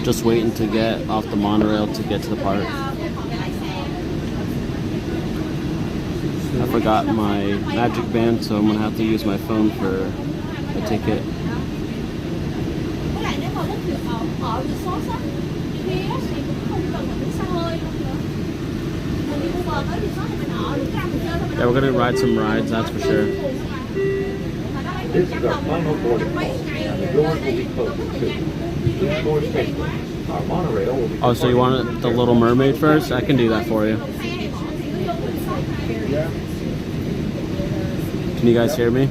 Just waiting to get off the monorail to get to the park. I forgot my magic band, so I'm gonna have to use my phone for a ticket. Yeah, we're gonna ride some rides, that's for sure. This is our final boarding call, and the doors will be closed at 2. Please board safely. Our monorail will be... Oh, so you want the Little Mermaid first? I can do that for you. Can you guys hear me?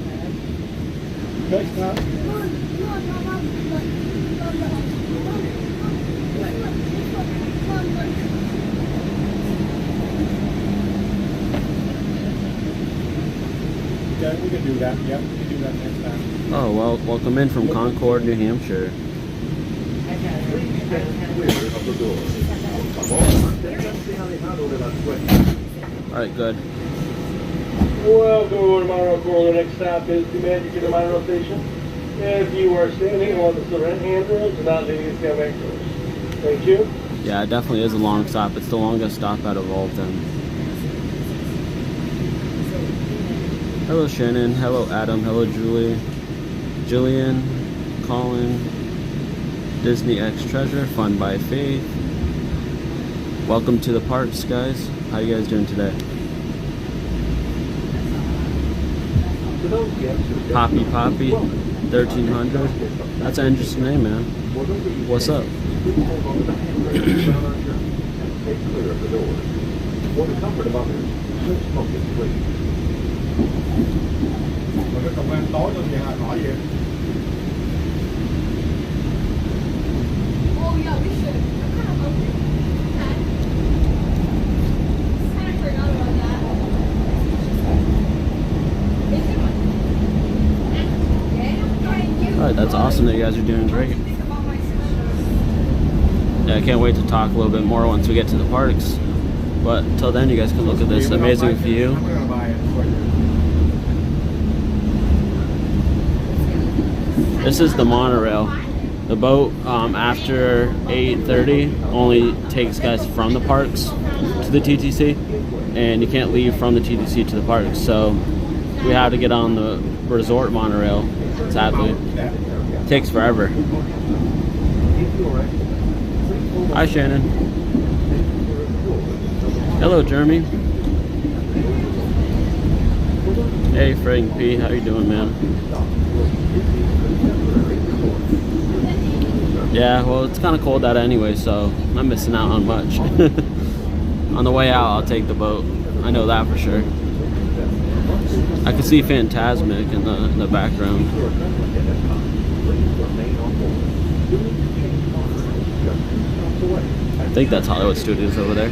Yeah, we can do that. Yeah, we can do that next time. Oh, well, welcome in from Concord, New Hampshire. Please stand clear of the door. Alright, good. Welcome aboard Monorail Corridor. The next stop is the Magic in the Monorail Station. If you are standing along the silver handrails, do not leave the back doors. Thank you. Yeah, it definitely is a long stop. It's the longest stop out of Wilmington. Hello Shannon, hello Adam, hello Julie, Jillian, Colin, Disney X Treasure, Fun by Faith. Welcome to the parks, guys. How you guys doing today? Poppy Poppy, 1300. That's an interesting name, man. What's up? Take clear of the doors. For the comfort of others, no smoking, please. Rồi cái comment tối luôn vậy hả? Hỏi gì? Alright, that's awesome that you guys are doing great. Yeah, I can't wait to talk a little bit more once we get to the parks. But until then, you guys can look at this amazing view. I'm gonna buy it for you. This is the monorail. The boat after 8:30 only takes guys from the parks to the TTC, and you can't leave from the TTC to the parks. So we have to get on the resort monorail. Sadly, it takes forever. Hi, Shannon. Hello, Jeremy. Hey, Frank P. How you doing, man? Yeah, well, it's kind of cold out anyway, so I'm not missing out on much. On the way out, I'll take the boat. I know that for sure. I can see Phantasmic in the background. I think that's Hollywood Studios over there.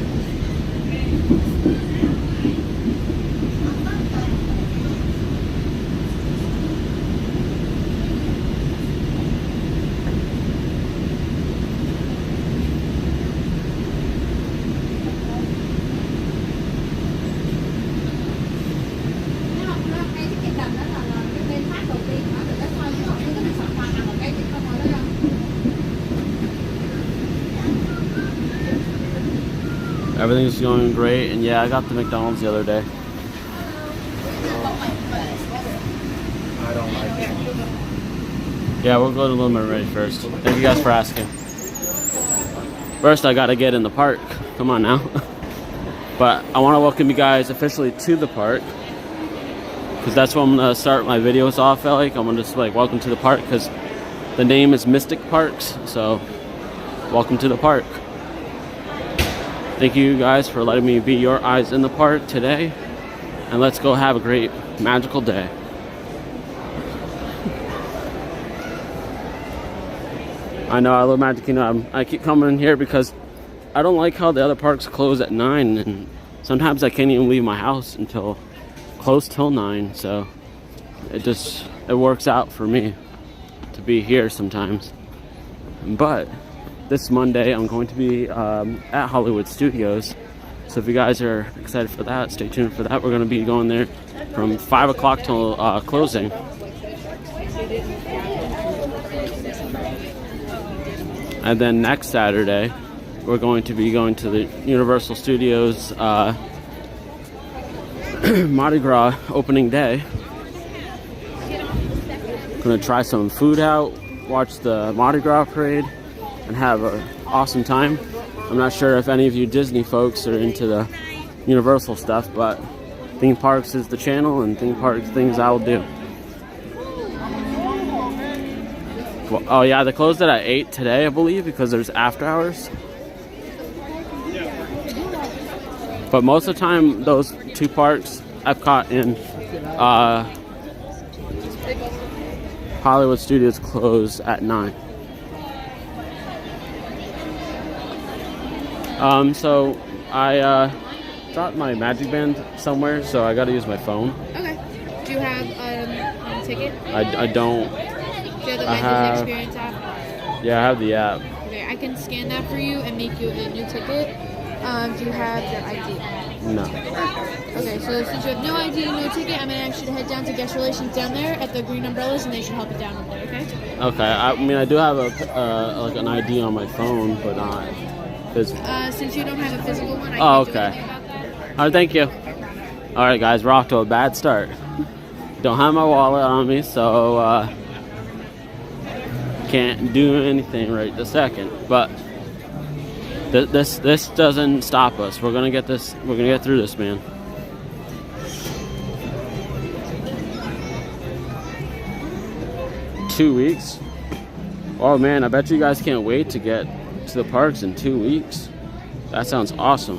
Everything's going great, and yeah, I got the McDonald's the other day. I don't like it. Yeah, we'll go to Little Mermaid first. Thank you guys for asking. First, I gotta get in the park. Come on now. But I want to welcome you guys officially to the park, because that's what I'm gonna start my videos off at. Like, I'm gonna just like welcome to the park, because the name is Mystic Parks. So, welcome to the park. Thank you guys for letting me be your eyes in the park today, and let's go have a great magical day. I know, I love Magic Kingdom. I keep coming here because I don't like how the other parks close at 9, and sometimes I can't even leave my house until close till 9. So it works out for me to be here sometimes. But this Monday, I'm going to be at Hollywood Studios. So if you guys are excited for that, stay tuned for that. We're going to be going there from 5 o'clock till closing. And then next Saturday, we're going to be going to the Universal Studios Mardi Gras opening day. Gonna try some food out, watch the Mardi Gras parade, and have an awesome time. I'm not sure if any of you Disney folks are into the Universal stuff, but theme parks is the channel, and theme parks things I will do. Well, oh yeah, they closed it at 8 today, I believe, because there's after hours. But most of the time, those two parks, Epcot and Hollywood Studios, close at 9. So I dropped my Magic Band somewhere, so I gotta use my phone. Okay. Do you have a ticket? I don't. Do you have the Magic Experience app? Yeah, I have the app. Okay, I can scan that for you and make you a new ticket. Do you have your ID? No. Okay, so since you have no ID and no ticket, I'm gonna ask you to head down to guest relations down there at the green umbrellas, and they should help you down over there. Okay? Okay. I mean, I do have a like an ID on my phone, but not physical. Since you don't have a physical one, I Oh, can't do okay. anything about that. All right, thank you. All right, guys, we're off to a bad start. Don't have my wallet on me, so can't do anything right this second. But this doesn't stop us. We're gonna get this. We're gonna get through this, man. Two weeks. Oh man, I bet you guys can't wait to get to the parks in 2 weeks. That sounds awesome.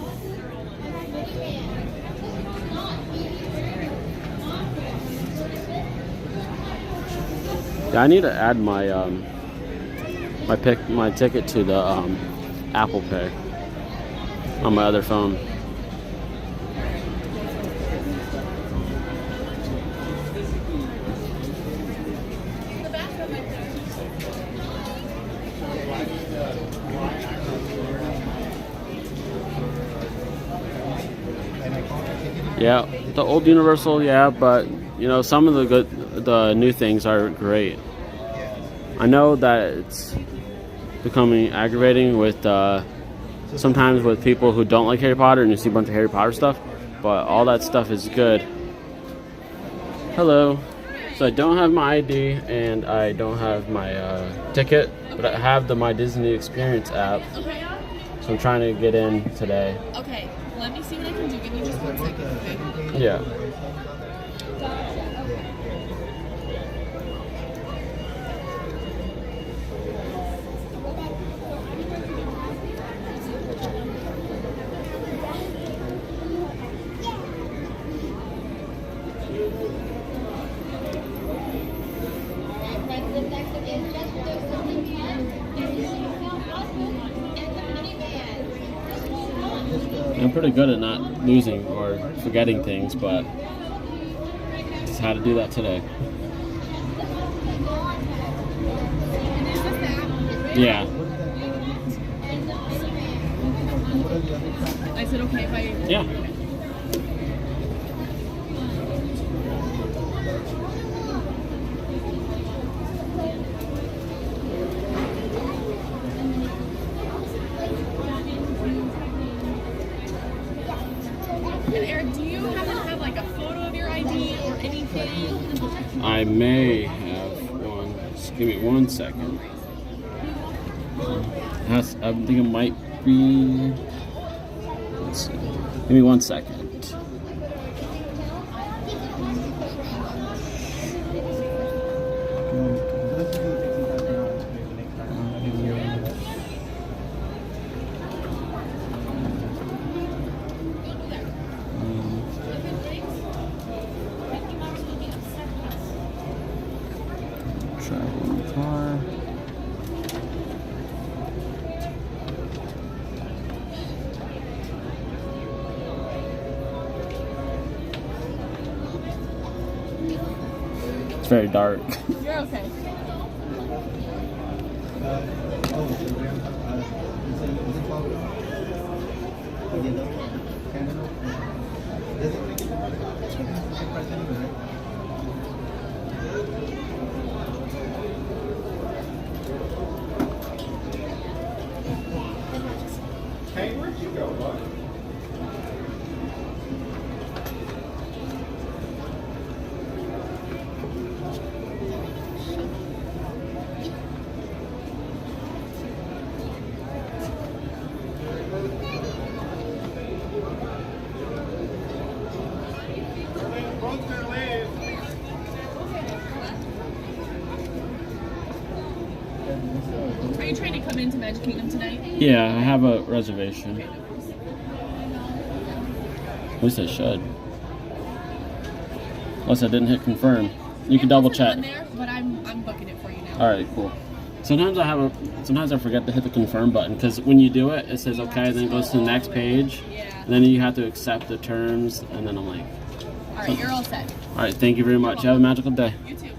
Yeah, I need to add my my ticket to the Apple Pay on my other phone. Yeah, the old Universal, yeah, but you know, some of the new things are great. I know that it's becoming aggravating with sometimes with people who don't like Harry Potter, and you see a bunch of Harry Potter stuff, but all that stuff is good. Hello. So I don't have my ID and I don't have my ticket, but I have the My Disney Experience app. Okay. So I'm trying to get in today. Okay. Let me see what I can do. Give me just 1 second, okay? Yeah. I'm pretty good at not losing or forgetting things, but just had to do that today. Yeah. I said okay if I... Yeah. And Eric, do you happen to have like a photo of your ID or anything? I may have one. Just give me 1 second. I think it might be. Let's see. Give me 1 second. Travel in the car. It's very dark. You're okay. free to come into Magic Kingdom tonight? Yeah, I have a reservation. At least I should. Unless I didn't hit confirm. You can double check. In there, but I'm booking it for you now. All right, cool. Sometimes I forget to hit the confirm button because when you do it, it says okay, then it goes to the next page, and then you have to accept the terms, and then I'm like, All right, you're all set. all right, thank you very much. Have a magical day. You too.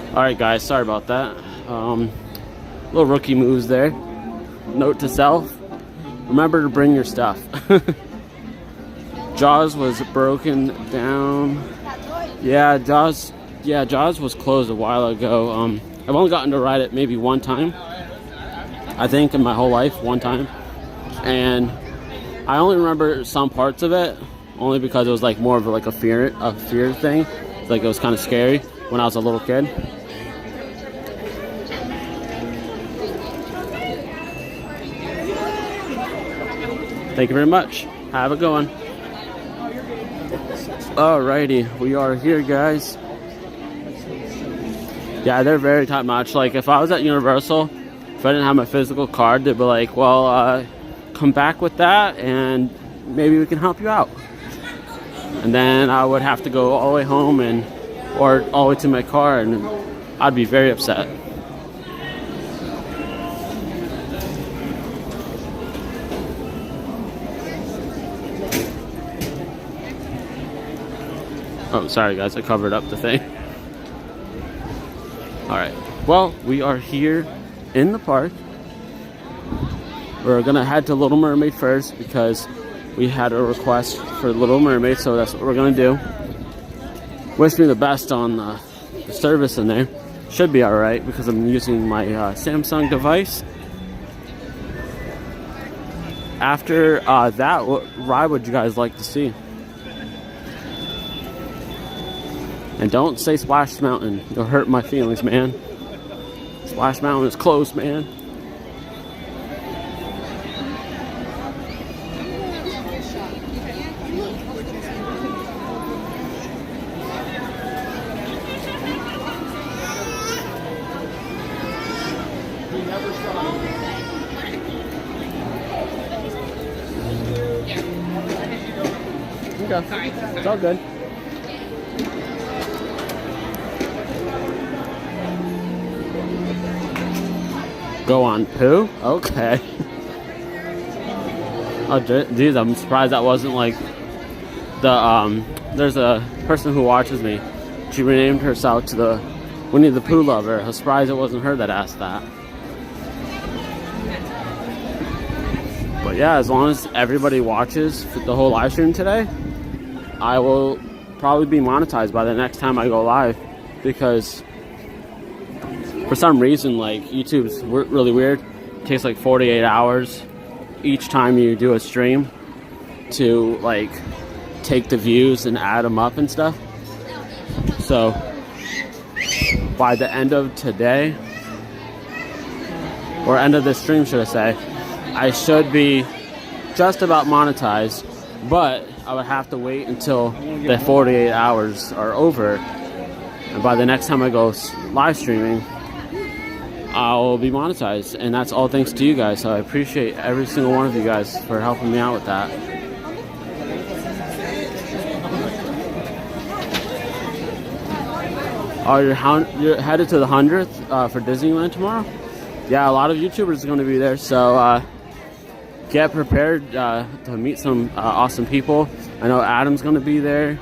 All right, guys, sorry about that. Little rookie moves there. Note to self: remember to bring your stuff. Jaws was broken down. Yeah, Jaws was closed a while ago. I've only gotten to ride it maybe one time. I think in my whole life, one time. And I only remember some parts of it, only because it was like more of like a fear thing. Like it was kind of scary when I was a little kid. Thank you very much. Have a good one. Alrighty, we are here, guys. Yeah, they're very top notch. Like if I was at Universal, if I didn't have my physical card, they'd be like, well, come back with that and maybe we can help you out. And then I would have to go all the way home or all the way to my car, and I'd be very upset. Oh, sorry guys, I covered up the thing. Alright, well, we are here in the park. We're gonna head to Little Mermaid first because we had a request for Little Mermaid, so that's what we're gonna do. Wish me the best on the service in there. Should be alright because I'm using my Samsung device. After that, what ride would you guys like to see? And don't say Splash Mountain. You'll hurt my feelings, man. Splash Mountain is closed, man. Okay. It's all good. Go on poo? Okay. Oh, geez, I'm surprised that wasn't like the, there's a person who watches me. She renamed herself to the Winnie the Pooh lover. I'm surprised it wasn't her that asked that. But yeah, as long as everybody watches the whole live stream today, I will probably be monetized by the next time I go live, because for some reason, like, YouTube's really weird. It takes like 48 hours each time you do a stream to like take the views and add them up and stuff. So by the end of today, or end of this stream, should I say, I should be just about monetized, but I would have to wait until the 48 hours are over. And by the next time I go live streaming, I'll be monetized, and that's all thanks to you guys. So I appreciate every single one of you guys for helping me out with that. Oh, you're headed to the 100th for Disneyland tomorrow? Yeah, a lot of YouTubers are going to be there, so get prepared to meet some awesome people. I know Adam's going to be there.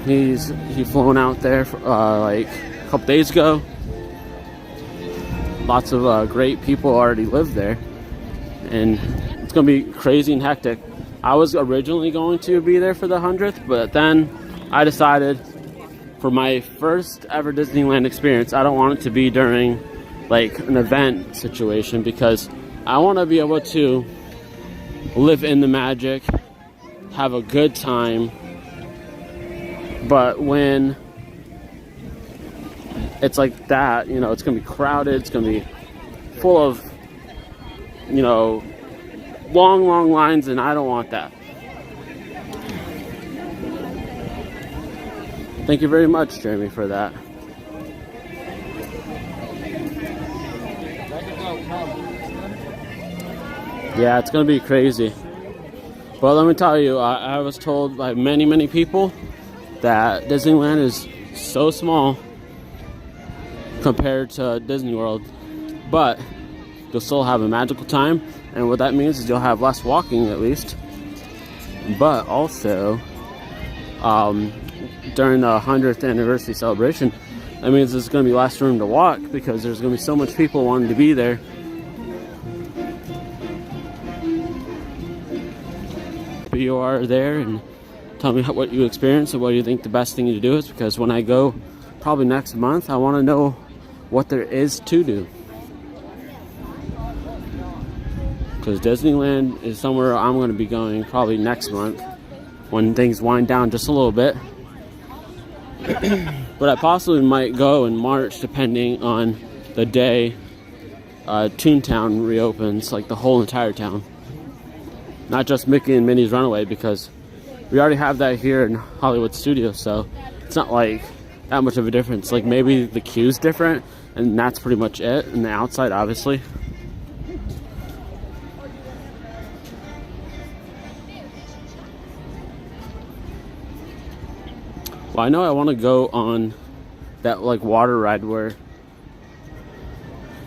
He flown out there for, like a couple days ago. Lots of great people already live there, and it's gonna be crazy and hectic. I was originally going to be there for the 100th, but then I decided for my first ever Disneyland experience, I don't want it to be during like an event situation, because I want to be able to live in the magic, have a good time. But when it's like that, you know, it's gonna be crowded, it's gonna be full of, you know, long lines, and I don't want that. Thank you very much, Jeremy, for that. Yeah, it's gonna be crazy. But let me tell you, I was told by many people that Disneyland is so small compared to Disney World, but you'll still have a magical time, and what that means is you'll have less walking at least. But also, during the 100th anniversary celebration, that means there's going to be less room to walk because there's going to be so much people wanting to be there. But you are there, and tell me what you experienced and what you think the best thing to do is, because when I go probably next month, I want to know what there is to do. Because Disneyland is somewhere I'm going to be going probably next month when things wind down just a little bit. But I possibly might go in March depending on the day Toontown reopens, like the whole entire town. Not just Mickey and Minnie's Runaway, because we already have that here in Hollywood Studios, so it's not like that much of a difference. Like maybe the queue's different, and that's pretty much it. And the outside, obviously. Well, I know I want to go on that like water ride where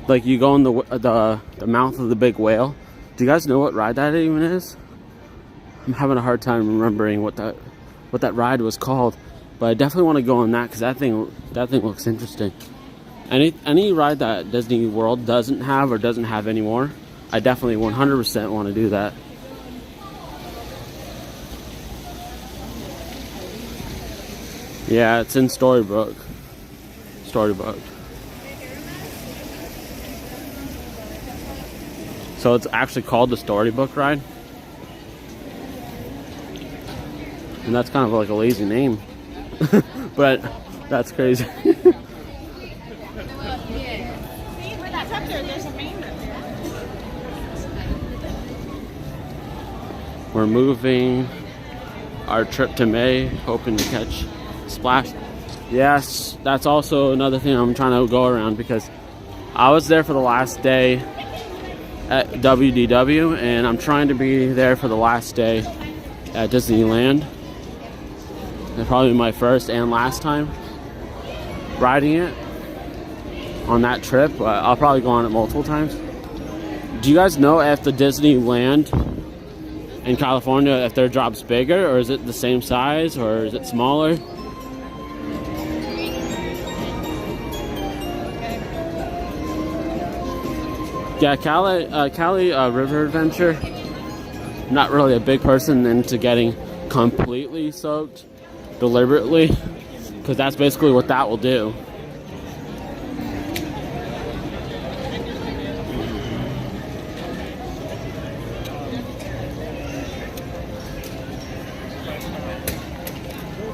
like you go in the mouth of the big whale. Do you guys know what ride that even is? I'm having a hard time remembering what that ride was called, but I definitely want to go on that because that thing looks interesting. Any ride that Disney World doesn't have or doesn't have anymore, I definitely 100% want to do that. Yeah, it's in Storybook. So it's actually called the Storybook ride. And that's kind of like a lazy name. But that's crazy. We're moving our trip to May, hoping to catch Splash. Yes, that's also another thing I'm trying to go around, because I was there for the last day at WDW, and I'm trying to be there for the last day at Disneyland. It's probably my first and last time riding it on that trip, but I'll probably go on it multiple times. Do you guys know if the Disneyland in California, if their drop's bigger, or is it the same size, or is it smaller? Yeah, Cali River Adventure, not really a big person into getting completely soaked deliberately, because that's basically what that will do.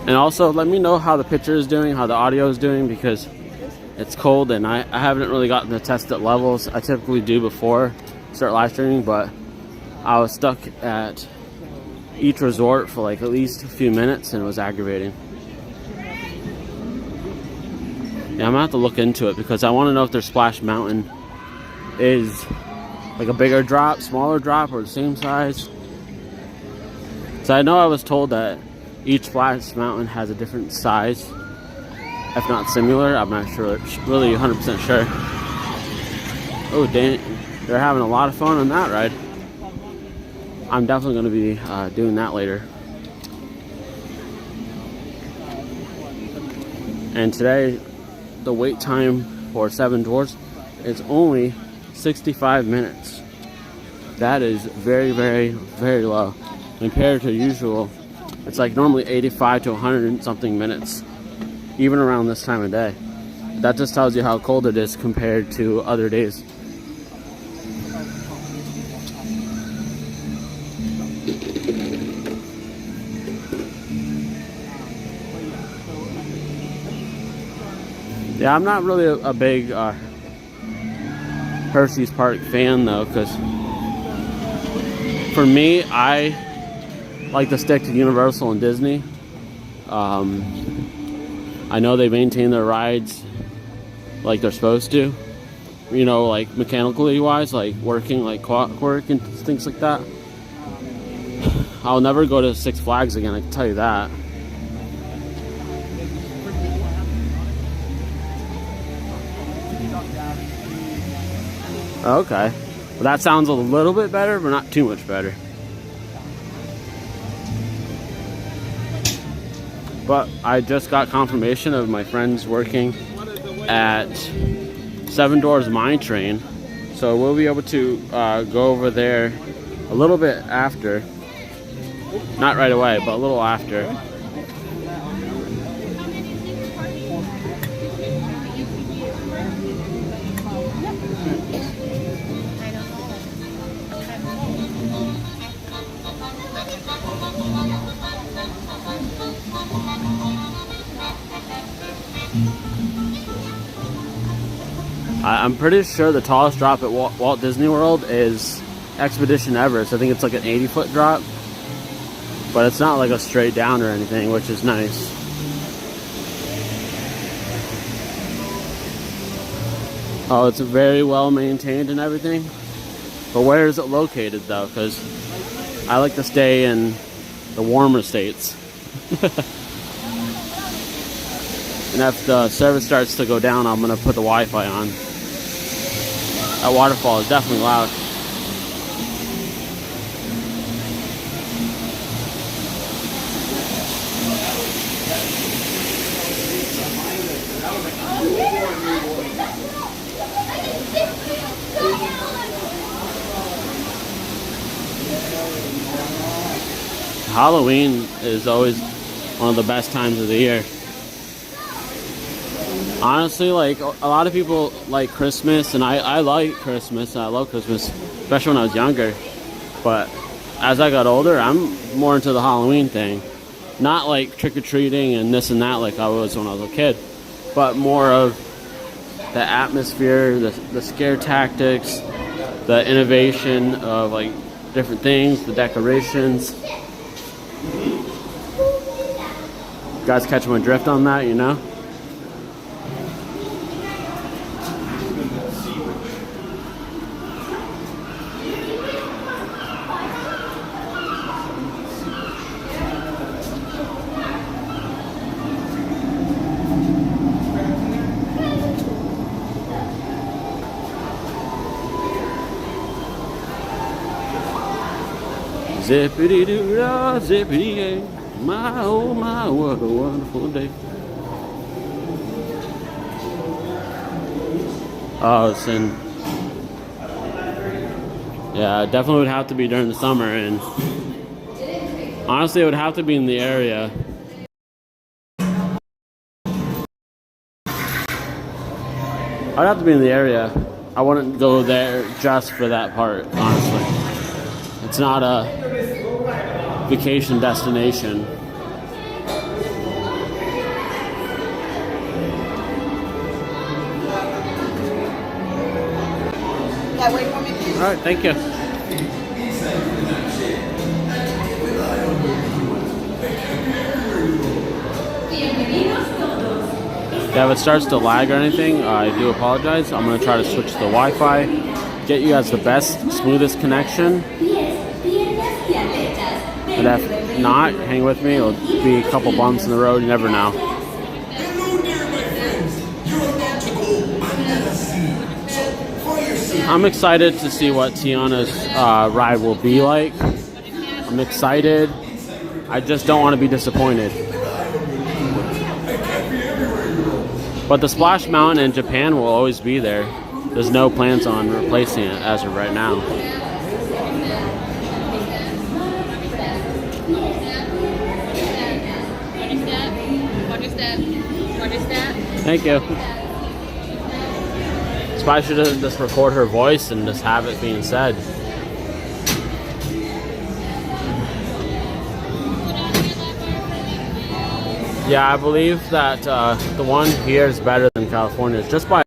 And also, let me know how the picture is doing, how the audio is doing, because it's cold and I haven't really gotten to test at levels. I typically do before I start live streaming, but I was stuck at each resort for like at least a few minutes and it was aggravating. Yeah, I'm gonna have to look into it because I want to know if their Splash Mountain is like a bigger drop, smaller drop, or the same size. So I know I was told that each Splash Mountain has a different size, if not similar. I'm not sure, really 100% sure. Oh, dang, they're having a lot of fun on that ride. I'm definitely going to be doing that later. And today, the wait time for Seven Dwarfs is only 65 minutes. That is very, very, very low compared to usual. It's like normally 85 to 100 and something minutes, even around this time of day. That just tells you how cold it is compared to other days. Yeah, I'm not really a big Hershey's Park fan though, because for me, I like to stick to Universal and Disney. I know they maintain their rides like they're supposed to, you know, like mechanically wise, like working like clockwork and things like that. I'll never go to Six Flags again, I can tell you that. Okay. Well, that sounds a little bit better, but not too much better. But I just got confirmation of my friends working at Seven Doors Mine Train. So we'll be able to go over there a little bit after. Not right away, but a little after. I'm pretty sure the tallest drop at Walt Disney World is Expedition Everest. I think it's like an 80-foot drop. But it's not like a straight down or anything, which is nice. Oh, it's very well maintained and everything. But where is it located though? Because I like to stay in the warmer states. And if the service starts to go down, I'm going to put the Wi-Fi on. That waterfall is definitely loud. Halloween is always one of the best times of the year. Honestly, like, a lot of people like Christmas, and I like Christmas. I love Christmas, especially when I was younger. But as I got older, I'm more into the Halloween thing. Not like trick-or-treating and this and that like I was when I was a kid, but more of the atmosphere, the scare tactics, the innovation of like different things, the decorations. You guys catch my drift on that, you know? Zippity-doo-dah, zippity-yay. My, oh my, what a wonderful day. Oh, it's in... Yeah, it definitely would have to be during the summer, and... Honestly, it would have to be in the area. I'd have to be in the area. I wouldn't go there just for that part, honestly. It's not a vacation destination. All right, thank you. Yeah, if it starts to lag or anything, I do apologize. I'm going to try to switch to the Wi-Fi, get you guys the best, smoothest connection. And if not, hang with me. It'll be a couple bumps in the road. You never know. I'm excited to see what Tiana's ride will be like. I'm excited. I just don't want to be disappointed. But the Splash Mountain in Japan will always be there. There's no plans on replacing it as of right now. Thank you. Spy should just record her voice and just have it being said. Yeah, I believe that the one here is better than California's just by.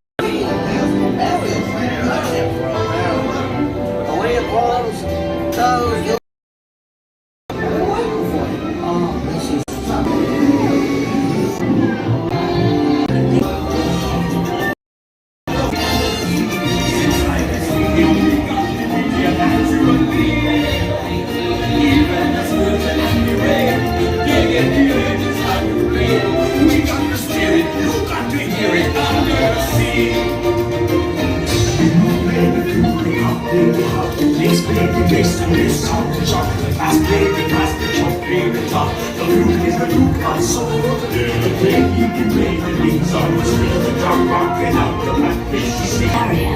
fast play because the jump play the top. The Luke is the Luke my soul. The play you can play the leaves on the street. The drum rocking out the blackfish. Area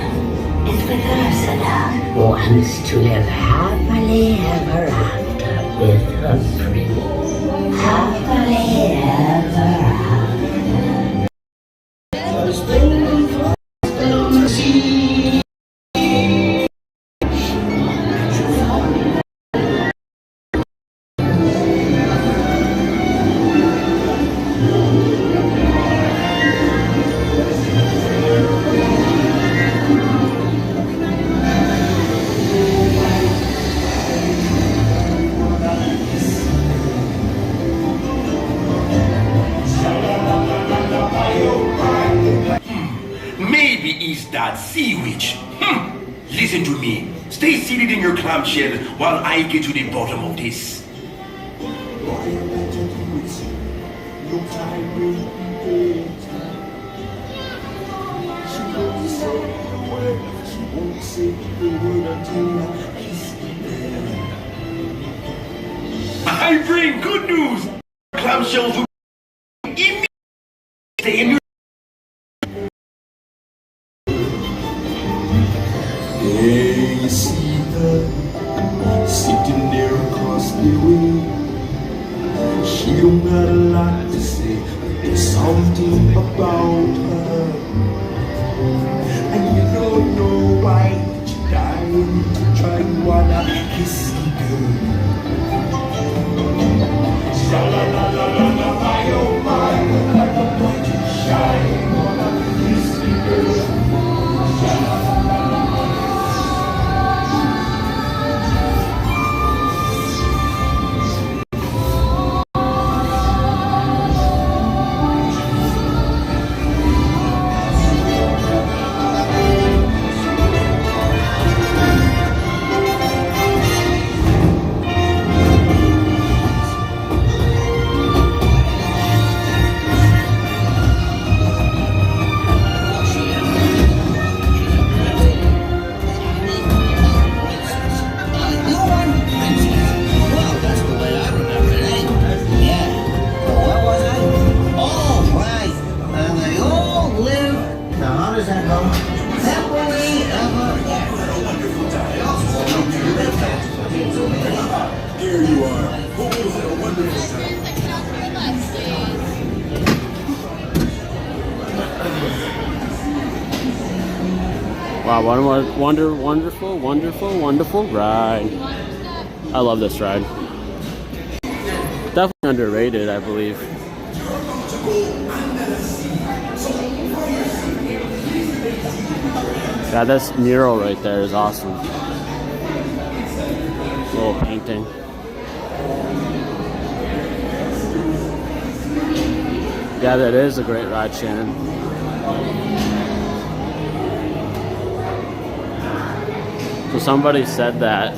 is with us enough wants to live happily ever after with her prince. Happily ever after. Maybe it's that sea witch. Listen to me. Stay seated in your clamshell while I get to the bottom of this. I bring good news. Clamshells will immediately stay in your. Yeah, you see her sitting there across the way. She don't got a lot to say, but there's something about her. And you don't know why that you're dying to try and wanna kiss the girl. Sha-la-la-la-la-la, my oh my, like a point to shine, wanna kiss the girl. Wow, what a wonderful ride. I love this ride. Definitely underrated, I believe. Yeah, this mural right there is awesome. Little painting. Yeah, that is a great ride, Shannon. So somebody said that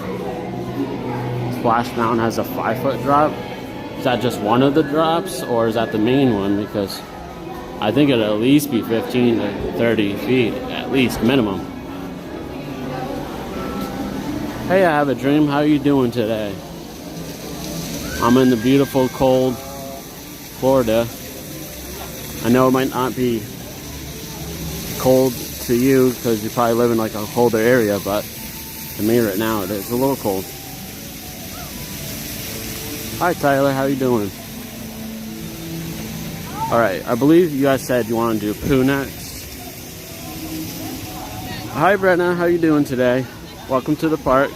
Splash Mountain has a 5-foot drop. Is that just one of the drops, or is that the main one? Because I think it'll at least be 15 to 30 feet, at least, minimum. Hey, I have a dream. How are you doing today? I'm in the beautiful, cold Florida. I know it might not be cold to you because you probably live in like a colder area, but to me right now it is a little cold. Hi Tyler, how you doing? Alright, I believe you guys said you want to do Pooh next. Hi Brenna, how you doing today? Welcome to the park.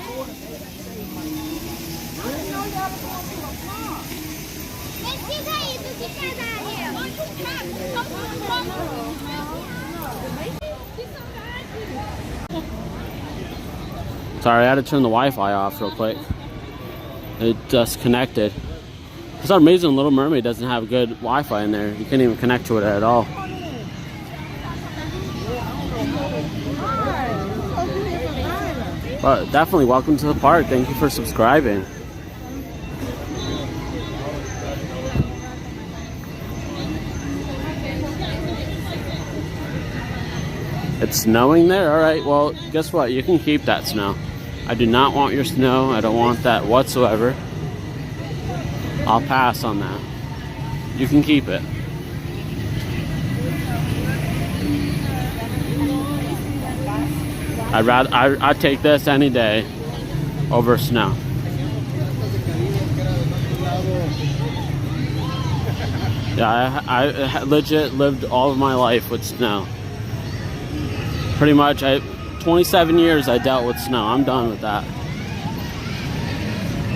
Sorry, I had to turn the Wi-Fi off real quick. It just connected. For some reason, Little Mermaid doesn't have good Wi-Fi in there. You can't even connect to it at all. But definitely welcome to the park. Thank you for subscribing. It's snowing there? Alright, well, guess what? You can keep that snow. I do not want your snow. I don't want that whatsoever. I'll pass on that. You can keep it. I'd take this any day over snow. Yeah, I legit lived all of my life with snow. Pretty much, 27 years I dealt with snow. I'm done with that.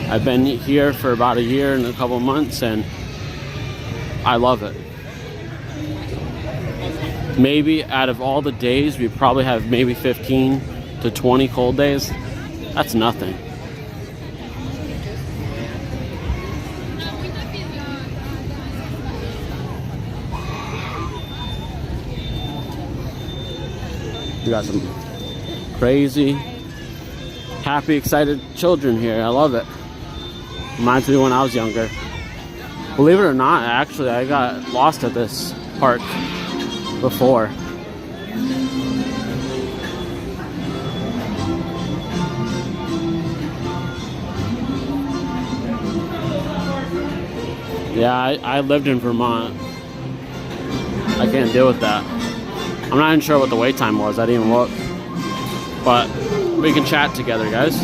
I've been here for about a year and a couple months, and I love it. Maybe out of all the days, we probably have maybe 15 to 20 cold days. That's nothing. We got some crazy, happy, excited children here. I love it. Reminds me when I was younger. Believe it or not, actually, I got lost at this park before. Yeah, I lived in Vermont. I can't deal with that. I'm not even sure what the wait time was. I didn't even look. But we can chat together, guys.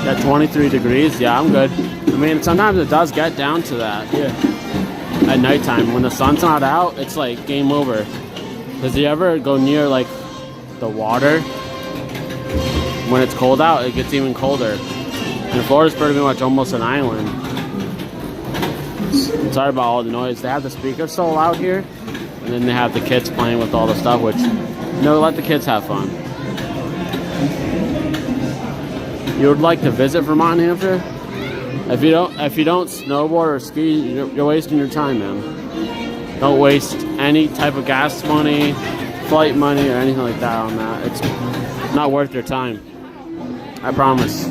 At 23 degrees, yeah, I'm good. I mean, sometimes it does get down to that here at nighttime. When the sun's not out, it's like game over. Does you ever go near like the water? When it's cold out, it gets even colder. And Florida's pretty much almost an island. Sorry about all the noise. They have the speakers so loud here, and then they have the kids playing with all the stuff, which, you know, let the kids have fun. You would like to visit Vermont, New Hampshire? If you don't snowboard or ski, you're wasting your time, man. Don't waste any type of gas money, flight money, or anything like that on that. It's not worth your time. I promise.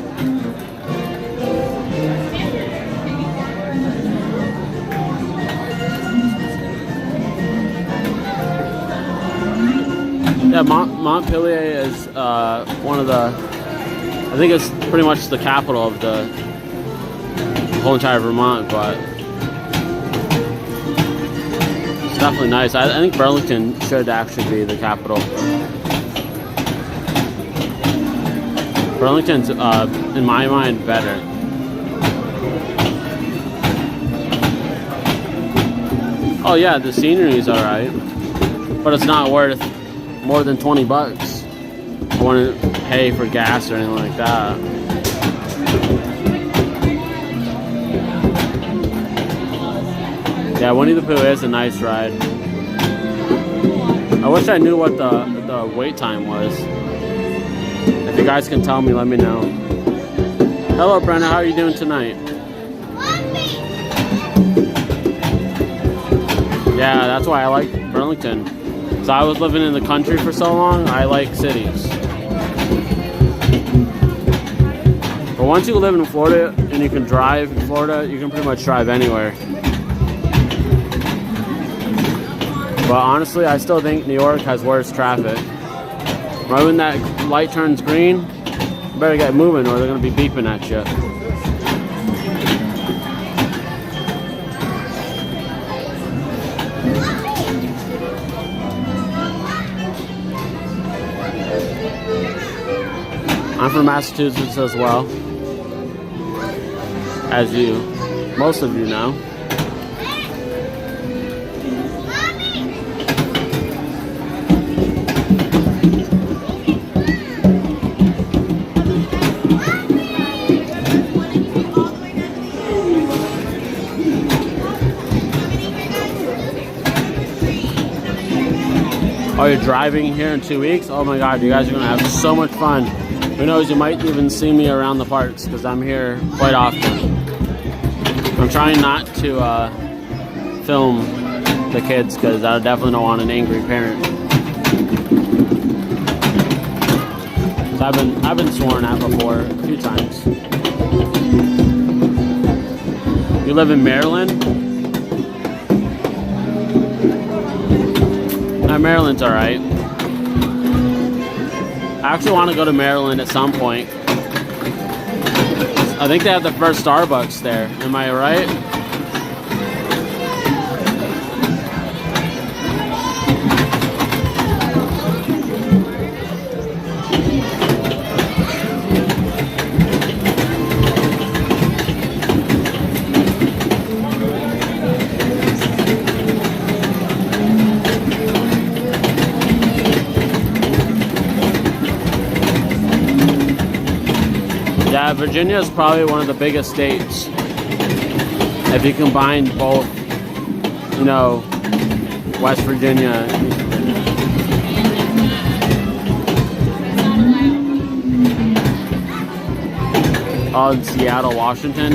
Yeah, Montpelier is one of the, I think it's pretty much the capital of the whole entire Vermont, but it's definitely nice. I think Burlington should actually be the capital. Burlington's, in my mind, better. Oh yeah, the scenery is alright, but it's not worth more than 20 bucks. I want to pay for gas or anything like that. Yeah, Winnie the Pooh is a nice ride. I wish I knew what the wait time was. If you guys can tell me, let me know. Hello, Brenna. How are you doing tonight? Yeah, that's why I like Burlington. So I was living in the country for so long, I like cities. But once you live in Florida and you can drive in Florida, you can pretty much drive anywhere. But honestly, I still think New York has worse traffic. Right when that light turns green, you better get moving or they're going to be beeping at you. I'm from Massachusetts as well, as most of you know. Oh, you're driving here in 2 weeks? Oh my God, you guys are gonna have so much fun. Who knows, you might even see me around the parks because I'm here quite often. I'm trying not to film the kids because I definitely don't want an angry parent. So I've been sworn at before a few times. You live in Maryland? Maryland's alright. I actually want to go to Maryland at some point. I think they have the first Starbucks there. Am I right? Yeah, Virginia is probably one of the biggest states. If you combine both, you know, West Virginia and East Virginia. Oh, in Seattle, Washington?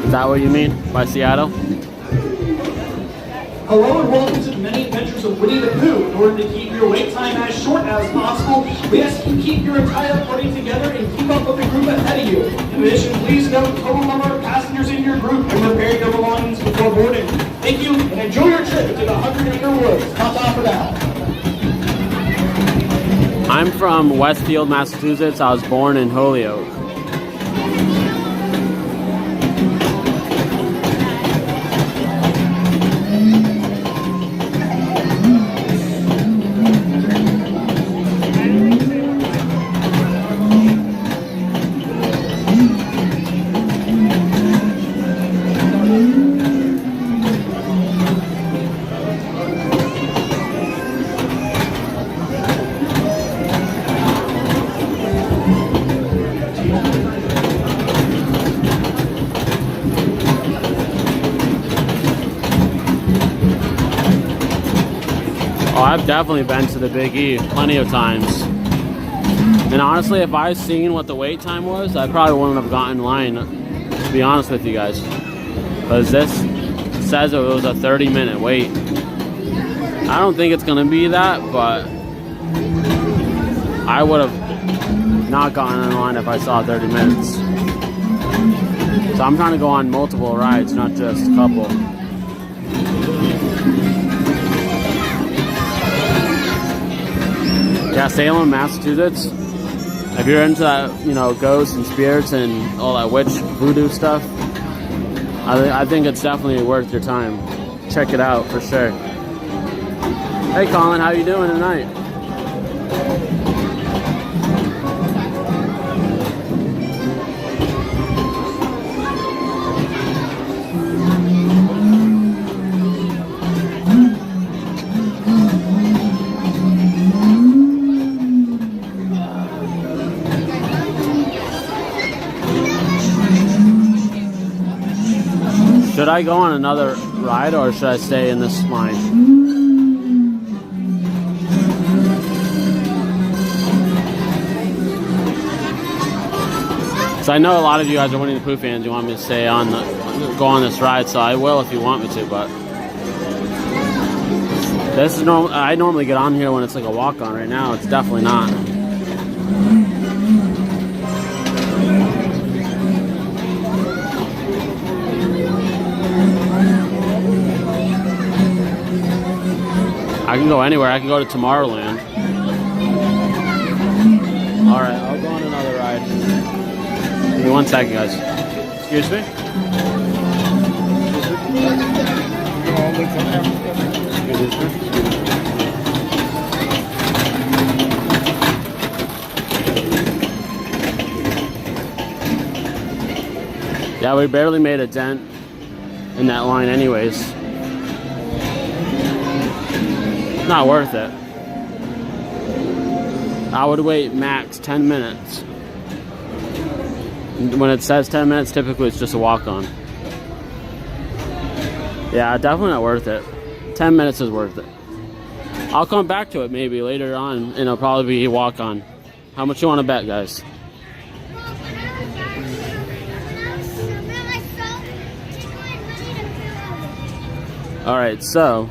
Is that what you mean by Seattle? Hello and welcome to the many adventures of Winnie the Pooh. In order to keep your wait time as short as possible, we ask you to keep your entire party together and keep up with the group ahead of you. In addition, please note the total number of passengers in your group and prepare your belongings before boarding. Thank you and enjoy your trip to the 100-acre woods. Ta-ta for now. I'm from Westfield, Massachusetts. I was born in Holyoke. Oh, I've definitely been to the Big E plenty of times. And honestly, if I seen what the wait time was, I probably wouldn't have gotten in line, to be honest with you guys. Because this says it was a 30-minute wait. I don't think it's going to be that, but I would have not gotten in line if I saw 30 minutes. So I'm trying to go on multiple rides, not just a couple. Yeah, Salem, Massachusetts. If you're into that, you know, ghosts and spirits and all that witch voodoo stuff, I think it's definitely worth your time. Check it out for sure. Hey Colin, how you doing tonight? Should I go on another ride or should I stay in this line? So I know a lot of you guys are Winnie the Pooh fans. You want me to stay on, go on this ride, so I will if you want me to. But this is normal. I normally get on here when it's like a walk-on. Right now, it's definitely not. I can go anywhere. I can go to Tomorrowland. Alright, I'll go on another ride. Give me 1 second, guys. Excuse me? Excuse me? Yeah, we barely made a dent in that line anyways. Not worth it. I would wait max 10 minutes. When it says 10 minutes, typically it's just a walk-on. Yeah, definitely not worth it. 10 minutes is worth it. I'll come back to it maybe later on, and it'll probably be a walk-on. How much you want to bet, guys? Alright, so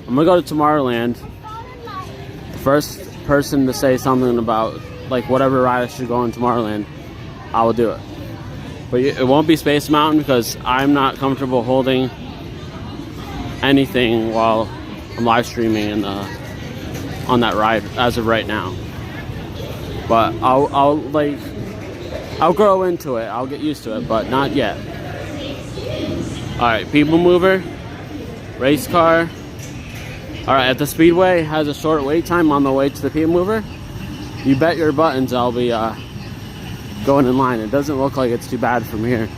I'm gonna go to Tomorrowland. First person to say something about like whatever ride I should go on Tomorrowland. I will do it. But it won't be Space Mountain because I'm not comfortable holding anything while I'm live streaming on that ride as of right now. But I'll grow into it. I'll get used to it, but not yet. All right, People Mover, race car. All right, at the Speedway has a short wait time on the way to the People Mover. You bet your buttons I'll be going in line. It doesn't look like it's too bad from here.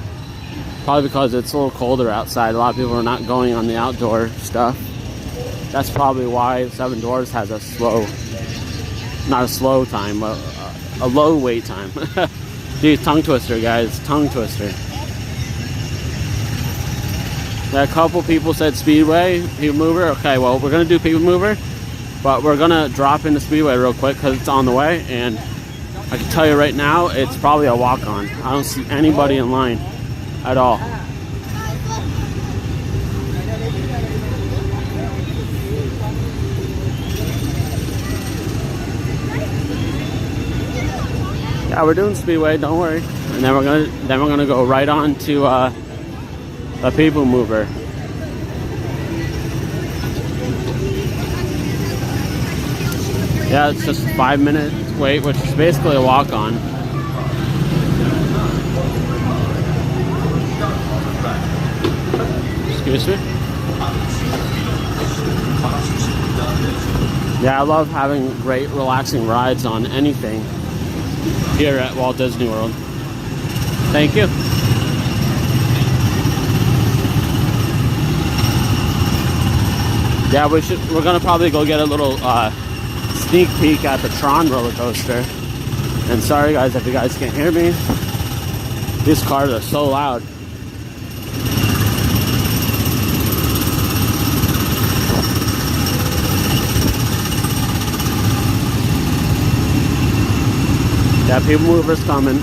Probably because it's a little colder outside. A lot of people are not going on the outdoor stuff. That's probably why Seven Dwarfs has a slow, not a slow time, but a low wait time. Dude, tongue twister, guys, tongue twister. A couple people said Speedway, People Mover. Okay, well, we're gonna do People Mover, but we're gonna drop into Speedway real quick because it's on the way, and I can tell you right now, it's probably a walk-on. I don't see anybody in line at all. Yeah, we're doing Speedway, don't worry. And then we're gonna go right on to the People Mover. Yeah, it's just a 5-minute wait, which is basically a walk-on. Excuse me? Yeah, I love having great relaxing rides on anything here at Walt Disney World. Thank you. Yeah, we're gonna probably go get a little sneak peek at the Tron roller coaster. And sorry guys if you guys can't hear me. These cars are so loud. Yeah, People Mover's coming.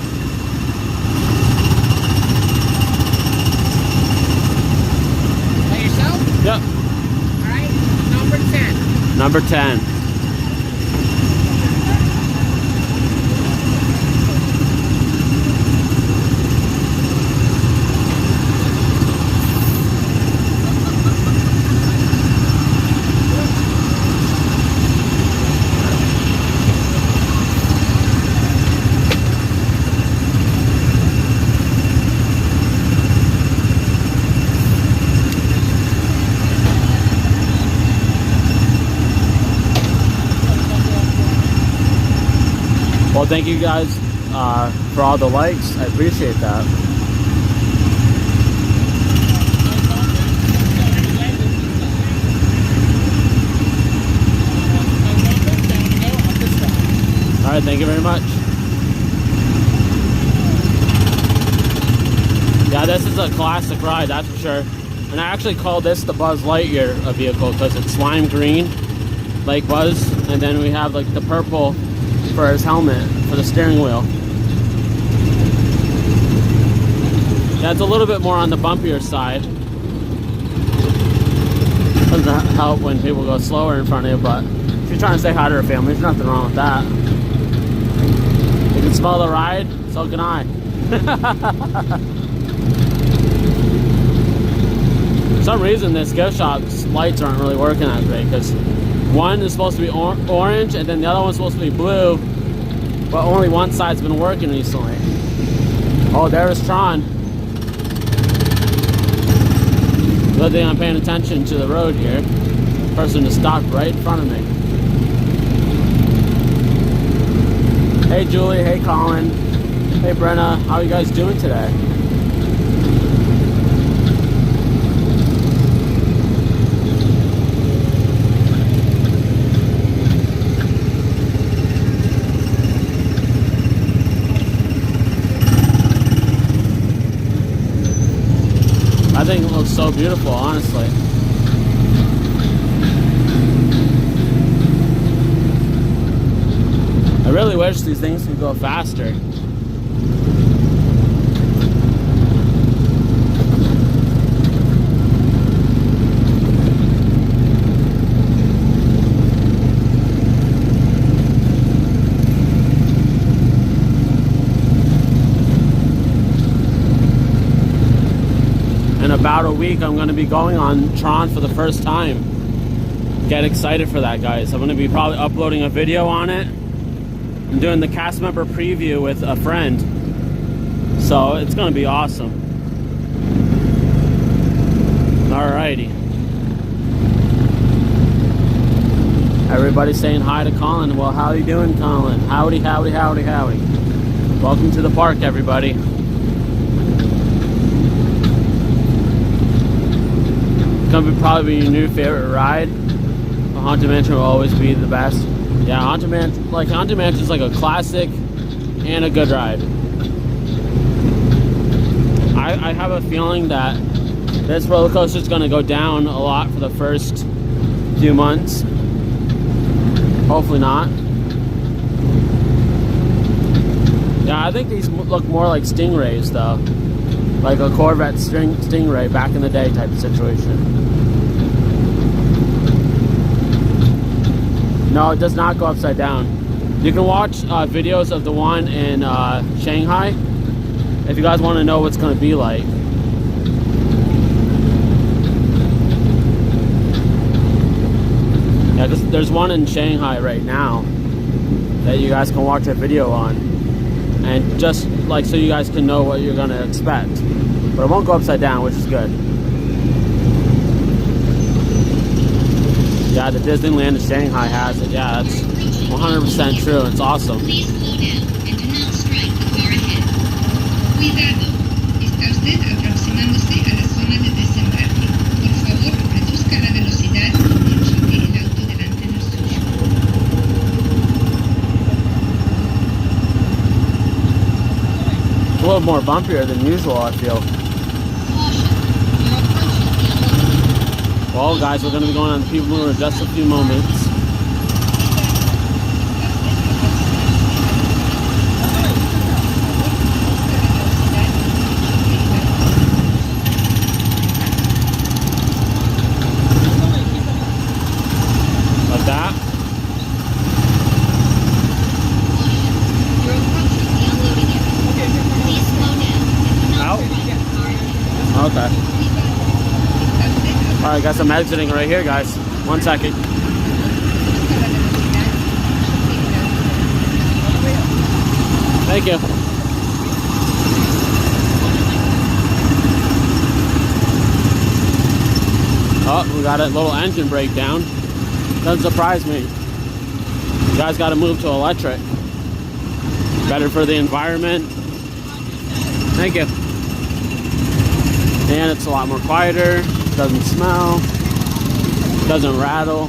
By yourself? Yep. Alright, number 10. Number 10. Well, thank you guys for all the likes. I appreciate that. All right, thank you very much. Yeah, this is a classic ride, that's for sure. And I actually call this the Buzz Lightyear vehicle because it's lime green, like Buzz, and then we have like the purple for his helmet, for the steering wheel. Yeah, it's a little bit more on the bumpier side. Doesn't help when people go slower in front of you, but if you're trying to say hi to her family, there's nothing wrong with that. You can smell the ride, so can I. For some reason, this gift shop's lights aren't really working that great, because one is supposed to be orange, and then the other one's supposed to be blue, but only one side's been working recently. Oh, there's Tron. Good thing I'm paying attention to the road here. Person just stopped right in front of me. Hey Julie, hey Colin, hey Brenna, how are you guys doing today? I think it looks so beautiful, honestly. I really wish these things could go faster. about a week, I'm going to be going on Tron for the first time. Get excited for that, guys. I'm going to be probably uploading a video on it. I'm doing the cast member preview with a friend. So it's going to be awesome. Alrighty. Everybody saying hi to Colin. Well, how you doing, Colin? Howdy, howdy, howdy, howdy. Welcome to the park, everybody. It's gonna be probably your new favorite ride. The Haunted Mansion will always be the best. Yeah, Haunted Mansion is like a classic and a good ride. I have a feeling that this roller coaster is gonna go down a lot for the first few months. Hopefully not. Yeah, I think these look more like Stingrays though. Like a Corvette Stingray back in the day type of situation. No, it does not go upside down. You can watch videos of the one in Shanghai if you guys want to know what's going to be like. Yeah, there's one in Shanghai right now that you guys can watch a video on. And just like so you guys can know what you're going to expect. But it won't go upside down, which is good. Yeah, the Disneyland in Shanghai has it. Yeah, that's 100% true. It's awesome. Please slow down and do not strike the car ahead. Cuidado, está usted aproximándose a la zona de desembarque. Por favor, reduzca la velocidad y no choque el auto delante del suyo. It's a little more bumpier than usual, I feel. Well, guys, we're going to be going on the People Mover in just a few moments. Like that. Out? Okay. Alright guys, I'm exiting right here, guys. 1 second. Thank you. Oh, we got a little engine breakdown. Doesn't surprise me. You guys got to move to electric. Better for the environment. Thank you. And it's a lot more quieter. Doesn't smell, doesn't rattle.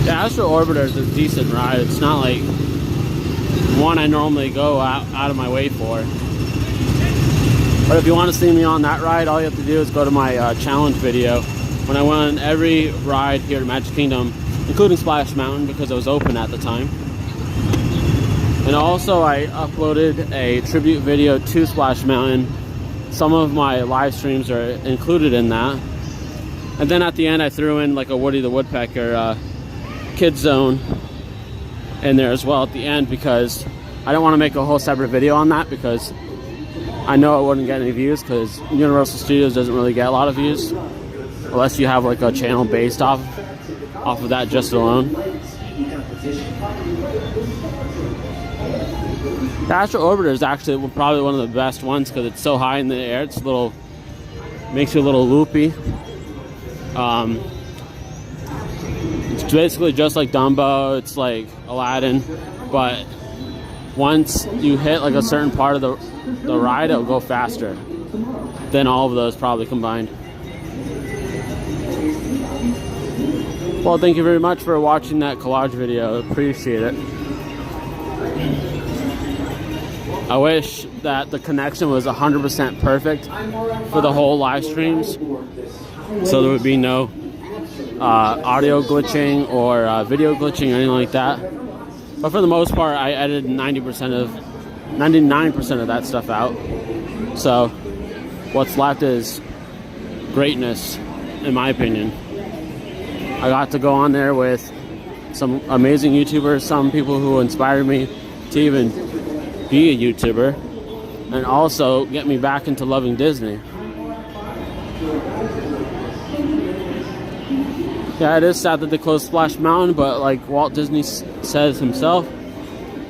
The Astro Orbiter is a decent ride. It's not like one I normally go out of my way for. But if you want to see me on that ride, all you have to do is go to my challenge video. When I went on every ride here at Magic Kingdom, including Splash Mountain because it was open at the time. And also I uploaded a tribute video to Splash Mountain. Some of my live streams are included in that. And then at the end I threw in like a Woody the Woodpecker Kids Zone in there as well at the end because I don't want to make a whole separate video on that because I know it wouldn't get any views because Universal Studios doesn't really get a lot of views unless you have like a channel based off of that just alone. The Astro Orbiter is actually probably one of the best ones because it's so high in the air. It's makes you a little loopy. It's basically just like Dumbo. It's like Aladdin, but once you hit like a certain part of the ride, it'll go faster than all of those probably combined. Well, thank you very much for watching that collage video. Appreciate it. I wish that the connection was 100% perfect for the whole live streams, so there would be no audio glitching or video glitching or anything like that. But for the most part, I edited 99% of that stuff out. So what's left is greatness, in my opinion. I got to go on there with some amazing YouTubers, some people who inspired me to even be a YouTuber, and also get me back into loving Disney. Yeah, it is sad that they closed Splash Mountain, but like Walt Disney says himself,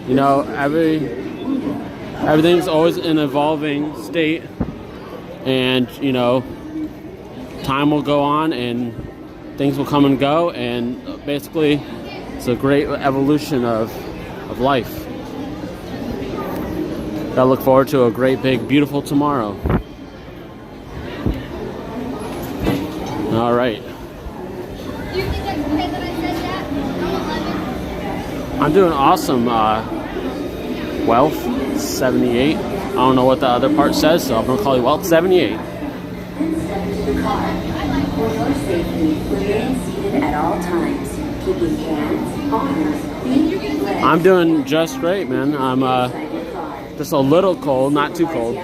you know, everything's always in an evolving state, and you know, time will go on and things will come and go, and basically it's a great evolution of life. I look forward to a great big beautiful tomorrow. All right, I'm doing awesome. Wealth 78. I don't know what the other part says, so I'm gonna call you Wealth 78. For your safety, remain seated at all times, keeping hands, arms, feet, legs. I'm doing just great, man. I'm just a little cold, not too cold.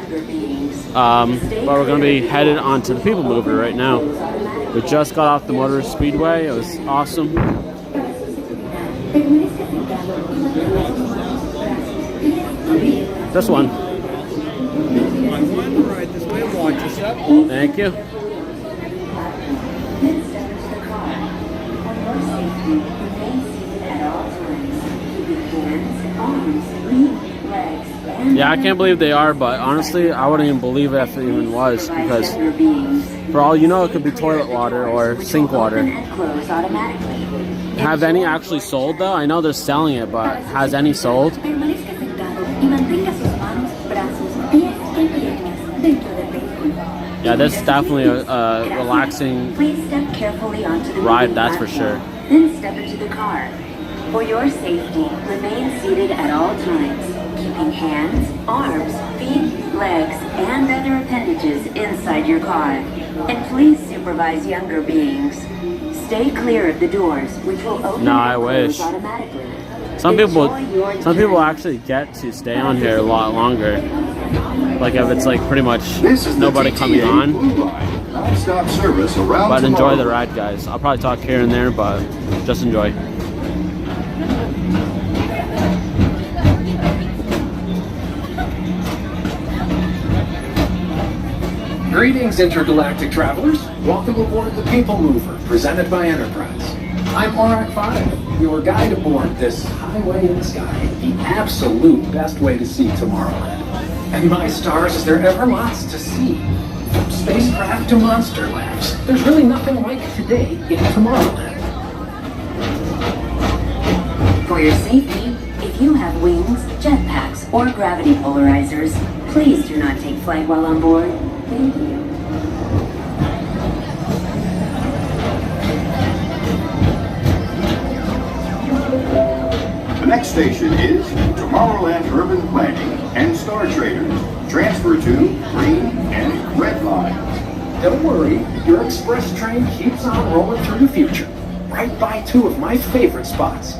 But we're gonna be headed onto the People Mover right now. We just got off the Motor Speedway. It was awesome. This one. Right this way, watch yourself. Thank you. Yeah, I can't believe they are, but honestly, I wouldn't even believe it if it even was, because for all you know, it could be toilet water or sink water. Have any actually sold though? I know they're selling it, but has any sold? Yeah, this is definitely a relaxing ride, that's for sure. Then step into the car. For your safety, remain seated at all times, keeping hands, arms, feet, legs, and other appendages inside your car. And please supervise younger beings. Stay clear of the doors, which will open and close automatically. Some people actually get to stay on here a lot longer. Like if it's like pretty much nobody coming on. Non-stop service around But enjoy tomorrow. the ride, guys. I'll probably talk here and there, but just enjoy. Greetings, intergalactic travelers. Welcome aboard the People Mover, presented by Enterprise. I'm Aurak 5, your guide aboard this highway in the sky, the absolute best way to see Tomorrowland. And my stars, is there ever lots to see? From spacecraft to monster labs, there's really nothing like today in Tomorrowland. For your safety, if you have wings, jetpacks, or gravity polarizers, please do not take flight while on board. Thank you. The next station is Tomorrowland Urban Planning and Star Traders. Transfer to green and red lines. Don't worry, your express train keeps on rolling through the future, right by two of my favorite spots.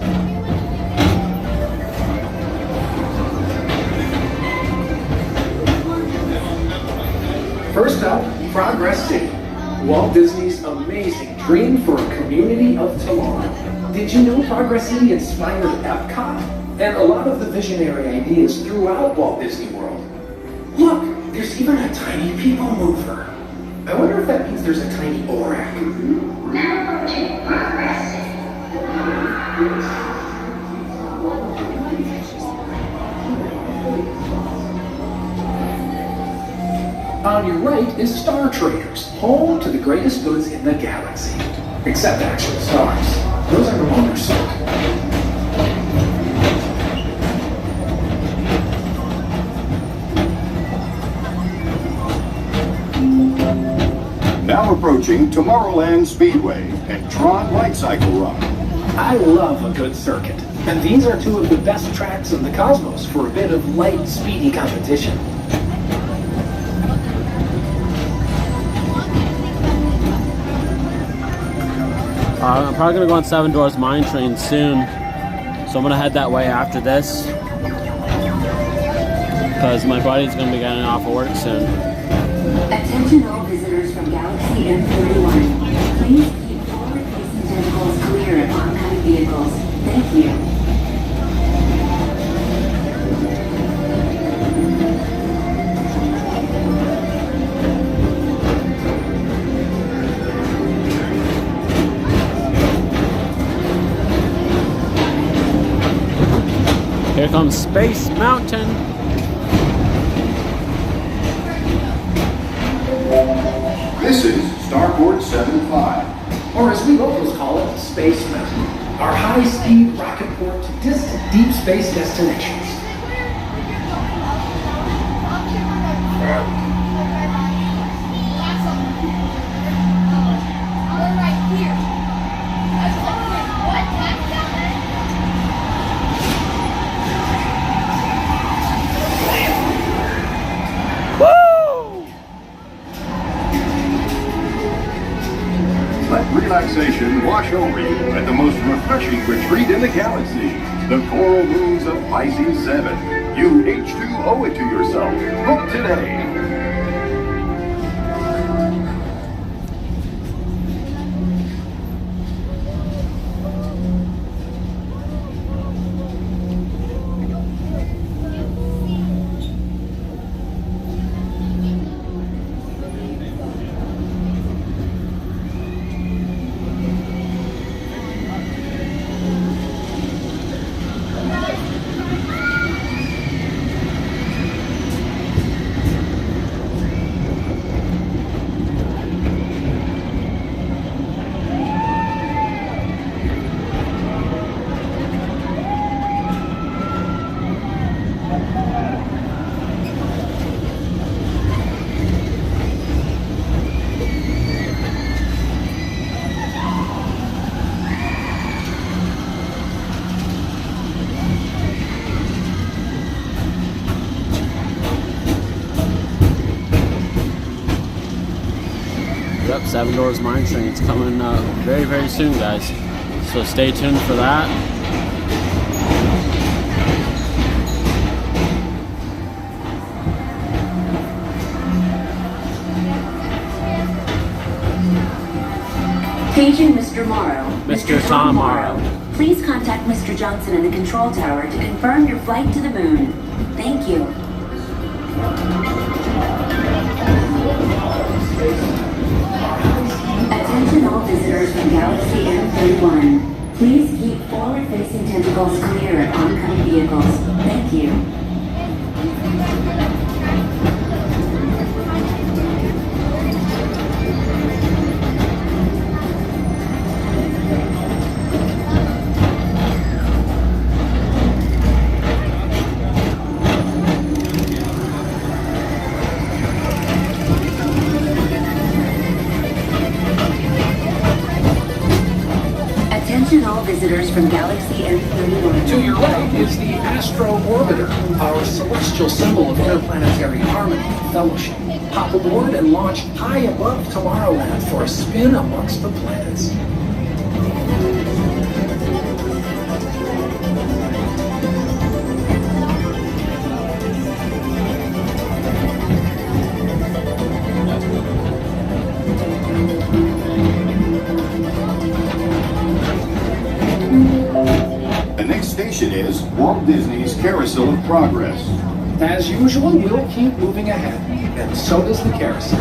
First up, Progress City, Walt Disney's amazing dream for a community of tomorrow. Did you know Progress City inspired Epcot and a lot of the visionary ideas throughout Walt Disney World? Look, there's even a tiny People Mover. I wonder if that means there's a tiny Aurak. Now to Progress. On your right is Star Traders, home to the greatest goods in the galaxy. Except actual stars. Those are no longer sold. Now approaching Tomorrowland Speedway and Tron Light Cycle Run. I love a good circuit, and these are two of the best tracks in the cosmos for a bit of light, speedy competition. I'm probably going to go on Seven Dwarfs Mine Train soon, so I'm going to head that way after this, because my buddy's going to be getting off of work soon. Attention all visitors from Galaxy M31. Please keep forward-facing tentacles vehicles. Thank you. Here comes Space Mountain. This is Starport 75. Or as we locals call it, Space Mountain. Our high-speed rocket port to distant deep space destinations. Let relaxation wash over you at the most refreshing retreat in the galaxy, the coral moons of Pisces 7. You H2 owe it to yourself. Book today. Yep, Seven Doors Mine Train. It's coming very, very soon, guys. So stay tuned for that. Paging Mr. Morrow. Mr. Tom Morrow. Please contact Mr. Johnson in the control tower to confirm your flight to the moon. Thank you. Attention all visitors from Galaxy M31. Please keep forward-facing tentacles clear of oncoming vehicles. Thank you. Attention all visitors from Galaxy M31. To your right is the Astro Orbiter, our celestial symbol of interplanetary harmony and fellowship. Hop aboard and launch high above Tomorrowland for a spin amongst the planets. The next station is Walt Disney's Carousel of Progress. As usual, we'll keep moving ahead, and so does the carousel.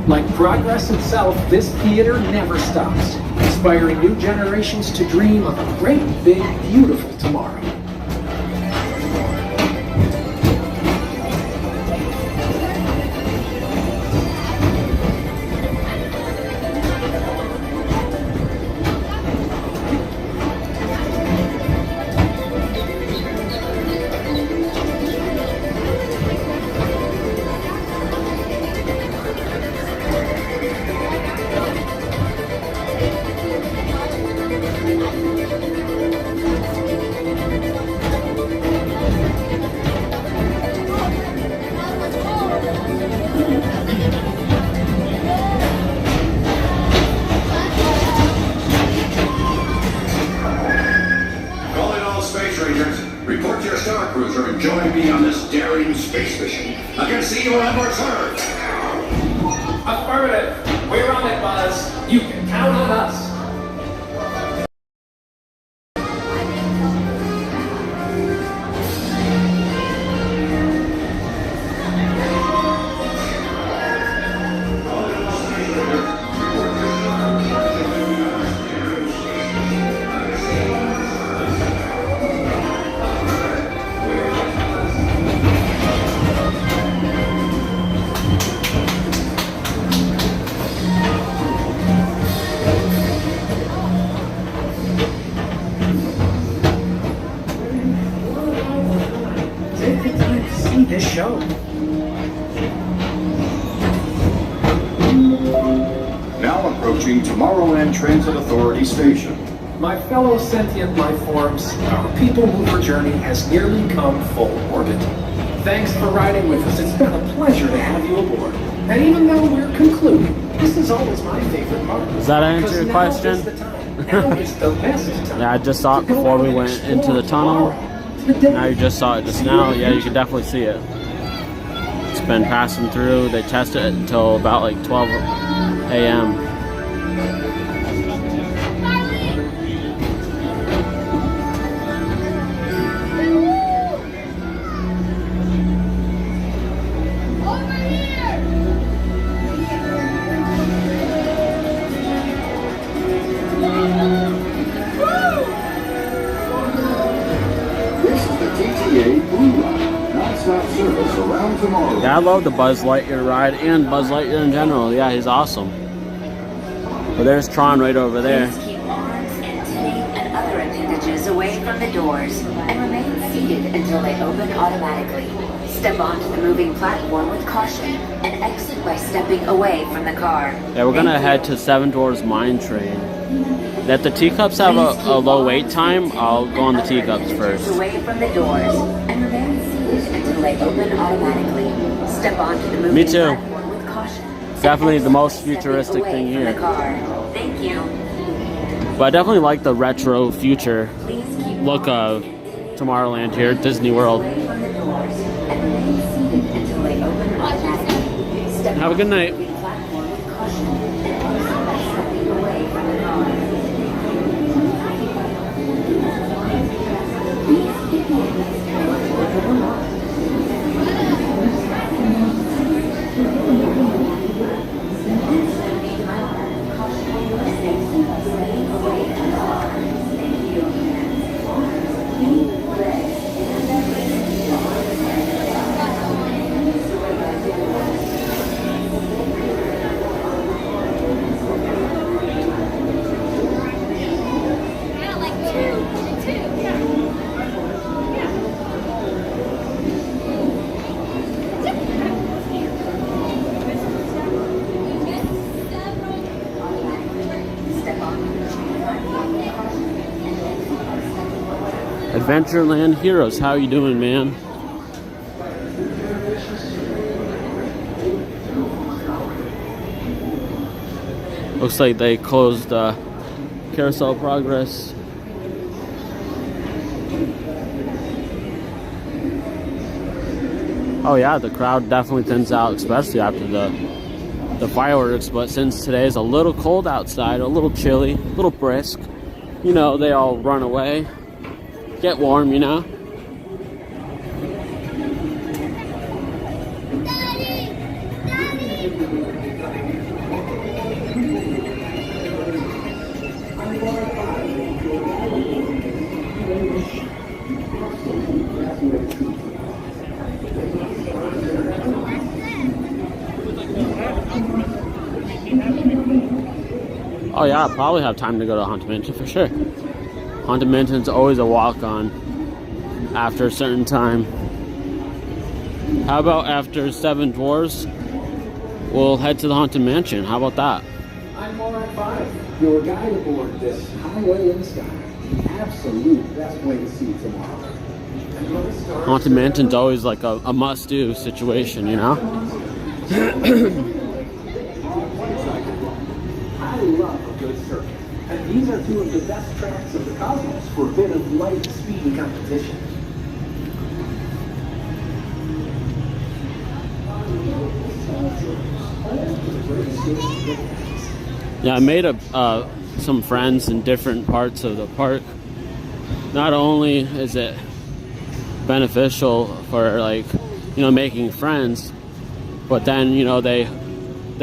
Like progress itself, this theater never stops, inspiring new generations to dream of a great, big, beautiful tomorrow. Report to your Star Cruiser and join me on this daring space mission. I can see you on reserve. Affirmative. We're on it, Buzz. You can count on us. enjoying this show. Now approaching Tomorrowland Transit Authority Station. My fellow sentient life forms, our people mover journey has nearly come full orbit. Thanks for riding with us. It's been a pleasure to have you aboard. And even though we're concluding, this is always my favorite part. Does that answer your question? Now is the best time. Yeah, I just saw it before we went into the tunnel. Now you just saw it just now. Yeah, you can definitely see it. It's been passing through. They tested it until about like 12 a.m. Yeah, I love the Buzz Lightyear ride and Buzz Lightyear in general. Yeah, he's awesome. But there's Tron right over there. Please keep arms and teeth and other appendages away from the doors and remain seated until they open automatically. Step onto the moving platform with caution and exit by stepping away from the car. Yeah, we're gonna head to Seven Dwarfs Mine Train. That the teacups have a low wait time, I'll go on the teacups first. Away from the doors and remain seated until they open automatically. Step onto the moving platform with caution. Definitely the most futuristic thing here. Thank you. But I definitely like the retro future look of Tomorrowland here at Disney World. Have a good night. Adventureland Heroes, how you doing, man? Looks like they closed Carousel Progress. Oh yeah, the crowd definitely thins out, especially after the fireworks. But since today is a little cold outside, a little chilly, a little brisk, you know, they all run away. Get warm, you know? Oh yeah, I'll probably have time to go to Haunted Mansion for sure. Haunted Mansion's always a walk-on after a certain time. How about after Seven Dwarfs, we'll head to the Haunted Mansion. How about that? I'm Moron 5, your guide aboard this highway in the sky. The absolute best way to see tomorrow. Haunted Mansion's always like a must-do situation, you know? I love a good circuit. And these are two of the best tracks of the cosmos for a bit of light, speedy competition. Yeah, I made some friends in different parts of the park. Not only is it beneficial for, like, you know, making friends, but then, you know, they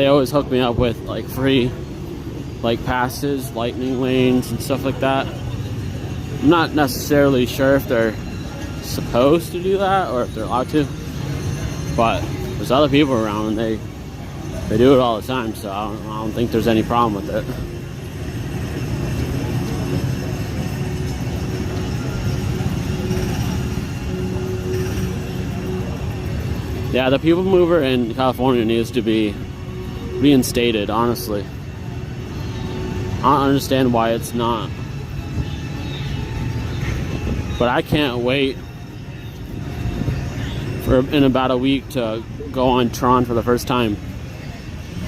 always hook me up with like free like passes, lightning lanes and stuff like that. I'm not necessarily sure if they're supposed to do that or if they're allowed to, but there's other people around and they do it all the time, so I don't think there's any problem with it. Yeah, the people mover in California needs to be reinstated, honestly. I don't understand why it's not. But I can't wait for in about a week to go on Tron for the first time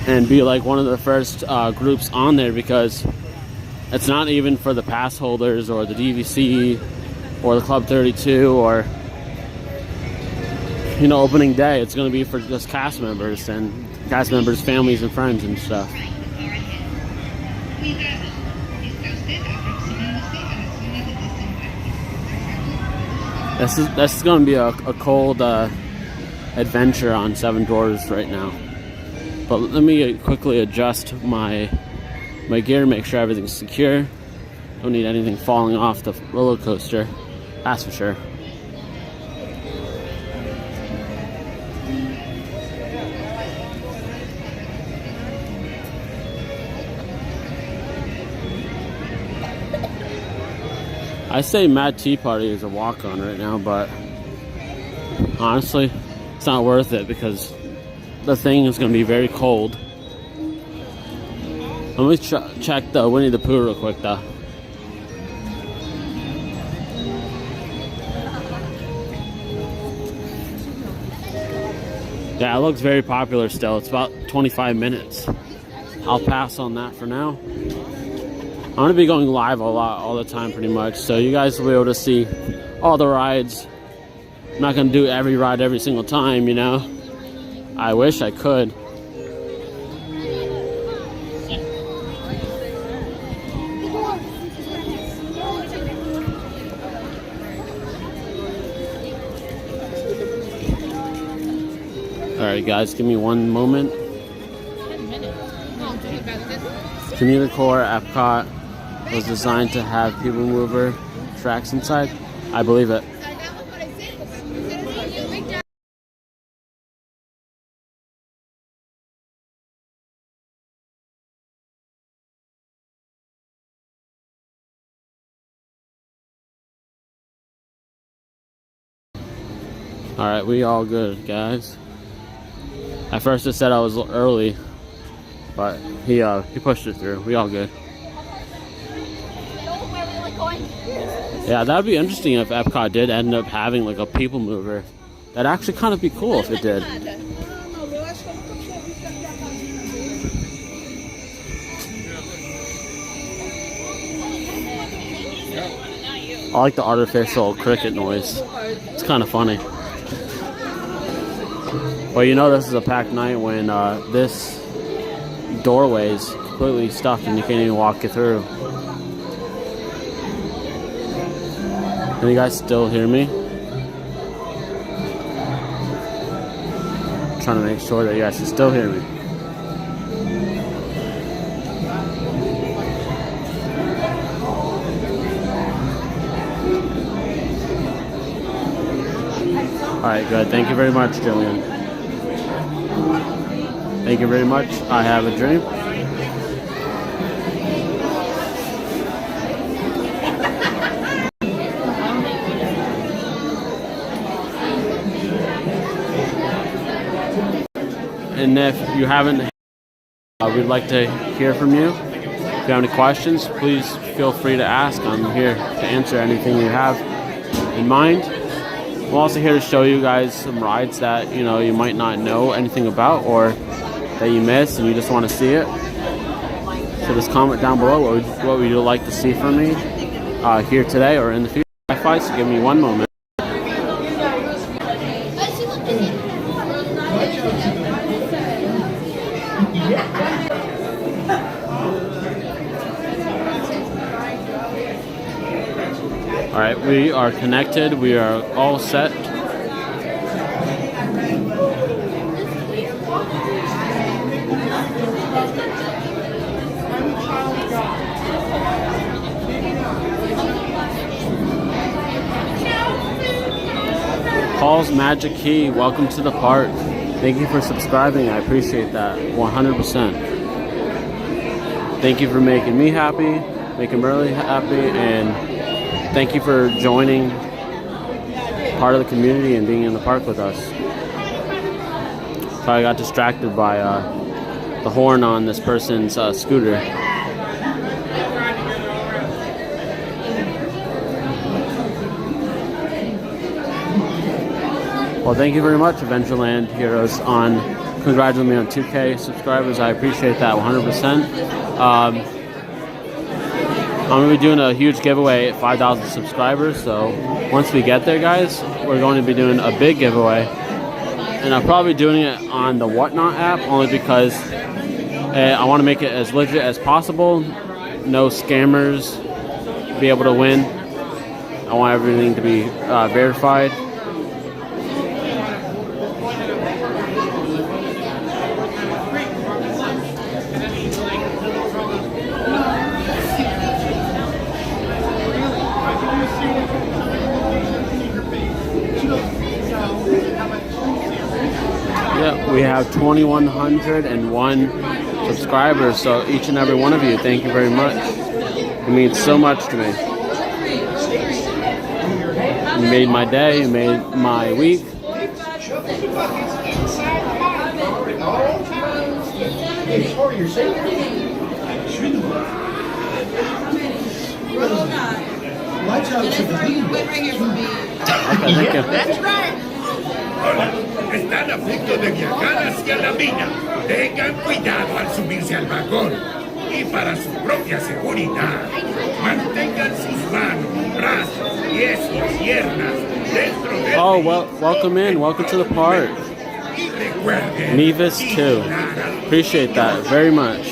and be like one of the first groups on there, because it's not even for the pass holders or the DVC or the Club 32 or, you know, opening day. It's going to be for just cast members and cast members' families and friends and stuff. This is going to be a cold adventure on Seven Dwarfs right now. But let me quickly adjust my gear, make sure everything's secure. Don't need anything falling off the roller coaster, that's for sure. I say Mad Tea Party is a walk-on right now, but honestly, it's not worth it because the thing is going to be very cold. Let me check the Winnie the Pooh real quick, though. Yeah, it looks very popular still. It's about 25 minutes. I'll pass on that for now. I'm going to be going live a lot all the time pretty much, so you guys will be able to see all the rides. I'm not going to do every ride every single time, you know. I wish I could. Alright guys, give me one moment. Communicore Epcot was designed to have people mover tracks inside. I believe it. Alright, we all good, guys. At first it said I was early, but he pushed it through. We all good. Yeah, that would be interesting if Epcot did end up having like a people mover. That'd actually kind of be cool if it did. I like the artificial cricket noise. It's kind of funny. Well, you know this is a packed night when this doorway is completely stuffed and you can't even walk it through. Can you guys still hear me? I'm trying to make sure that you guys can still hear me. Alright, good. Thank you very much, Jillian. Thank you very much. I have a dream. And if you haven't, we'd like to hear from you. If you have any questions, please feel free to ask. I'm here to answer anything you have in mind. We're also here to show you guys some rides that, you know, you might not know anything about or that you missed and you just want to see it. So just comment down below what would you like to see from me here today or in the future. So give me one moment. Alright, we are connected. We are all set. Paul's Magic Key, welcome to the park. Thank you for subscribing. I appreciate that 100%. Thank you for making me happy, making Merle happy, and thank you for joining part of the community and being in the park with us. So I got distracted by the horn on this person's scooter. Well, thank you very much, Adventureland Heroes, on congratulating me on 2K subscribers. I appreciate that 100%. I'm going to be doing a huge giveaway at 5,000 subscribers. So once we get there, guys, we're going to be doing a big giveaway. And I'm probably doing it on the Whatnot app only because I want to make it as legit as possible. No scammers be able to win. I want everything to be verified. Yeah, we have 2,101 subscribers, so each and every one of you, thank you very much. It means so much to me. You made my day, you made my week. Okay, thank you. That's right. Hola, están a punto de viajar hacia la mina. Tengan cuidado al subirse al vagón. Y para su propia seguridad, mantengan sus manos, brazos, pies y piernas dentro de... Oh, well, welcome in. Welcome to the park. Nevis too. Appreciate that very much.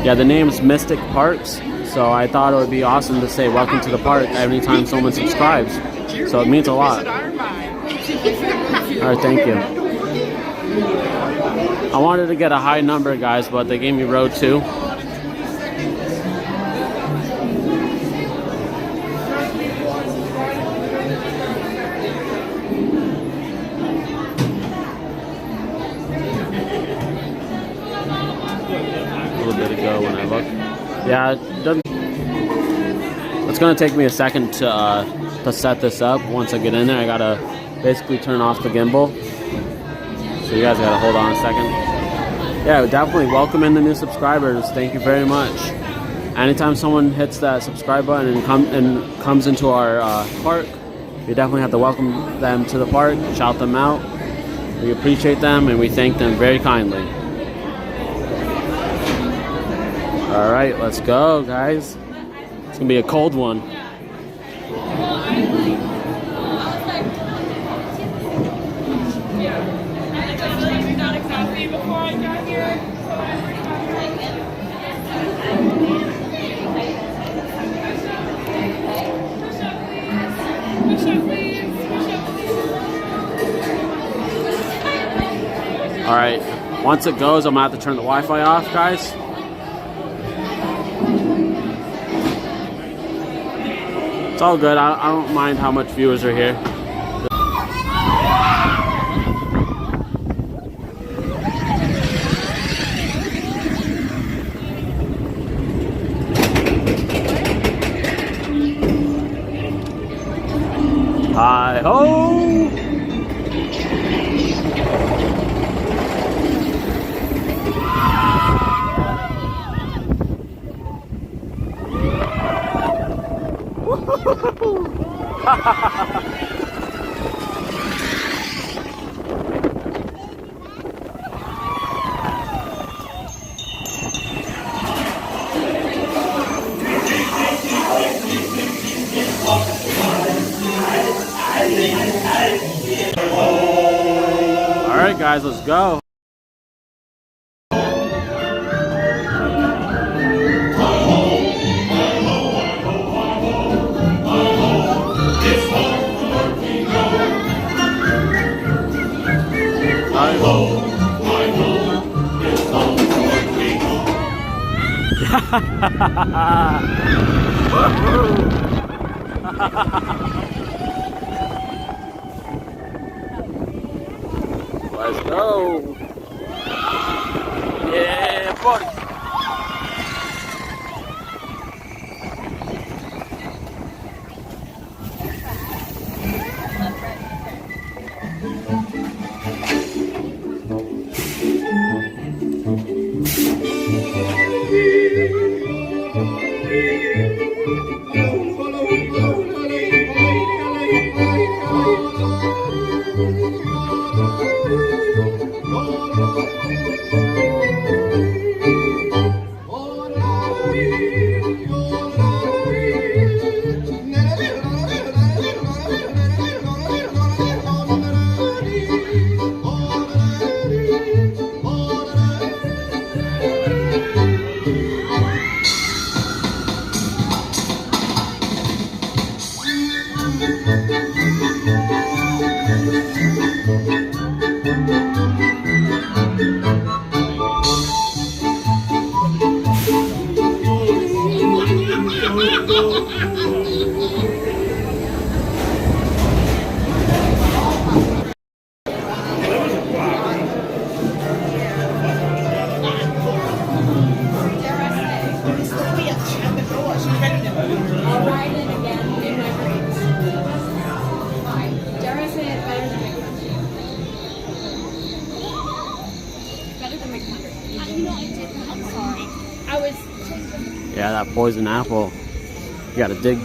Yeah, the name's Mystic Parks, so I thought it would be awesome to say welcome to the park every time someone subscribes. So it means a lot. Alright, thank you. I wanted to get a high number, guys, but they gave me row 2. When I look, yeah, it doesn't. It's gonna take me a second to set this up. Once I get in there, I gotta basically turn off the gimbal. So you guys gotta hold on a second. Yeah, definitely welcome in the new subscribers. Thank you very much. Anytime someone hits that subscribe button and comes into our park, we definitely have to welcome them to the park, shout them out. We appreciate them and we thank them very kindly. All right, let's go, guys. It's gonna be a cold one. All right, once it goes, I'm gonna have to turn the Wi-Fi off, guys. It's all good. I don't mind how much viewers are here. Hi-ho! All right, guys, let's go. Let's go. Yeah, buddy. Yeah, that poison apple. You gotta dig.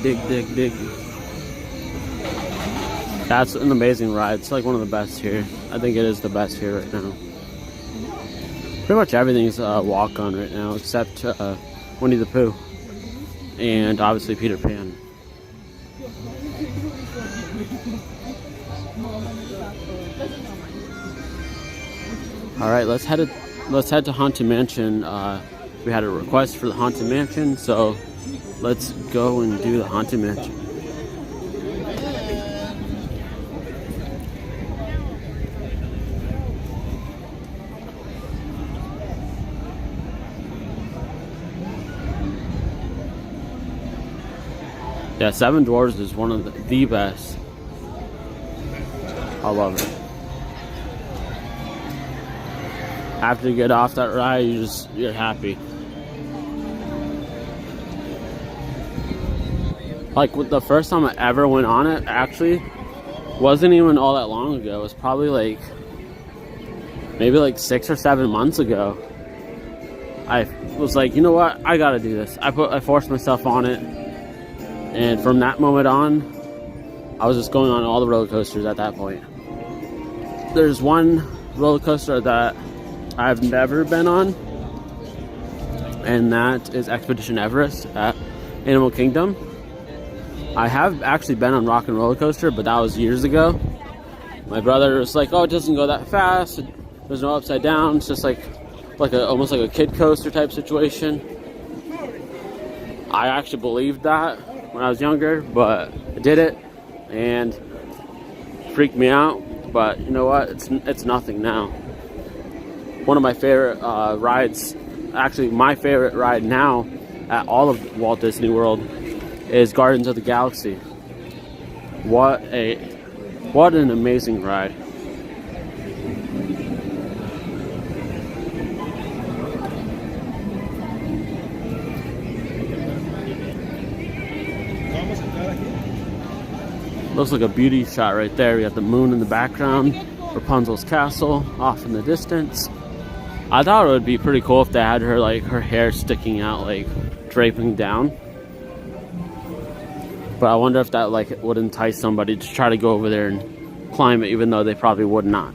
That's an amazing ride. It's like one of the best here. I think it is the best here right now. Pretty much everything's walk on right now except Winnie the Pooh and obviously Peter Pan. All right, let's head to Haunted Mansion. We had a request for the Haunted Mansion, so let's go and do the Haunted Mansion. Yeah, Seven Dwarfs is one of the best. I love it. After you get off that ride, you're happy. Like with the first time I ever went on it, actually wasn't even all that long ago. It was probably maybe 6 or 7 months ago. I was like, you know what? I gotta do this. I forced myself on it. And from that moment on, I was just going on all the roller coasters at that point. There's one roller coaster that I've never been on, and that is Expedition Everest at Animal Kingdom. I have actually been on Rock and Roller Coaster, but that was years ago. My brother was like, oh, it doesn't go that fast. There's no upside down. It's just almost like a kid coaster type situation. I actually believed that when I was younger, but I did it and it freaked me out. But you know what? It's nothing now. One of my favorite rides, actually my favorite ride now at all of Walt Disney World, is Guardians of the Galaxy. What an amazing ride. Looks like a beauty shot right there. We got the moon in the background, Rapunzel's castle off in the distance. I thought it would be pretty cool if they had her hair sticking out, draping down. But I wonder if that would entice somebody to try to go over there and climb it, even though they probably would not.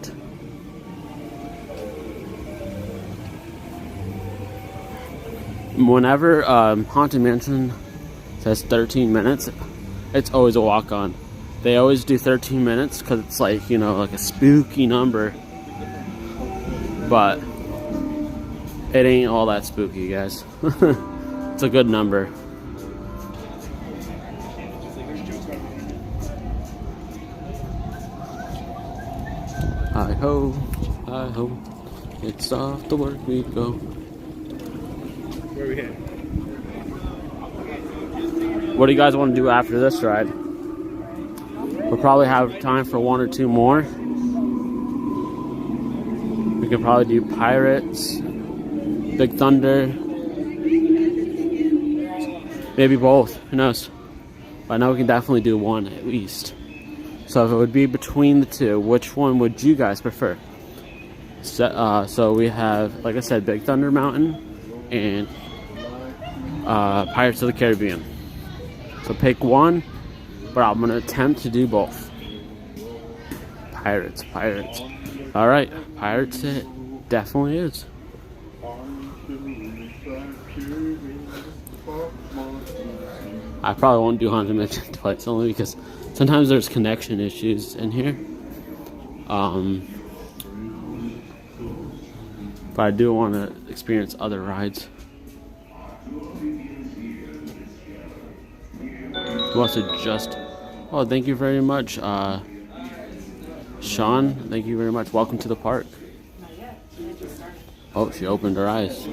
Whenever Haunted Mansion says 13 minutes, it's always a walk-on. They always do 13 minutes because it's like a spooky number. But it ain't all that spooky, guys. It's a good number. Hi ho, it's off to work we go. Where are we heading? What do you guys want to do after this ride? We'll probably have time for one or two more. We could probably do Pirates, Big Thunder, maybe both, who knows? But I know we can definitely do one at least. So if it would be between the two, which one would you guys prefer? So we have, like I said, Big Thunder Mountain and Pirates of the Caribbean. So pick one, but I'm going to attempt to do both. Pirates. Alright, Pirates it definitely is. I probably won't do Haunted Mansion twice, only because sometimes there's connection issues in here. But I do want to experience other rides. Who wants to just... Oh, thank you very much, Sean. Thank you very much. Welcome to the park. Oh, she opened her eyes.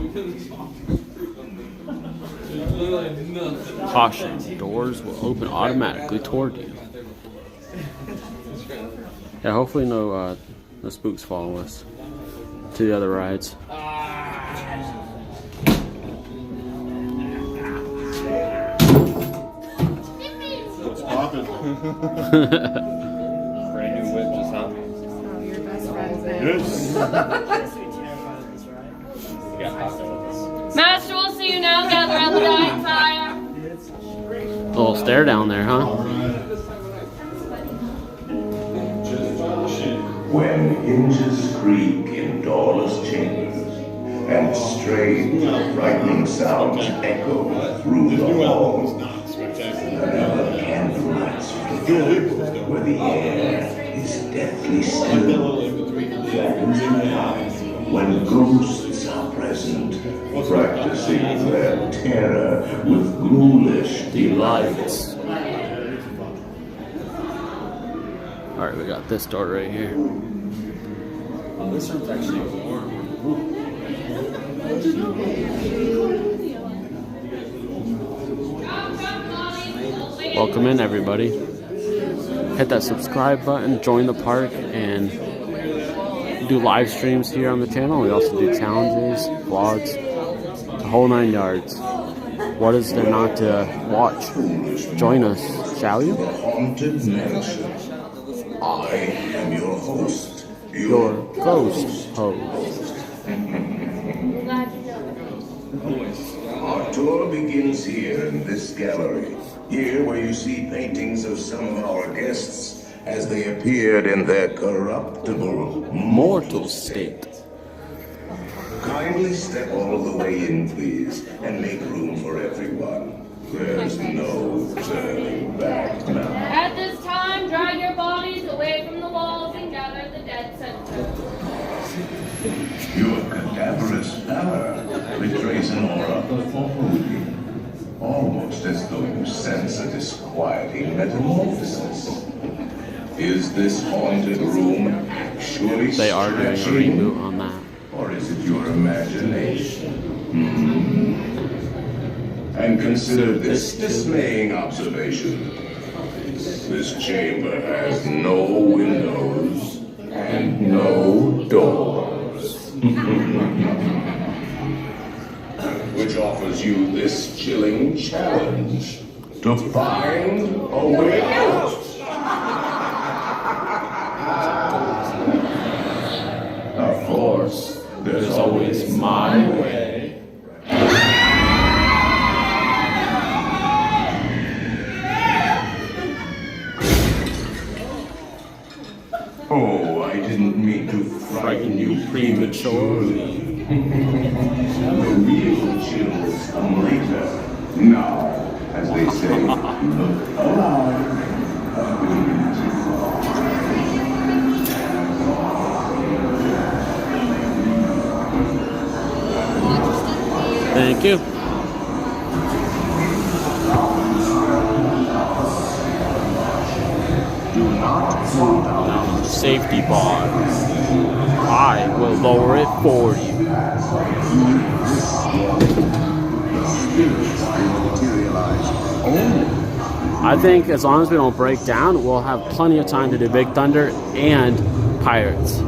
Caution, doors will open automatically toward you. Yeah, hopefully no spooks follow us to the other rides. What's poppin'? Brand new whip just happened. Oh, your best friend's name. Yes. Master, we'll see you now. Gather around the dying fire. Little stair down there, huh? When hinges creak in doorless chambers, and strange, frightening sounds echo through the halls, another candlelights flicker, where the air is deathly still, flattens in time, when ghosts are present, practicing their terror with ghoulish delights. Alright, we got this door right here. Oh, this one's actually warm. Welcome in, everybody. Hit that subscribe button, join the park, and do live streams here on the channel. We also do challenges, vlogs, the whole 9 yards. What is there not to watch? Join us, shall you? Haunted Mansion. I am your host. Your ghost host. Our tour begins here in this gallery. Here where you see paintings of some of our guests as they appeared in their corruptible, mortal state. Kindly step all the way in, please, and make room for everyone. There's no turning back now. At this time, drag your bodies away from the walls and gather at the dead center. Your cadaverous pallor betrays an aura of foreboding, almost as though you sense a disquieting metamorphosis. Is this haunted room actually They are doing a stretching? reboot on that. Or is it your imagination? And consider this dismaying observation. This chamber has no windows and no doors. Which offers you this chilling challenge to find a way out. Of course, there's always my way. Oh, I didn't mean to frighten you prematurely. The real chills come later. Now, as they say, look alive. Thank you. Do not go down the safety bar. I will lower it for you. I think as long as we don't break down, we'll have plenty of time to do Big Thunder and Pirates.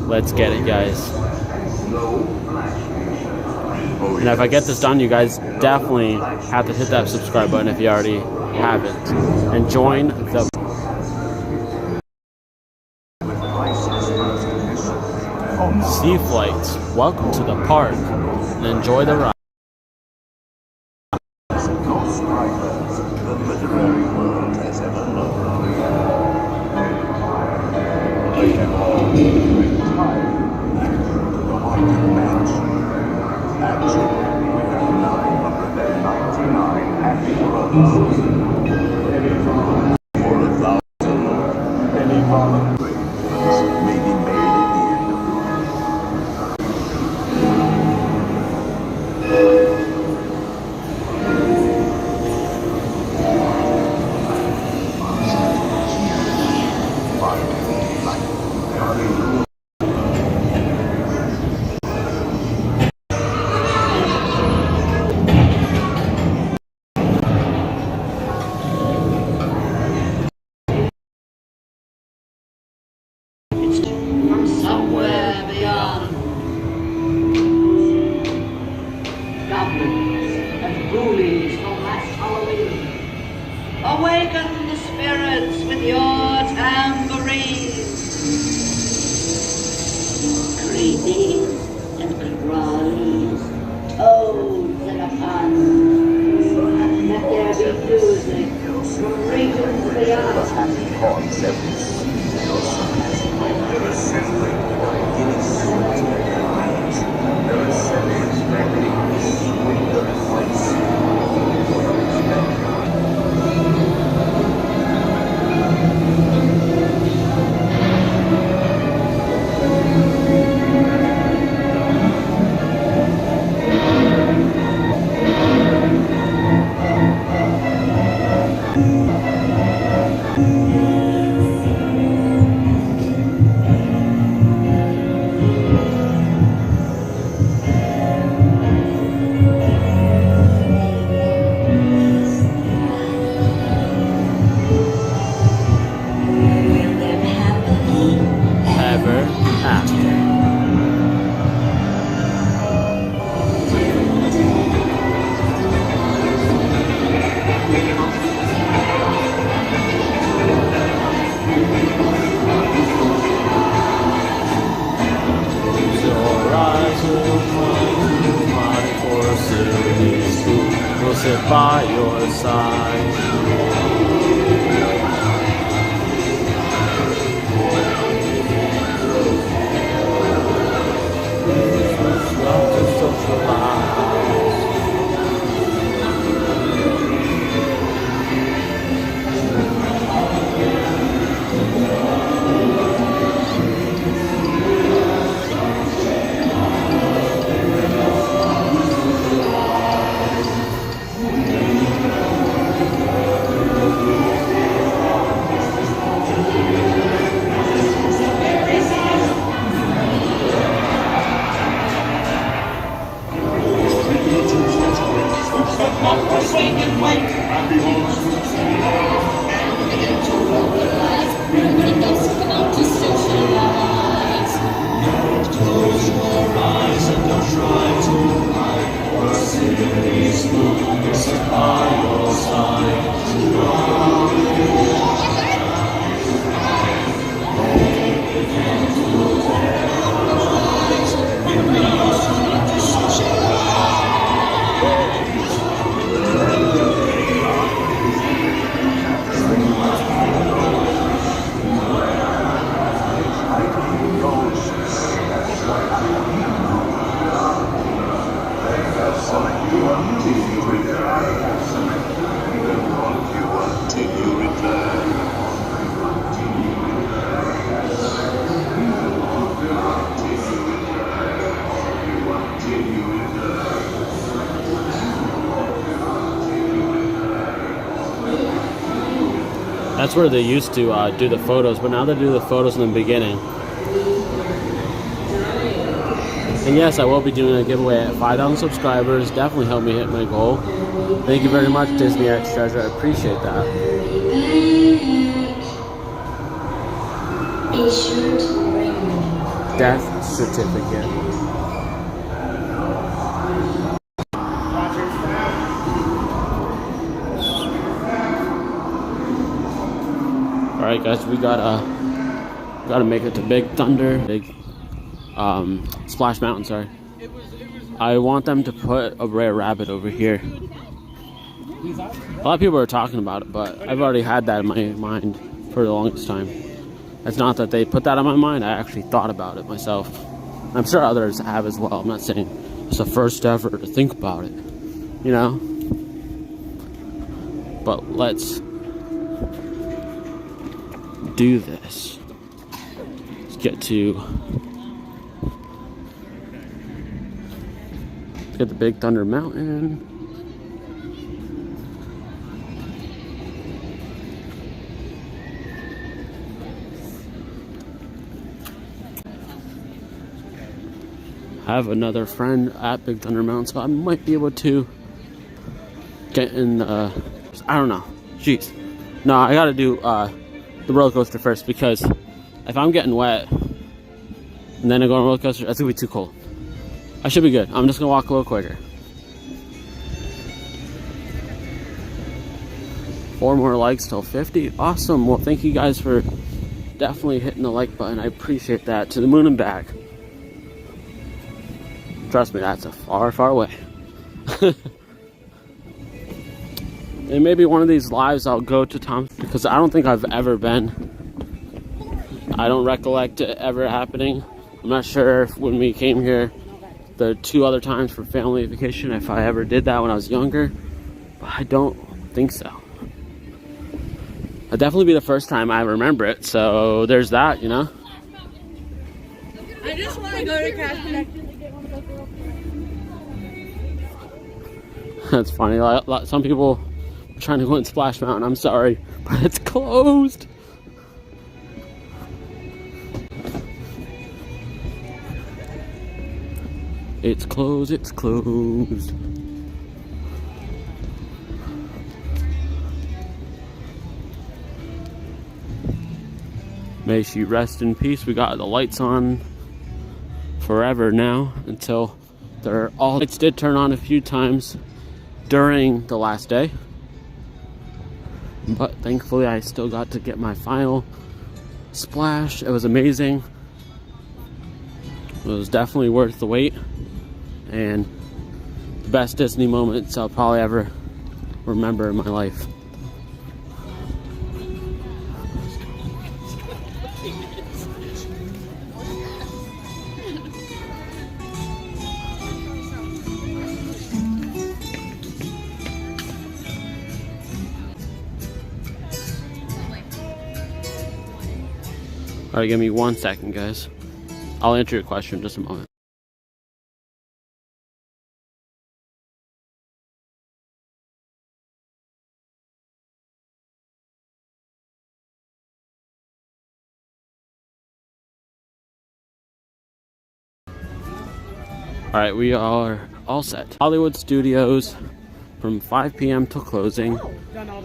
Let's get it, guys. And if I get this done, you guys definitely have to hit that subscribe button if you already haven't. And join the Sea Flights. Welcome to the park and enjoy the ride. Ghost Riders, the literary world has ever known. I have always retired to the Haunted Mansion. Actually, we have 999 Somewhere beyond. Goblins and ghoulies from last Halloween. Awaken the spirits with your tambourines. Creepies and crawlies, toads and a pun. Let there be music from regions beyond. Sit by your side. That's where they used to do the photos, but now they do the photos in the beginning. And yes, I will be doing a giveaway at 5,000 subscribers. Definitely help me hit my goal. Thank you very much, Disney X Treasure. I appreciate that. Be sure to bring Death certificate. Alright guys, we gotta make it to Big Thunder, Splash Mountain, sorry. I want them to put a rare rabbit over here. A lot of people are talking about it, but I've already had that in my mind for the longest time. It's not that they put that on my mind, I actually thought about it myself. I'm sure others have as well. I'm not saying it's the first ever to think about it, you know? but let's do this. Let's get the Big Thunder Mountain. I have another friend at Big Thunder Mountain, so I might be able to get in I don't know. Jeez. No, I gotta do the roller coaster first, because if I'm getting wet and then I go on a roller coaster, that's gonna be too cold. I should be good. I'm just gonna walk a little quicker. 4 more likes till 50. Awesome. Well, thank you guys for definitely hitting the like button. I appreciate that. To the moon and back. Trust me, that's a far, far way. And maybe one of these lives I'll go to Tom, because I don't think I've ever been. I don't recollect it ever happening. I'm not sure if when we came here the 2 other times for family vacation, if I ever did that when I was younger, but I don't think so. It'll definitely be the first time I remember it, so there's that, you know? I just want to go to Cash Connection. That's funny. Some people are trying to go in Splash Mountain. I'm sorry, but it's closed. It's closed. It's closed. May she rest in peace. We got the lights on forever now until they're all. Lights did turn on a few times during the last day, but thankfully I still got to get my final splash. It was amazing. It was definitely worth the wait, and the best Disney moments I'll probably ever remember in my life. Alright, give me 1 second, guys. I'll answer your question in just a moment. Alright, we are all set. Hollywood Studios from 5 p.m. till closing.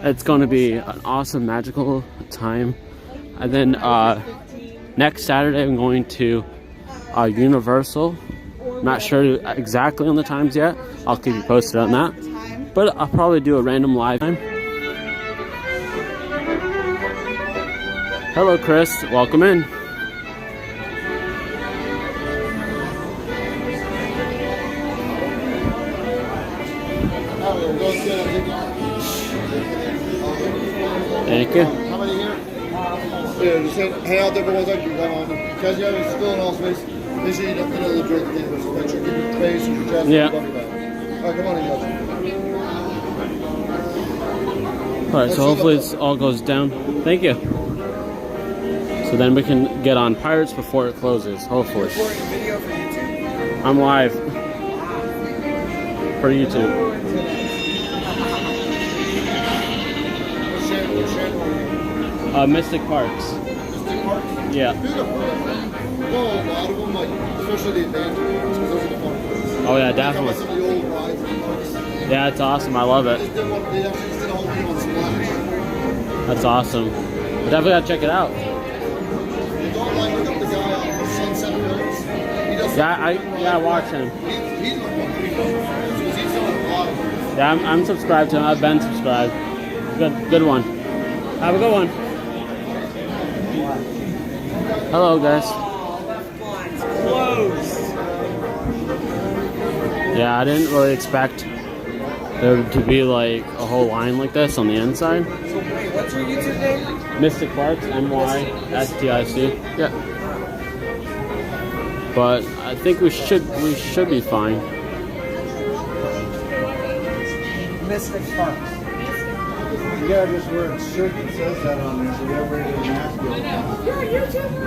It's going to be an awesome, magical time. And then next Saturday I'm going to Universal. Not sure exactly on the times yet. I'll keep you posted on that. But I'll probably do a random live time. Hello, Chris. Welcome in. Thank you. How many here? Yeah, just hang out there for 1 second. Come on. Because you have still in all space. Make sure you don't the drink thing. Make sure you keep your face and your chest. Yeah. Alright, come on in, guys. Alright, so hopefully this all goes down. Thank you. So then we can get on Pirates before it closes, hopefully. Video for YouTube? I'm live. For YouTube. Mystic Parks. Mystic Parks? Yeah. Beautiful. Well, a lot of them, like, especially the advanced ones, because those are the fun ones. Oh yeah, definitely. Some of the old rides in the parks. Yeah, it's awesome. I love it. They actually just did a whole thing on Splash. That's awesome. I definitely gotta check it out. Don't like look up the guy on Sunset Hills. He does I watch him. He's one of the because he's done a lot of them. Yeah, I'm subscribed to him. I've been subscribed. Good one. Have a good one. Hello, guys. Closed. Yeah, I didn't really expect there to be like a whole line like this on the inside. So wait, what's your YouTube name? Mystic Parks, MYSTIC. Yeah. But I think we should be fine. Mystic Parks. You gotta just wear a shirt that says that on there so everybody doesn't ask you. You're a YouTuber?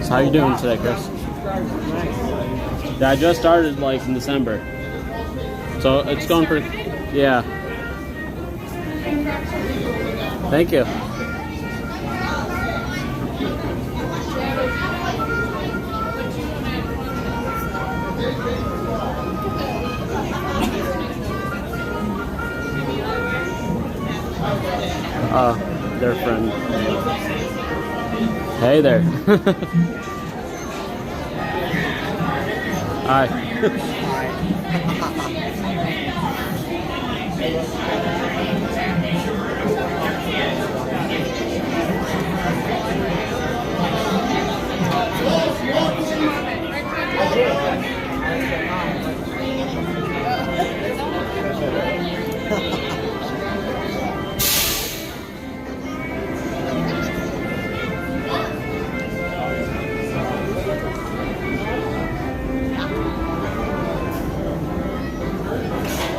So how you doing today, Chris? Yeah, I just started like in December. So it's going pretty... Yeah. Thank you. Their friend. Hey there. Hi.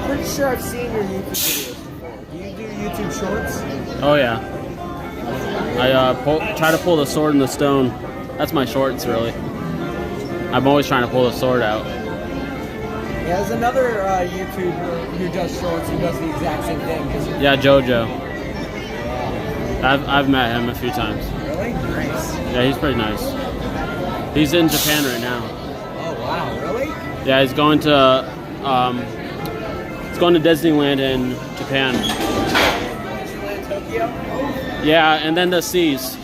Pretty sure I've seen your YouTube videos before. Do you do YouTube shorts? Oh yeah. I try to pull the sword in the stone. That's my shorts, really. I'm always trying to pull the sword out. Yeah, there's another YouTuber who does shorts who does the exact same thing. Yeah, JoJo. I've met him a few times. Really? Nice. Yeah, he's pretty nice. He's in Japan right now. Oh wow, really? Yeah, he's going to Disneyland in Japan. Disneyland Tokyo? Yeah, and then the seas.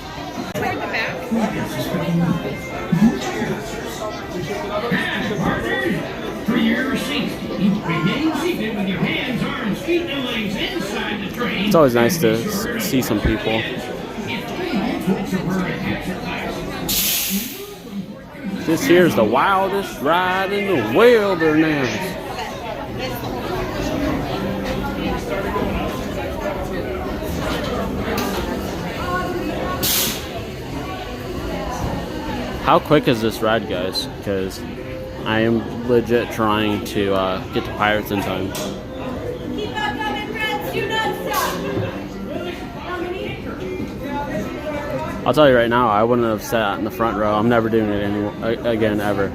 Toward the back. For your safety, remain seated with your hands, arms, feet, and legs inside the train. It's always nice to see some people. This here's the wildest ride in the wilderness. How quick is this ride, guys? Because I am legit trying to get to Pirates in time. Keep on coming, friends. Do not stop. I'll tell you right now, I wouldn't have sat in the front row. I'm never doing it again, ever.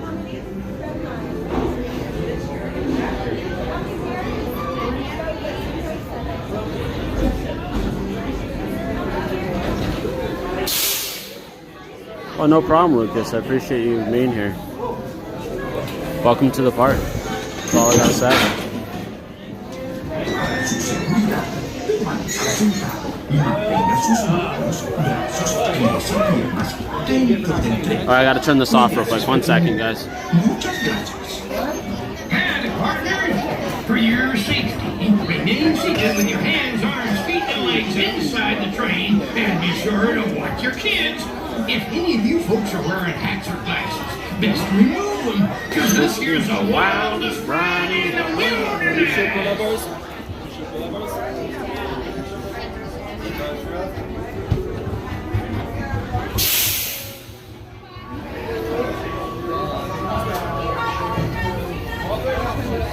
Oh, no problem, Lucas. I appreciate you being here. Welcome to the park. That's all I gotta say. Alright, I gotta turn this off real quick. 1 second, guys. And partners, for your safety, remain seated with your hands, arms, feet, and legs inside the train, and be sure to watch your kids. If any of you folks are wearing hats or glasses, best remove them, because this here's the wildest ride in the wilderness.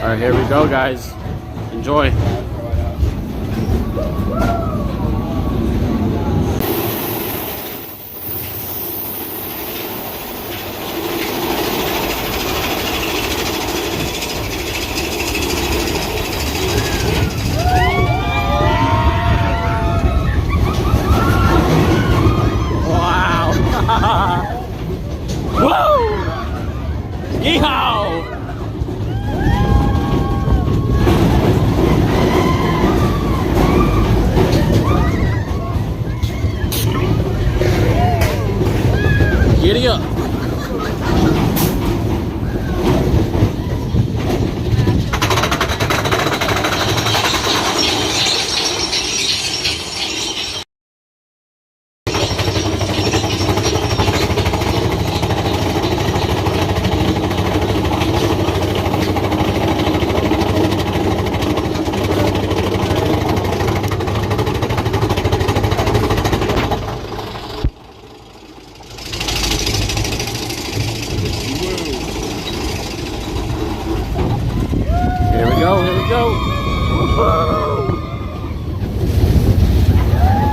Alright, here we go, guys. Enjoy. Whoa! Yeehaw! Giddy up!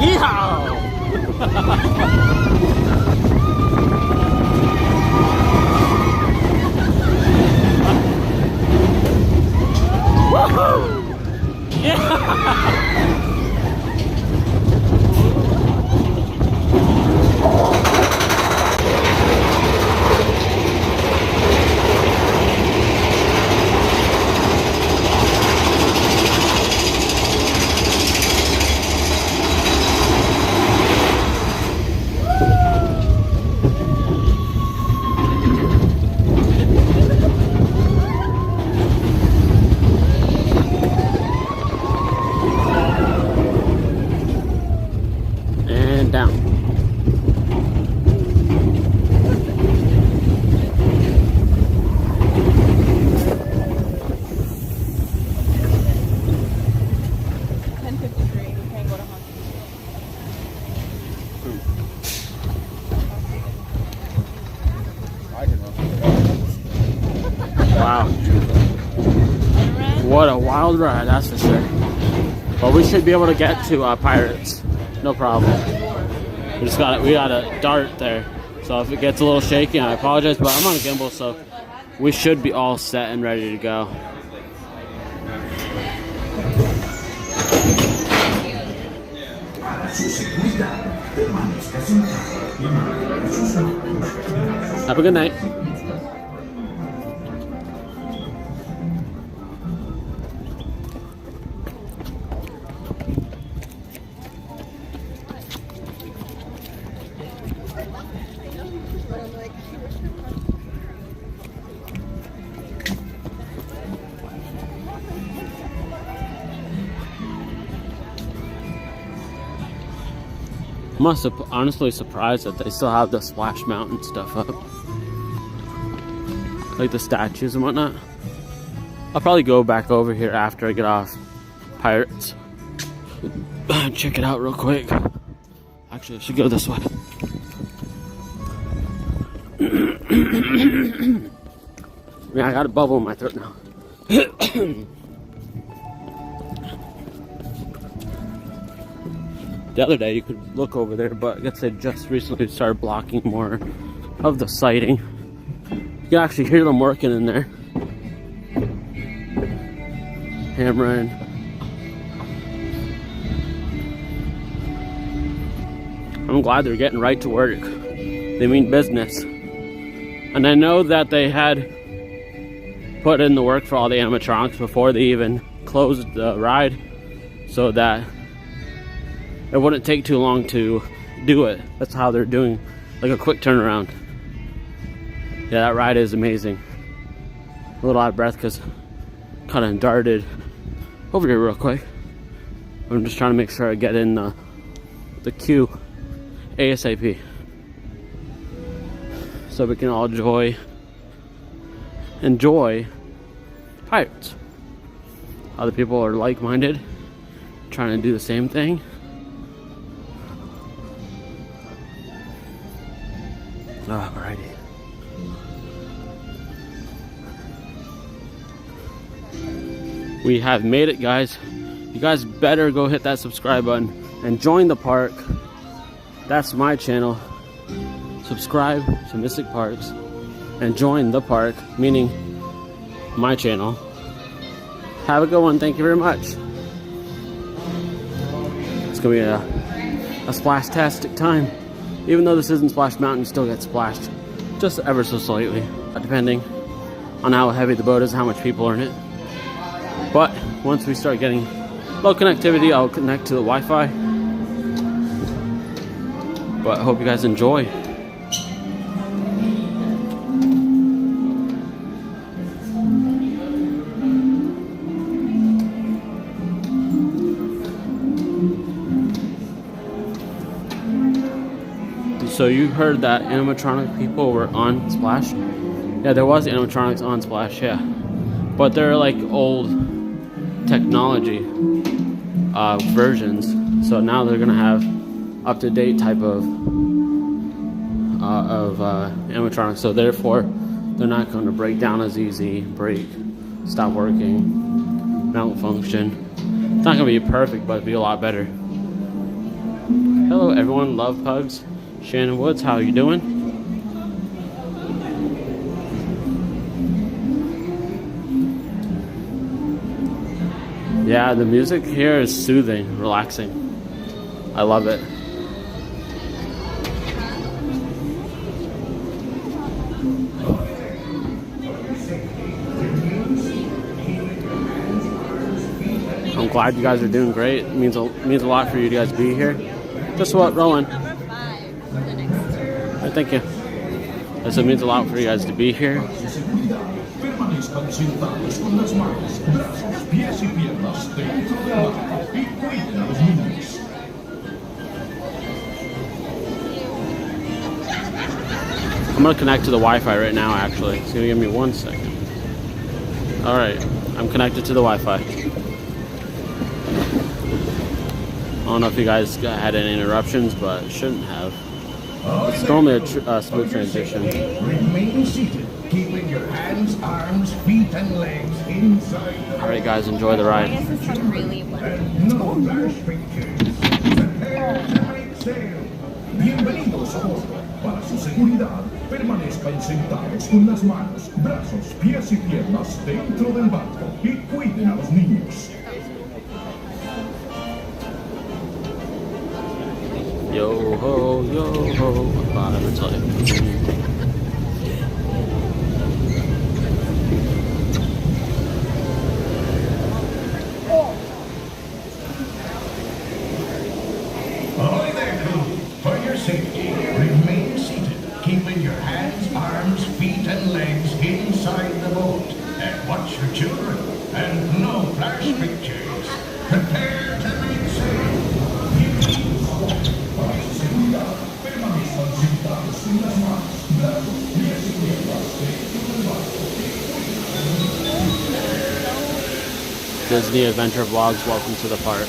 Yeehaw! Woohoo! Yeah! Down. Wow. What a wild ride, that's for sure. But we should be able to get to Pirates. No problem. We got a dart there. So if it gets a little shaky, I apologize, but I'm on a gimbal, so we should be all set and ready to go. Have a good night. I'm honestly surprised that they still have the Splash Mountain stuff up. Like the statues and whatnot. I'll probably go back over here after I get off Pirates. Check it out real quick. Actually, I should go this way. Man, I got a bubble in my throat now. The other day you could look over there, but I guess they just recently started blocking more of the sighting. You can actually hear them working in there. Hammering. I'm glad they're getting right to work. They mean business. And I know that they had put in the work for all the animatronics before they even closed the ride, so that it wouldn't take too long to do it. That's how they're doing, like a quick turnaround. Yeah, that ride is amazing. A little out of breath because kind of darted over here real quick. I'm just trying to make sure I get in the queue ASAP, so we can all enjoy Pirates. Other people are like-minded, trying to do the same thing. Alrighty. We have made it, guys. You guys better go hit that subscribe button and join the park. That's my channel. Subscribe to Mystic Parks and join the park, meaning my channel. Have a good one. Thank you very much. It's gonna be a splash-tastic time. Even though this isn't Splash Mountain, you still get splashed just ever so slightly, depending on how heavy the boat is and how much people are in it. But once we start getting low connectivity, I'll connect to the Wi-Fi. But I hope you guys enjoy. So you heard that animatronic people were on Splash? Yeah, there was animatronics on Splash, yeah. But they're like old technology versions. So now they're gonna have up-to-date type of animatronics. So therefore, they're not gonna break down as easy, break, stop working, malfunction. It's not gonna be perfect, but it'll be a lot better. Hello everyone, love pugs. Shannon Woods, how are you doing? Yeah, the music here is soothing, relaxing. I love it. I'm glad you guys are doing great. It means a lot for you guys to be here. Just what, Rowan? Right, thank you. Yes, it means a lot for you guys to be here. I'm gonna connect to the Wi-Fi right now, actually. It's gonna give me 1 second. Alright, I'm connected to the Wi-Fi. I don't know if you guys had any interruptions, but shouldn't have. It's normally a smooth transition. Remain seated, keeping your hands, arms, feet, and legs inside. Alright guys, enjoy the ride. This is really wet. No flash pictures. Prepare to make sail. Bienvenidos a bordo. Para su seguridad, permanezcan sentados con las manos, brazos, pies y piernas dentro del barco y cuiden a los niños. Yo ho, bye, let me tell you. Ahoy there, crew. For your safety, remain seated, keeping your hands, arms, feet, and legs inside the boat. And watch your children, and no flash pictures. Prepare to make sail. Disney Adventure Vlogs, welcome to the park.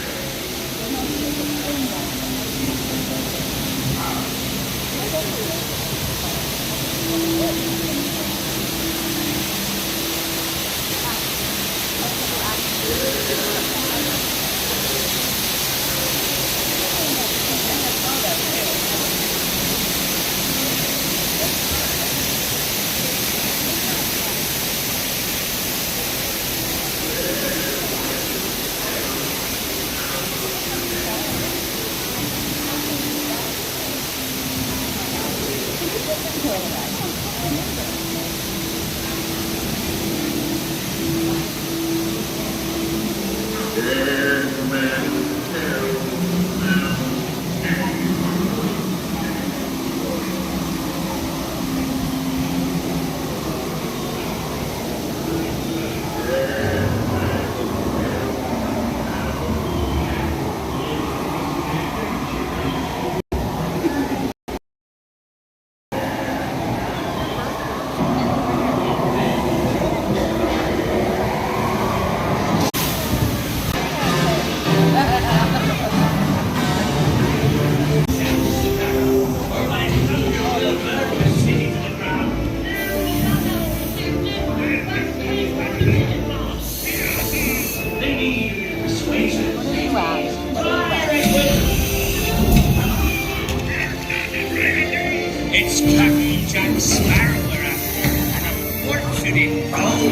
It's Captain Jack Sparrow we're after, and a fortune in gold.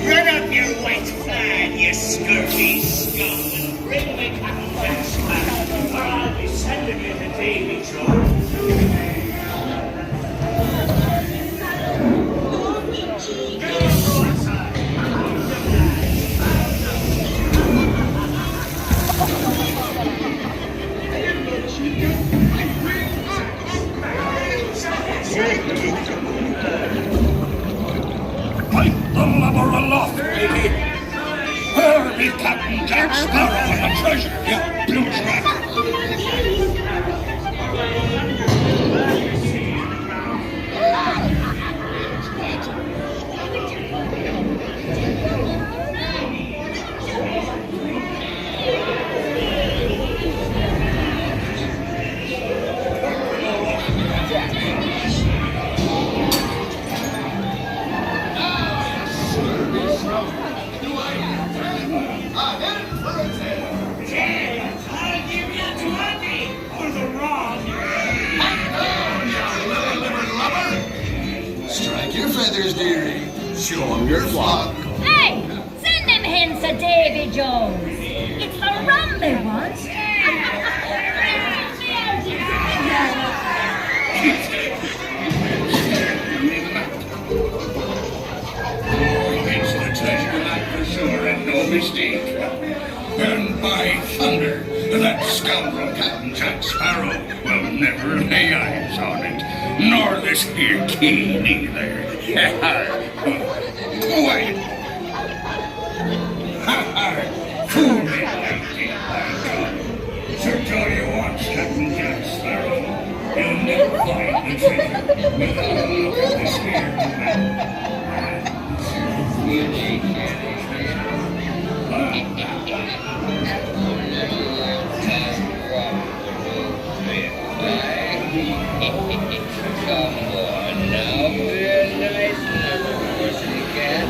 Run up your white flag, you scurvy scum, and bring me Captain Jack Sparrow, or I'll be sending you to Davy Jones. Fight the lubber aloft, baby! Where be Captain Jack Sparrow and the treasure, you blue trap? feathers, dearie. Show 'em your flock. Hey, send them hens to Davy Jones. It's the rum they want. It's the treasure map for sure and no mistake. And by thunder, that scoundrel Captain Jack Sparrow will never lay eyes on it. Nor this here key neither. Quiet. Fool me like this. Search all you want, Captain Jack Sparrow. You'll never find the treasure without a look at this here map. Come on now, be a nice little person again.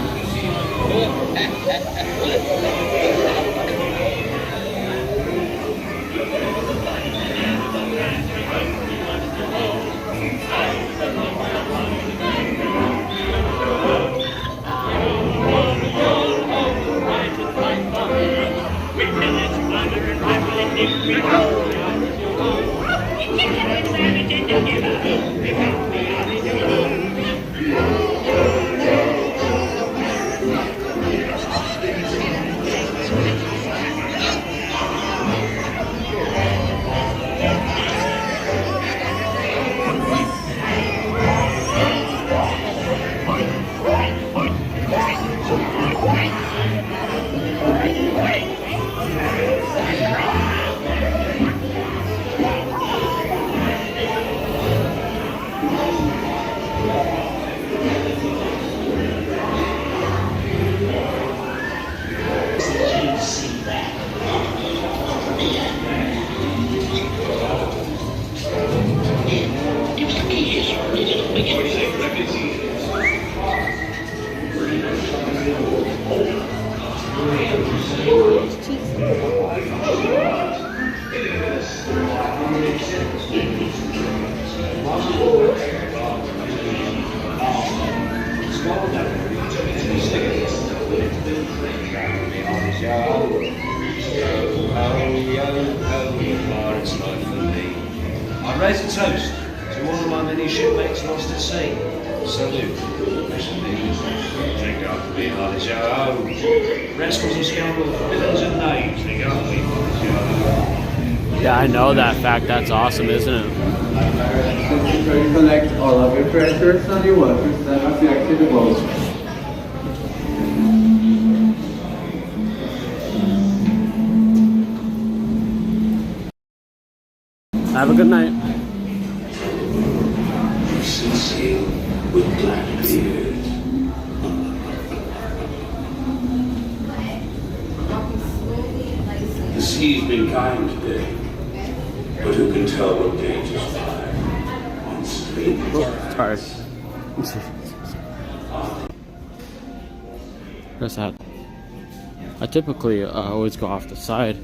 I raise a toast to all of my many shipmates lost at sea. Salute. Thank God for being on the show. Rascals and scoundrels, villains and knaves, they got me on the show. Yeah, I know that fact. That's awesome, isn't it? You collect all of your treasures and your workers that are collected the boat. Have a good night. Sincere with black beards. The sea's been kind today, but who can tell what dangers lie on street? Sorry. Press that. I typically always go off the side,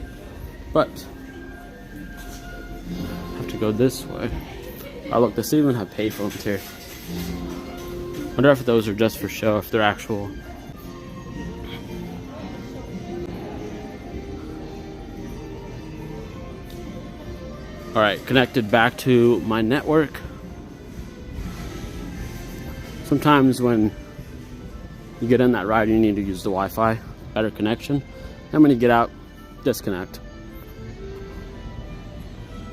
but have to go this way. Oh look, they even have payphones here. Wonder if those are just for show, if they're actual. Alright, connected back to my network. Sometimes when you get in that ride, you need to use the Wi-Fi, better connection. And when you get out, disconnect.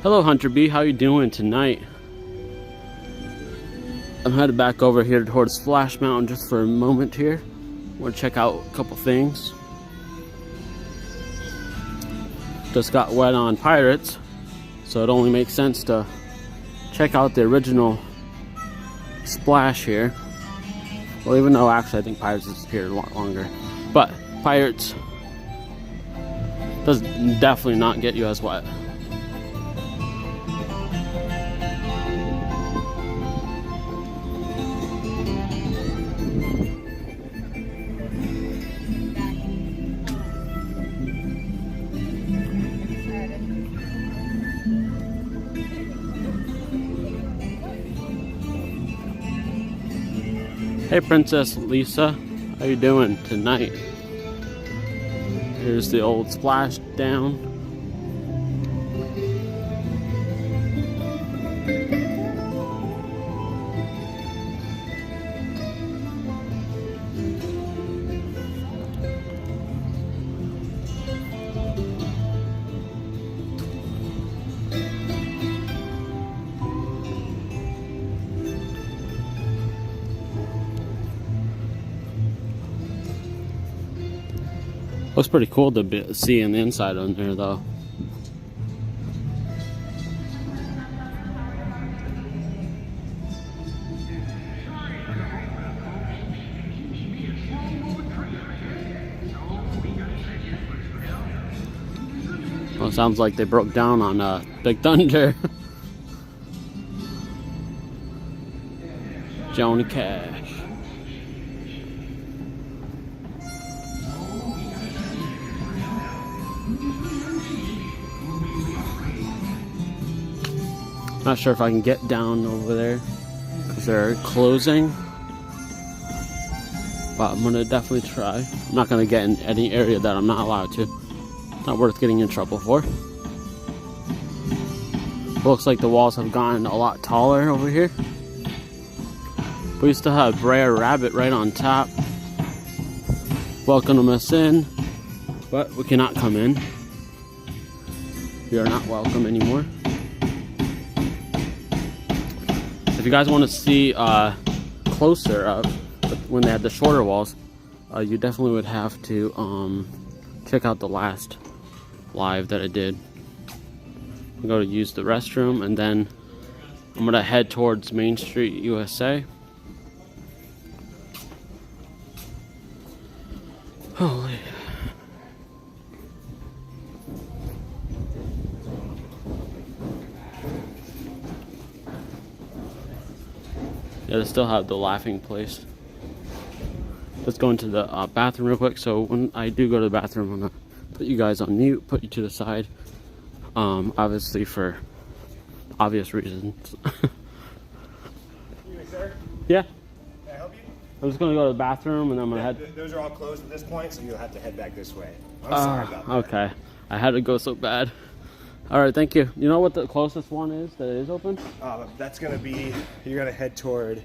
Hello Hunter B, how you doing tonight? I'm headed back over here towards Splash Mountain just for a moment here. Want to check out a couple things. Just got wet on Pirates, so it only makes sense to check out the original Splash here. Well, even though actually I think Pirates has appeared a lot longer, but Pirates does definitely not get you as wet. Hey Princess Lisa, how you doing tonight? Here's the old splash down. Looks pretty cool to see in the inside on there though. Well, it sounds like they broke down on Big Thunder. Johnny Cash. Not sure if I can get down over there because they're closing, but I'm gonna definitely try. I'm not gonna get in any area that I'm not allowed to. Not worth getting in trouble for. Looks like the walls have gotten a lot taller over here. We used to have Brer Rabbit right on top, welcoming us in, but we cannot come in. We are not welcome anymore. If you guys want to see closer up when they had the shorter walls, you definitely would have to check out the last live that I did. I'm going to use the restroom and then I'm going to head towards Main Street, USA. Holy. Yeah, they still have the laughing place. Let's go into the bathroom real quick. So when I do go to the bathroom, I'm gonna put you guys on mute, put you to the side. Obviously for obvious reasons. Sir? Yeah. Can I help you? I'm just gonna go to the bathroom and then I'm gonna head. Those are all closed at this point, so you'll have to head back this way. I'm sorry about that. Okay. I had to go so bad. Alright, thank you. You know what the closest one is that is open? That's gonna be, you're gonna head toward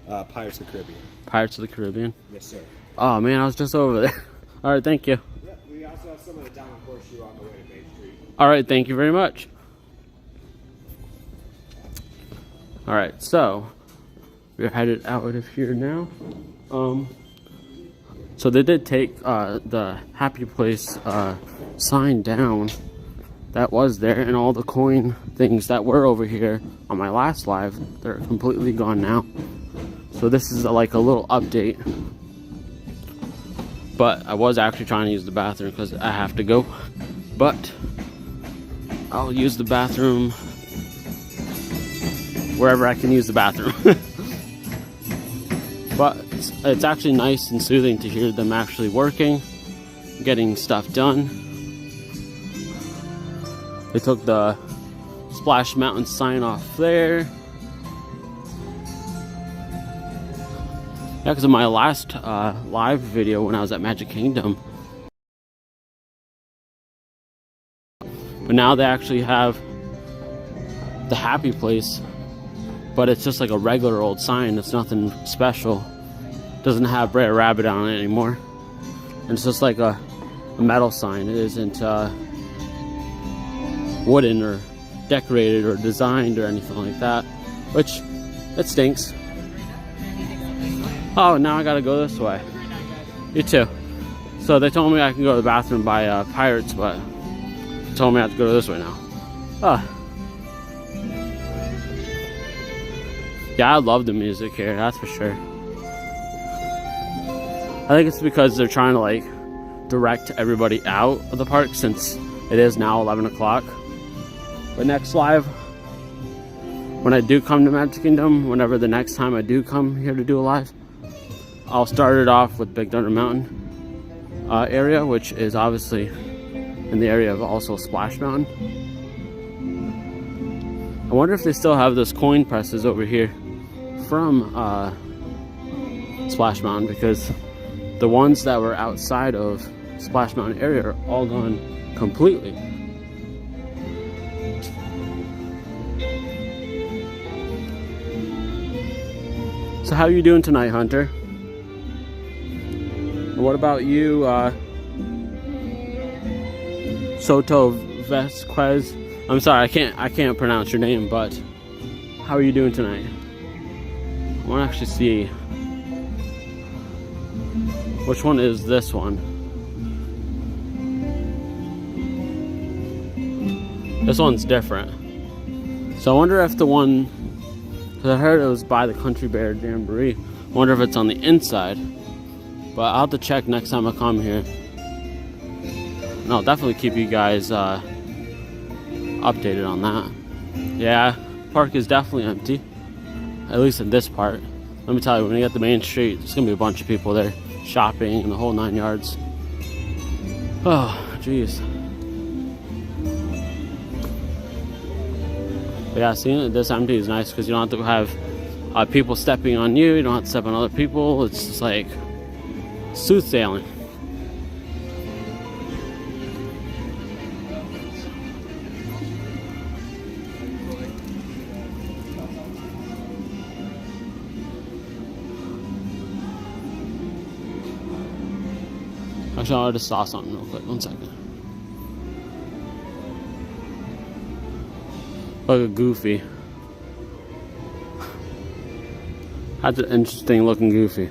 Pirates of the Caribbean. Pirates of the Caribbean? Yes, sir. Oh man, I was just over there. Alright, thank you. Yeah, we also have some of the Diamond Horseshoe on the way to Main Street. Alright, thank you very much. Alright, so we're headed out of here now. So they did take the Happy Place sign down that was there, and all the coin things that were over here on my last live, they're completely gone now. So this is like a little update. But I was actually trying to use the bathroom because I have to go. But I'll use the bathroom wherever I can use the bathroom. But it's actually nice and soothing to hear them actually working, getting stuff done. They took the Splash Mountain sign off there. Yeah, because of my last live video when I was at Magic Kingdom. But now they actually have the Happy Place, but it's just like a regular old sign. It's nothing special. Doesn't have Brer Rabbit on it anymore. And it's just like a metal sign. It isn't wooden or decorated or designed or anything like that, which it stinks. Oh, now I gotta go this way. You too. So they told me I can go to the bathroom by Pirates, but they told me I have to go this way now. Yeah, I love the music here, that's for sure. I think it's because they're trying to like direct everybody out of the park since it is now 11 o'clock. But next live, when I do come to Magic Kingdom, whenever the next time I do come here to do a live, I'll start it off with Big Thunder Mountain area, which is obviously in the area of also Splash Mountain. I wonder if they still have those coin presses over here from Splash Mountain, because the ones that were outside of Splash Mountain area are all gone completely. So how are you doing tonight, Hunter? And what about you, Soto Vesquez? I'm sorry, I can't pronounce your name, but how are you doing tonight? I want to actually see which one is this one. This one's different. So I wonder if the one, because I heard it was by the Country Bear Jamboree. I wonder if it's on the inside. But I'll have to check next time I come here. And I'll definitely keep you guys updated on that. Yeah, park is definitely empty. At least in this part. Let me tell you, when you get the main street, there's gonna be a bunch of people there shopping and the whole 9 yards. Oh, jeez. But yeah, seeing it this empty is nice because you don't have to have people stepping on you. You don't have to step on other people. It's just like soothsaying. Actually, I just saw something real quick. 1 second. Like a Goofy. That's an interesting looking Goofy.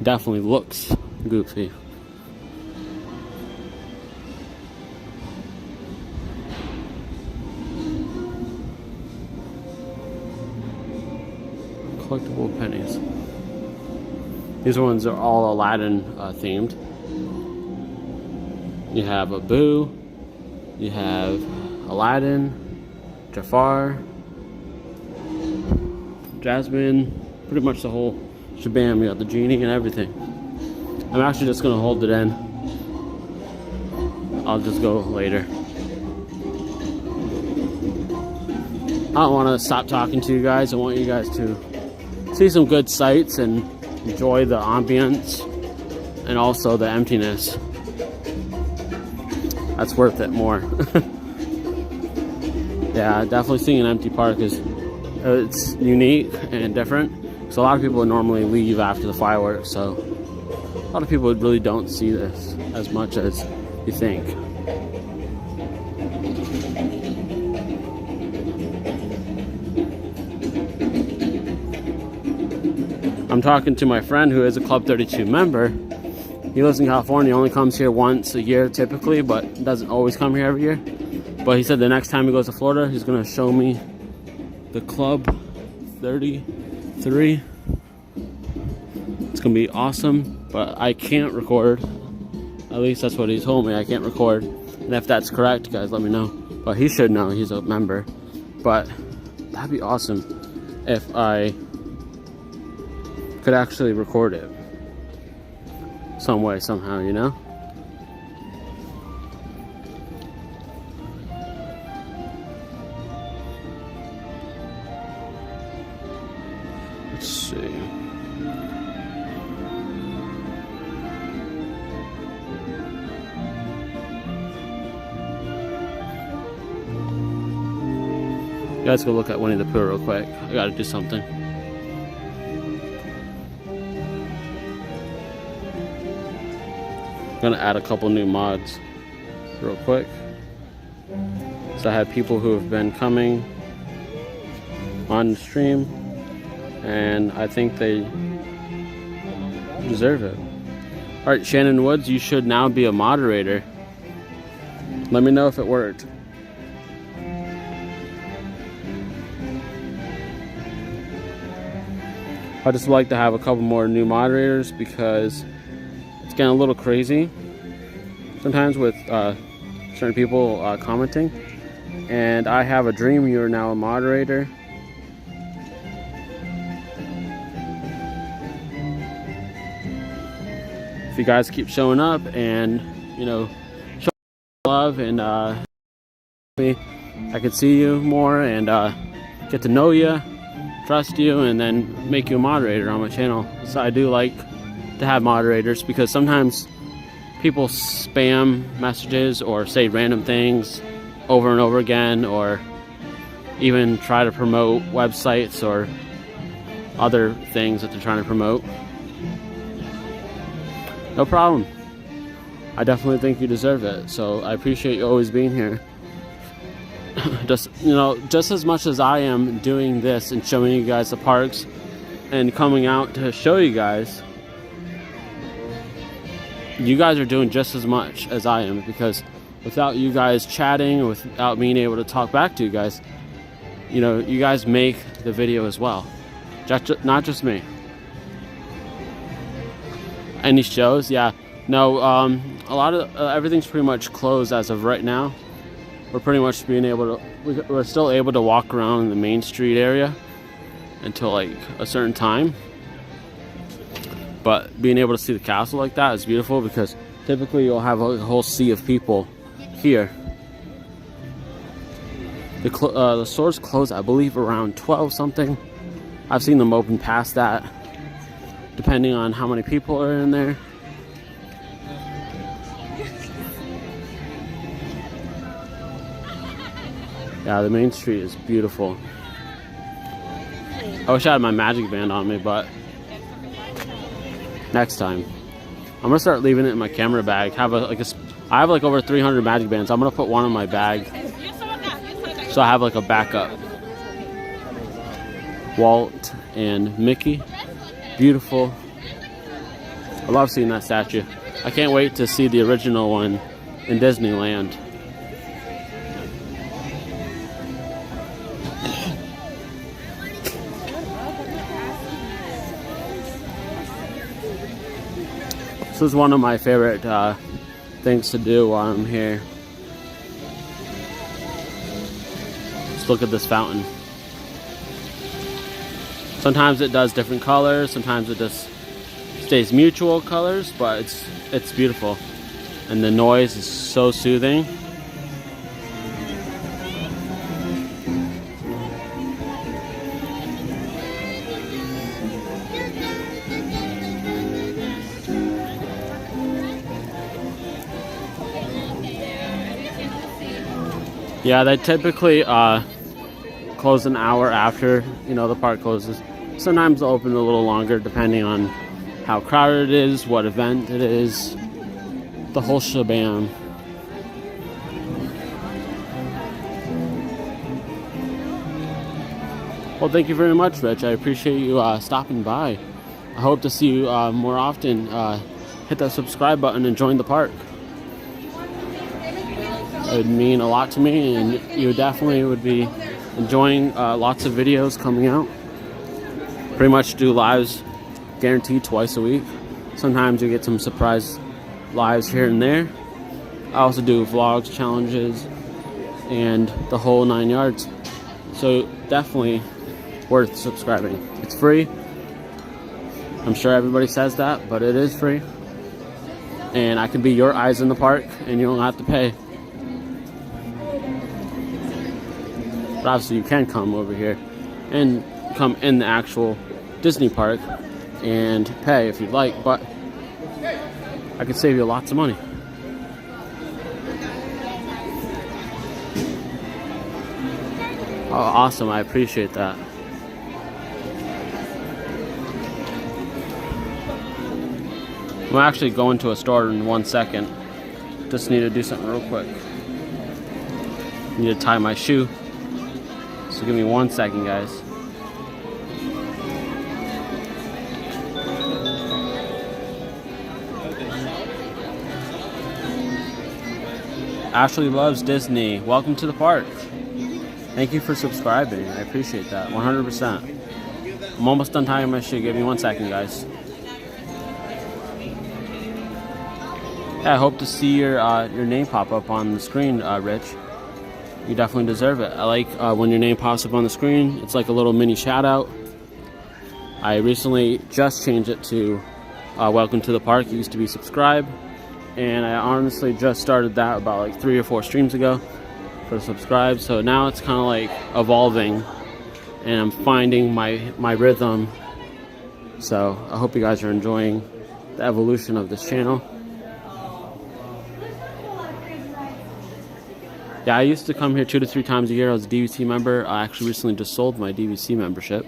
Definitely looks goofy. Collectible pennies. These ones are all Aladdin themed. You have Abu, you have Aladdin, Jafar, Jasmine, pretty much the whole shabam. You got the genie and everything. I'm actually just gonna hold it in. I'll just go later. I don't want to stop talking to you guys. I want you guys to see some good sights and enjoy the ambience and also the emptiness. That's worth it more. Yeah, definitely seeing an empty park is it's unique and different. So a lot of people would normally leave after the fireworks, so a lot of people really don't see this as much as you think. I'm talking to my friend who is a Club 32 member. He lives in California, only comes here once a year typically, but doesn't always come here every year. But he said the next time he goes to Florida, he's gonna show me the Club 33. It's gonna be awesome, but I can't record. At least that's what he told me, I can't record. And if that's correct, guys, let me know. But he should know, he's a member. But that'd be awesome if I could actually record it some way, somehow, you know? Let's see. You guys go look at Winnie the Pooh real quick. I gotta do something. I'm gonna add a couple new mods real quick. So I have people who have been coming on the stream, and I think they deserve it. Alright, Shannon Woods, you should now be a moderator. Let me know if it worked. I just like to have a couple more new moderators because it's getting a little crazy sometimes with certain people commenting. And I have a dream you're now a moderator. If you guys keep showing up and, you know, show love and me, I can see you more and get to know you trust you and then make you a moderator on my channel. So I do like to have moderators because sometimes people spam messages or say random things over and over again, or even try to promote websites or other things that they're trying to promote. No problem. I definitely think you deserve it. So I appreciate you always being here. Just, you know, just as much as I am doing this and showing you guys the parks and coming out to show you guys are doing just as much as I am, because without you guys chatting, without being able to talk back to you guys, you know, you guys make the video as well. Not just me. Any shows? Yeah. No, a lot of everything's pretty much closed as of right now. We're pretty much we're still able to walk around in the Main Street area until like a certain time. But being able to see the castle like that is beautiful, because typically you'll have a whole sea of people here. The stores close, I believe, around 12 something. I've seen them open past that, depending on how many people are in there. Yeah, the Main Street is beautiful. I wish I had my magic band on me, but next time. I'm gonna start leaving it in my camera bag. I have like over 300 magic bands. I'm gonna put one in my bag, so I have like a backup. Walt and Mickey, beautiful. I love seeing that statue. I can't wait to see the original one in Disneyland. This is one of my favorite things to do while I'm here. Just look at this fountain. Sometimes it does different colors, sometimes it just stays mutual colors, but it's beautiful. And the noise is so soothing. Yeah, they typically close an hour after, you know, the park closes. Sometimes they'll open a little longer depending on how crowded it is, what event it is, the whole shebang. Well, thank you very much, Rich. I appreciate you stopping by. I hope to see you more often. Hit that subscribe button and join the park. It would mean a lot to me, and you definitely would be enjoying lots of videos coming out. Pretty much do lives guaranteed twice a week. Sometimes you get some surprise lives here and there. I also do vlogs, challenges, and the whole 9 yards. So definitely worth subscribing. It's free. I'm sure everybody says that, but it is free. And I can be your eyes in the park, and you don't have to pay. But obviously you can come over here and come in the actual Disney park and pay if you'd like, but I could save you lots of money. Oh, awesome. I appreciate that. I'm actually going to a store in 1 second. Just need to do something real quick. Need to tie my shoe. So give me 1 second, guys. Ashley loves Disney. Welcome to the park. Thank you for subscribing. I appreciate that 100%. I'm almost done tying my shoe. Give me 1 second, guys. Yeah, I hope to see your name pop up on the screen, Rich. You definitely deserve it. I like when your name pops up on the screen. It's like a little mini shout out. I recently just changed it to welcome to the park. It used to be subscribe. And I honestly just started that about like 3 or 4 streams ago for subscribe. So now it's kind of like evolving and I'm finding my rhythm. So I hope you guys are enjoying the evolution of this channel. Yeah, I used to come here 2 to 3 times a year. I was a DVC member. I actually recently just sold my DVC membership,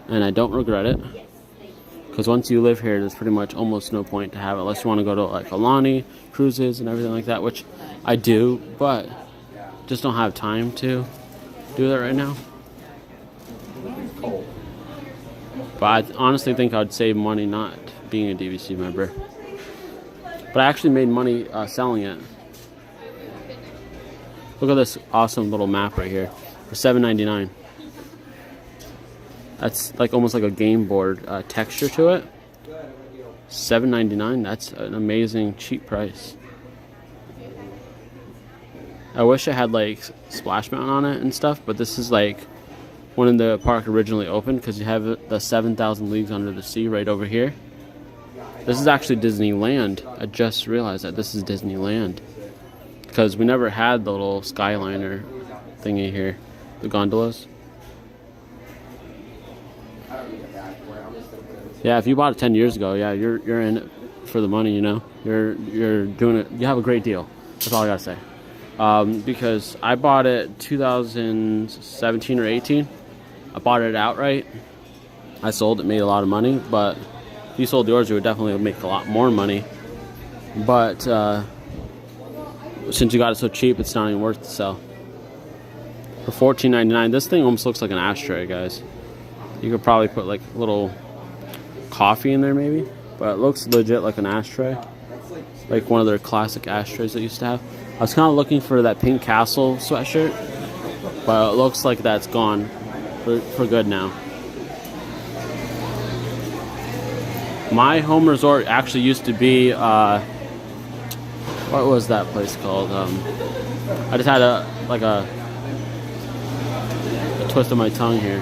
and I don't regret it. Because once you live here, there's pretty much almost no point to have it unless you want to go to like Alani, cruises, and everything like that, which I do, but just don't have time to do that right now. But I honestly think I would save money not being a DVC member. But I actually made money selling it. Look at this awesome little map right here for $7.99. That's like almost like a game board texture to it. $7.99. That's an amazing cheap price. I wish I had like Splash Mountain on it and stuff, but this is like when the park originally opened, because you have the 7,000 Leagues Under the Sea right over here. This is actually Disneyland. I just realized that this is Disneyland, because we never had the little Skyliner thingy here, the gondolas. Yeah, if you bought it 10 years ago, yeah, you're in it for the money, you know. You're doing it. You have a great deal. That's all I gotta say. Because I bought it 2017 or 18. I bought it outright. I sold it, made a lot of money. But if you sold yours, you would definitely make a lot more money. But since you got it so cheap, it's not even worth to sell. For $14.99, this thing almost looks like an ashtray, guys. You could probably put like a little coffee in there maybe, but it looks legit like an ashtray, like one of their classic ashtrays they used to have. I was kind of looking for that Pink Castle sweatshirt, but it looks like that's gone for good now. My home resort actually used to be what was that place called? I just had a twist of my tongue here.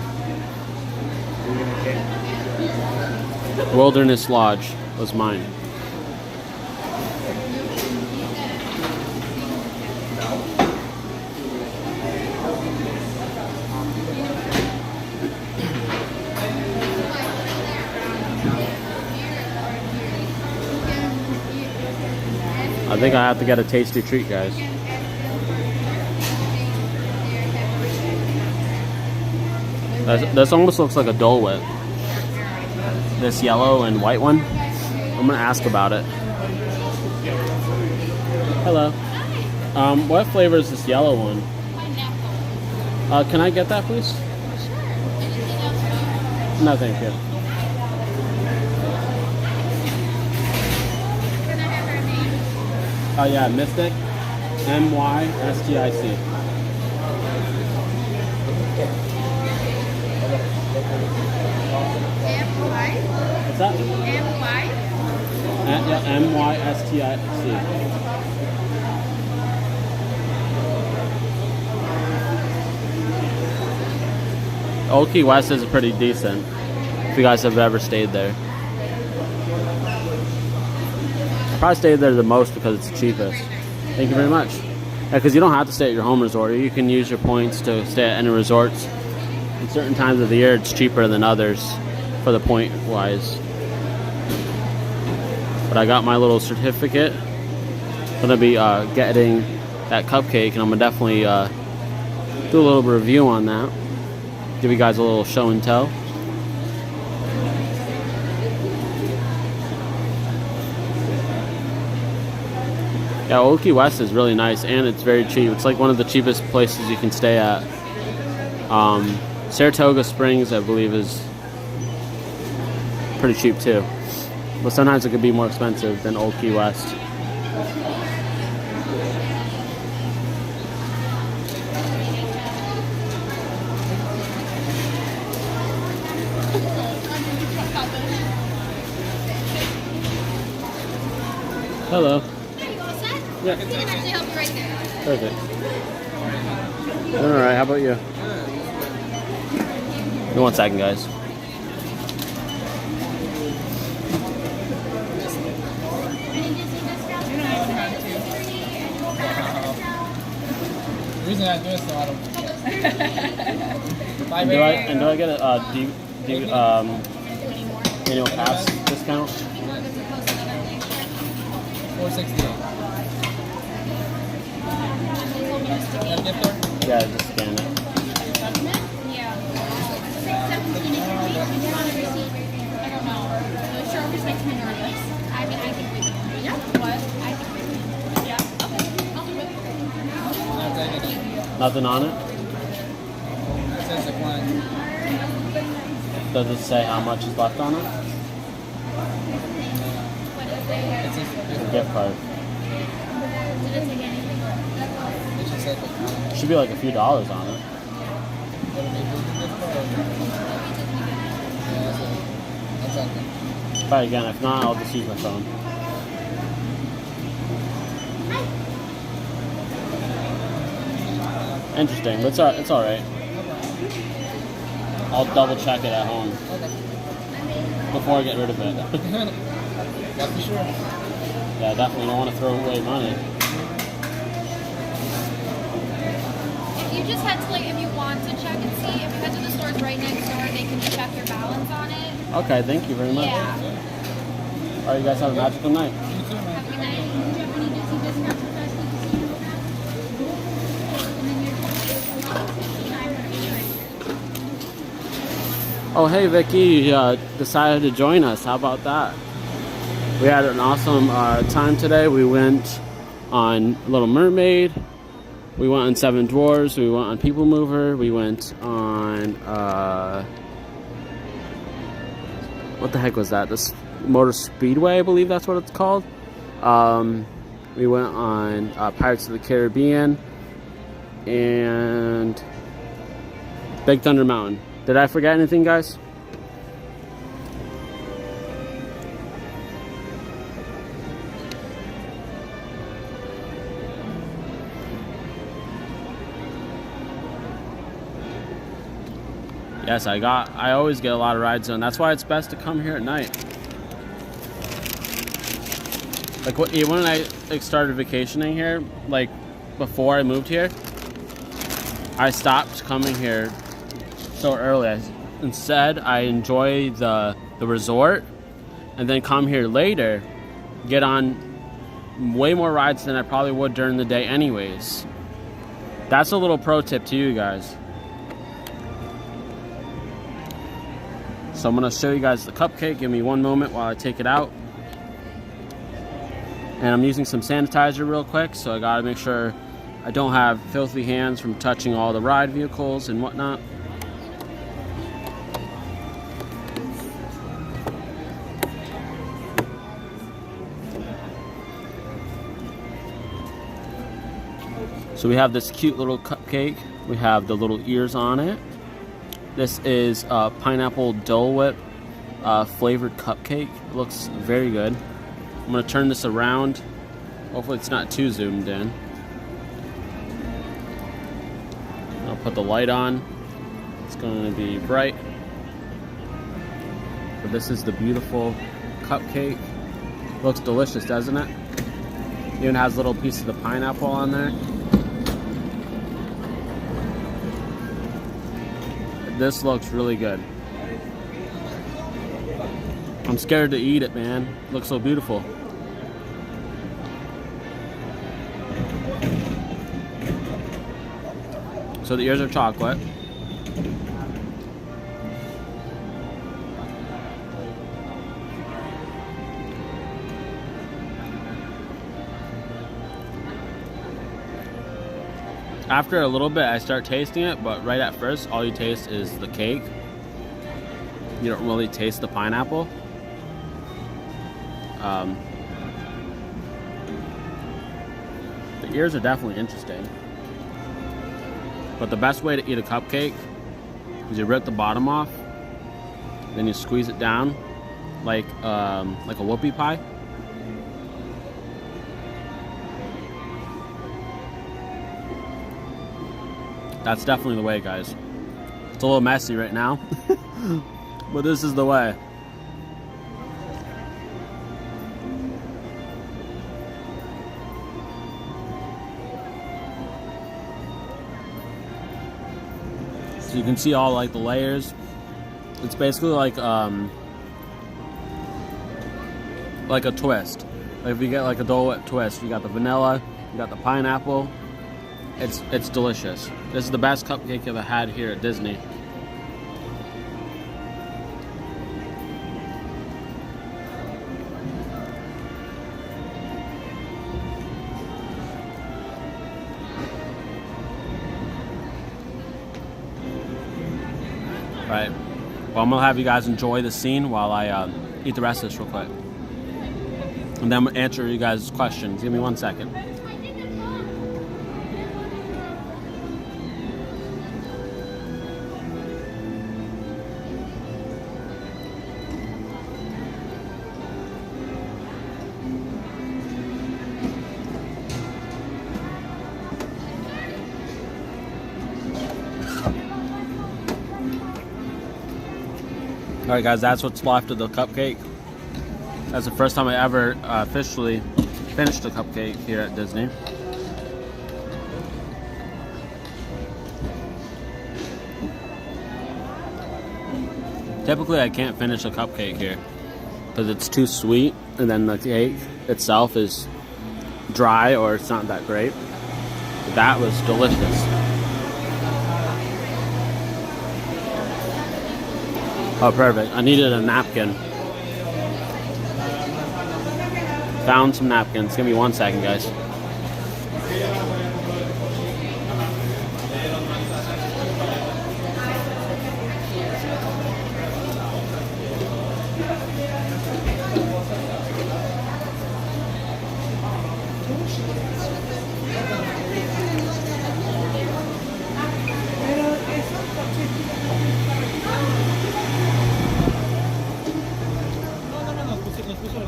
Wilderness Lodge was mine. I think I have to get a tasty treat, guys. This almost looks like a Dole Whip. This yellow and white one. I'm gonna ask about it. Hello. What flavor is this yellow one? Can I get that, please? No, thank you. Oh yeah, Mystic. M-Y-S-T-I-C. What's that? M-Y? Yeah, M-Y-S-T-I-C. Old Key West is pretty decent, if you guys have ever stayed there. I probably stayed there the most because it's the cheapest. Thank you very much. Yeah, because you don't have to stay at your home resort. You can use your points to stay at any resorts. At certain times of the year, it's cheaper than others for the point-wise. But I got my little certificate. I'm going to be getting that cupcake, and I'm going to definitely do a little review on that. Give you guys a little show and tell. Yeah, Old Key West is really nice, and it's very cheap. It's like one of the cheapest places you can stay at. Saratoga Springs, I believe, is pretty cheap too. But sometimes it could be more expensive than Old Key West. Hello. Yeah. I can actually help you right there. Perfect. All right, how about you? Give me 1 second, guys. The reason I do it so I don't forget. And do I get a annual pass discount? $4.68. Yeah, just scan it. Nothing on it? Does it say how much is left on it? It's a gift card. Should be like a few dollars on it. Try again. If not, I'll just use my phone. Interesting, but it's all right. I'll double check it at home before I get rid of it. Yeah, for sure. Yeah, definitely don't want to throw away money. If you just head to if you want to check and see, if you head to the stores right next door, they can check your balance on it. Okay, thank you very much. Yeah. All right, you guys have a magical night. Have a good night. Do you have any Disney discounts for us? Oh, hey, Vicky, you decided to join us. How about that? We had an awesome time today. We went on Little Mermaid. We went on Seven Dwarfs. We went on People Mover. We went on, what the heck was that? This Motor Speedway, I believe that's what it's called. We went on Pirates of the Caribbean and Big Thunder Mountain. Did I forget anything, guys? Yes, I always get a lot of rides done. That's why it's best to come here at night. Like when I started vacationing here, like before I moved here, I stopped coming here so early. Instead, I enjoy the resort and then come here later, get on way more rides than I probably would during the day anyways. That's a little pro tip to you guys. So I'm gonna show you guys the cupcake. Give me one moment while I take it out. And I'm using some sanitizer real quick, so I gotta make sure I don't have filthy hands from touching all the ride vehicles and whatnot. So we have this cute little cupcake. We have the little ears on it. This is a pineapple Dole Whip flavored cupcake. It looks very good. I'm gonna turn this around. Hopefully it's not too zoomed in. I'll put the light on. It's going to be bright. But this is the beautiful cupcake. Looks delicious, doesn't it? Even has a little piece of the pineapple on there. This looks really good. I'm scared to eat it, man. It looks so beautiful. So the ears are chocolate. After a little bit, I start tasting it, but right at first, all you taste is the cake. You don't really taste the pineapple. The ears are definitely interesting. But the best way to eat a cupcake is you rip the bottom off, then you squeeze it down like a whoopie pie. That's definitely the way, guys. It's a little messy right now, but this is the way. So you can see all like the layers. It's basically like a twist. Like if you get like a Dole Whip twist, you got the vanilla, you got the pineapple. It's delicious. This is the best cupcake I've ever had here at Disney. Right. Well, I'm gonna have you guys enjoy the scene while I eat the rest of this real quick, and then I'm gonna answer you guys' questions. Give me 1 second. Alright guys, that's what's left of the cupcake. That's the first time I ever officially finished a cupcake here at Disney. Typically I can't finish a cupcake here because it's too sweet, and then the cake itself is dry or it's not that great. But that was delicious. Oh, perfect. I needed a napkin. Found some napkins. Give me 1 second, guys.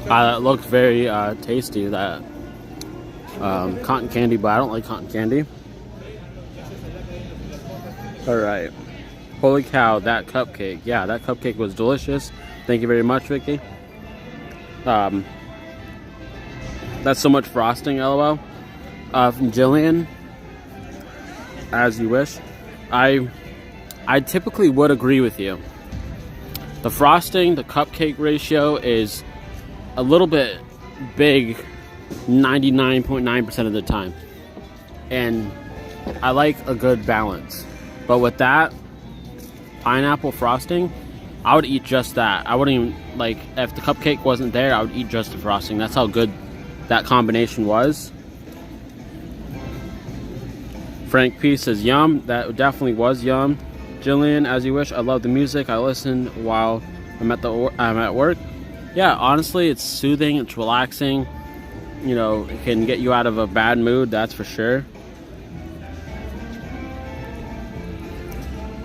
That looked very tasty, that cotton candy, but I don't like cotton candy. Alright. Holy cow, that cupcake. Yeah, that cupcake was delicious. Thank you very much, Vicky. That's so much frosting, LOL. From Jillian, as you wish. I typically would agree with you. The frosting, the cupcake ratio is a little bit big 99.9% of the time, and I like a good balance. But with that pineapple frosting, I would eat just that. I wouldn't even, like, if the cupcake wasn't there, I would eat just the frosting. That's how good that combination was. Frank P says yum. That definitely was yum. Jillian, as you wish. I love the music. I listen while I'm at work. Yeah, honestly, it's soothing, it's relaxing. You know, it can get you out of a bad mood, that's for sure.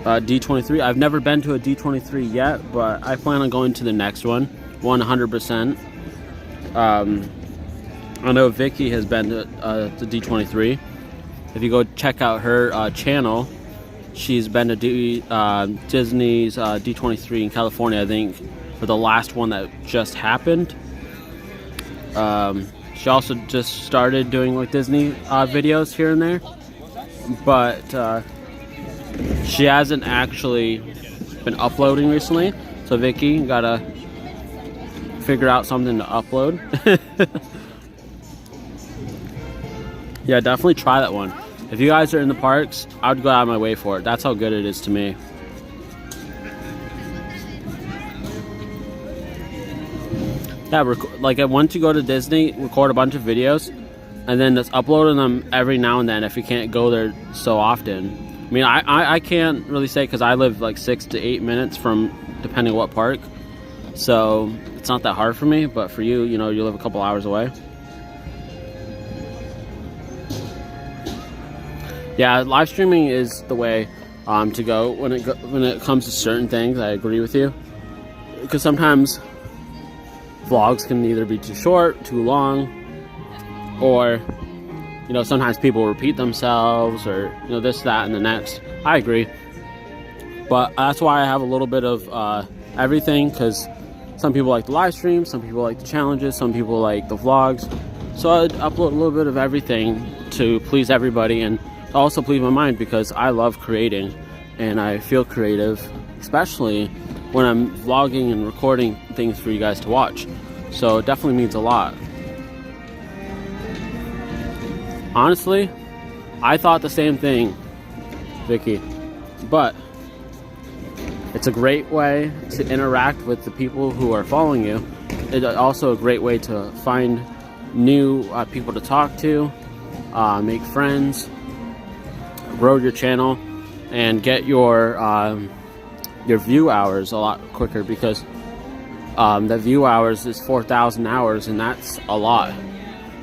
D23, I've never been to a D23 yet, but I plan on going to the next one, 100%. I know Vicky has been to D23. If you go check out her channel, she's been to Disney's D23 in California, I think, for the last one that just happened. She also just started doing like Disney videos here and there, but she hasn't actually been uploading recently. So Vicky, gotta figure out something to upload. Yeah, definitely try that one. If you guys are in the parks, I would go out of my way for it. That's how good it is to me. Yeah, like once you go to Disney, record a bunch of videos, and then just uploading them every now and then if you can't go there so often. I mean, I can't really say because I live like 6 to 8 minutes from, depending what park, so it's not that hard for me. But for you, you know, you live a couple hours away. Yeah, live streaming is the way to go when it comes to certain things. I agree with you, because sometimes vlogs can either be too short, too long, or, you know, sometimes people repeat themselves, or, you know, this, that, and the next. I agree, but that's why I have a little bit of everything, because some people like the live streams, some people like the challenges, some people like the vlogs. So I'd upload a little bit of everything to please everybody, and also please my mind, because I love creating. and I feel creative, especially when I'm vlogging and recording things for you guys to watch. So it definitely means a lot. Honestly, I thought the same thing, Vicky, but it's a great way to interact with the people who are following you. It's also a great way to find new people to talk to, make friends, grow your channel, and get your view hours a lot quicker, because the view hours is 4,000 hours, and that's a lot.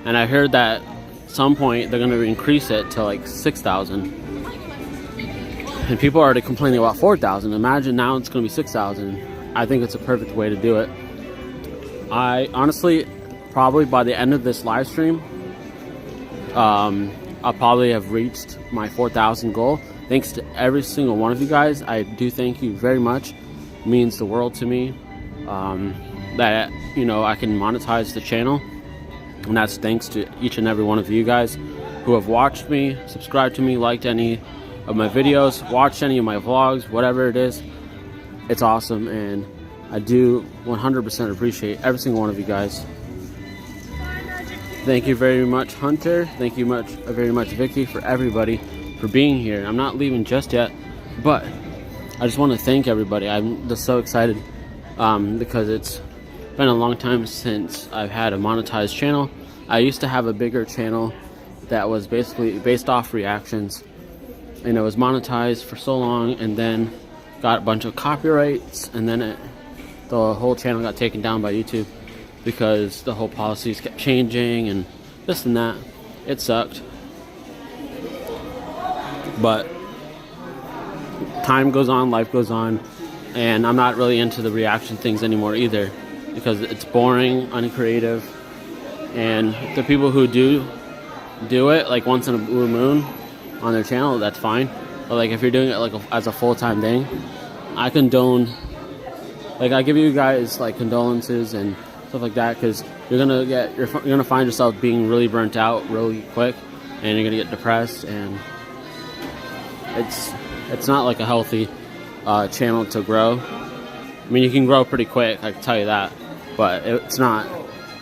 And I heard that at some point they're going to increase it to like 6,000. And people are already complaining about 4,000. Imagine now it's going to be 6,000. I think it's a perfect way to do it. I honestly, probably by the end of this live stream, I'll probably have reached my 4,000 goal. Thanks to every single one of you guys. I do thank you very much. It means the world to me that, you know, I can monetize the channel. And that's thanks to each and every one of you guys who have watched me, subscribed to me, liked any of my videos, watched any of my vlogs, whatever it is. It's awesome, and I do 100% appreciate every single one of you guys. Thank you very much, Hunter. Thank you very much, Vicky, for everybody for being here. I'm not leaving just yet, but I just want to thank everybody. I'm just so excited because it's been a long time since I've had a monetized channel. I used to have a bigger channel that was basically based off reactions, and it was monetized for so long, and then got a bunch of copyrights, and then the whole channel got taken down by YouTube because the whole policies kept changing and this and that. It sucked. But time goes on, life goes on, and I'm not really into the reaction things anymore either, because it's boring, uncreative, and the people who do it like once in a blue moon on their channel, that's fine. But like if you're doing it like as a full-time thing, I condone, like I give you guys like condolences and stuff like that, because you're gonna find yourself being really burnt out really quick, and you're gonna get depressed, and it's not like a healthy channel to grow. I mean, you can grow pretty quick, I can tell you that, but it's not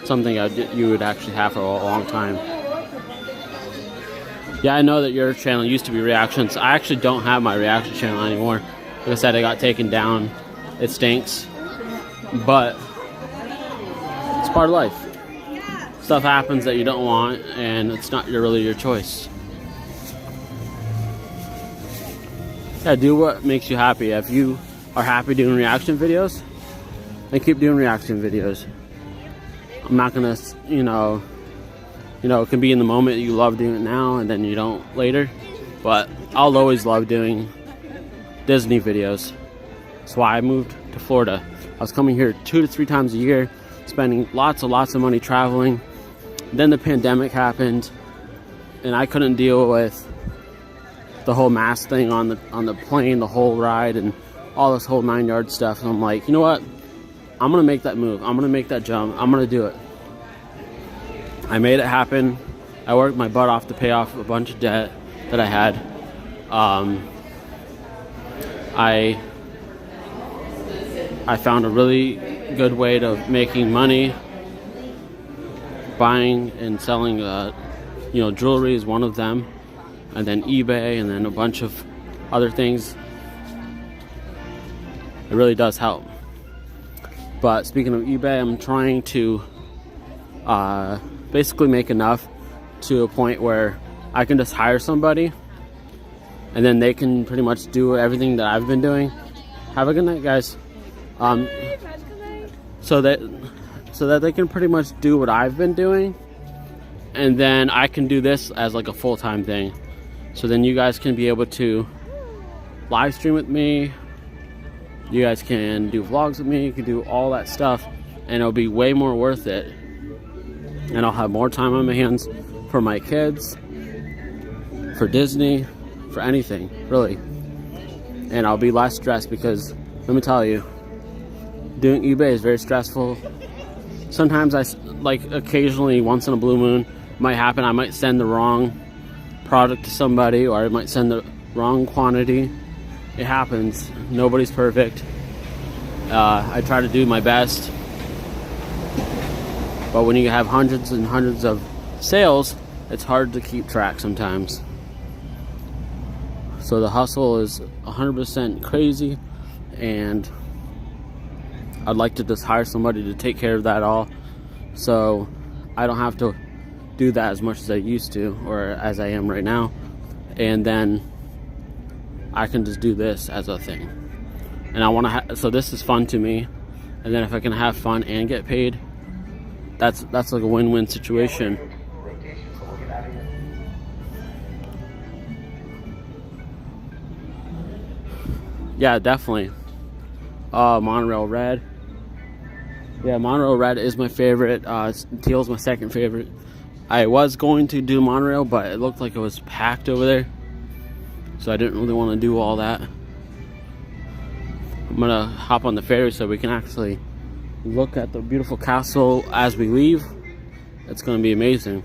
something you would actually have for a long time. Yeah, I know that your channel used to be reactions. I actually don't have my reaction channel anymore. Like I said, it got taken down. It stinks, but it's part of life. Stuff happens that you don't want, and it's not really your choice. Yeah, do what makes you happy. If you are happy doing reaction videos, then keep doing reaction videos. I'm not gonna, you know, it can be in the moment you love doing it now and then you don't later. But I'll always love doing Disney videos. That's why I moved to Florida. I was coming here 2 to 3 times a year, spending lots of money traveling. Then the pandemic happened, and I couldn't deal with the whole mask thing on the plane, the whole ride, and all this whole 9-yard stuff. And I'm like, you know what? I'm gonna make that move. I'm gonna make that jump. I'm gonna do it. I made it happen. I worked my butt off to pay off a bunch of debt that I had. I found a really good way to making money. Buying and selling, jewelry is one of them, and then eBay, and then a bunch of other things. It really does help. But speaking of eBay, I'm trying to basically make enough to a point where I can just hire somebody, and then they can pretty much do everything that I've been doing. Have a good night, guys. So that they can pretty much do what I've been doing, and then I can do this as like a full-time thing. So then you guys can be able to live stream with me, you guys can do vlogs with me, you can do all that stuff, and it'll be way more worth it. And I'll have more time on my hands for my kids, for Disney, for anything, really. And I'll be less stressed, because let me tell you, doing eBay is very stressful. Sometimes occasionally, once in a blue moon, might happen. I might send the wrong product to somebody, or I might send the wrong quantity, it happens. Nobody's perfect. I try to do my best. But when you have hundreds and hundreds of sales, it's hard to keep track sometimes. So the hustle is 100% crazy, and I'd like to just hire somebody to take care of that all, so I don't have to do that as much as I used to, or as I am right now, and then I can just do this as a thing. And I want to so this is fun to me, and then if I can have fun and get paid, that's like a win-win situation. Yeah, definitely. Monorail Red. Yeah, Monorail Red is my favorite. Teal's my second favorite. I was going to do Monorail, but it looked like it was packed over there, so I didn't really want to do all that. I'm gonna hop on the ferry so we can actually look at the beautiful castle as we leave. It's gonna be amazing.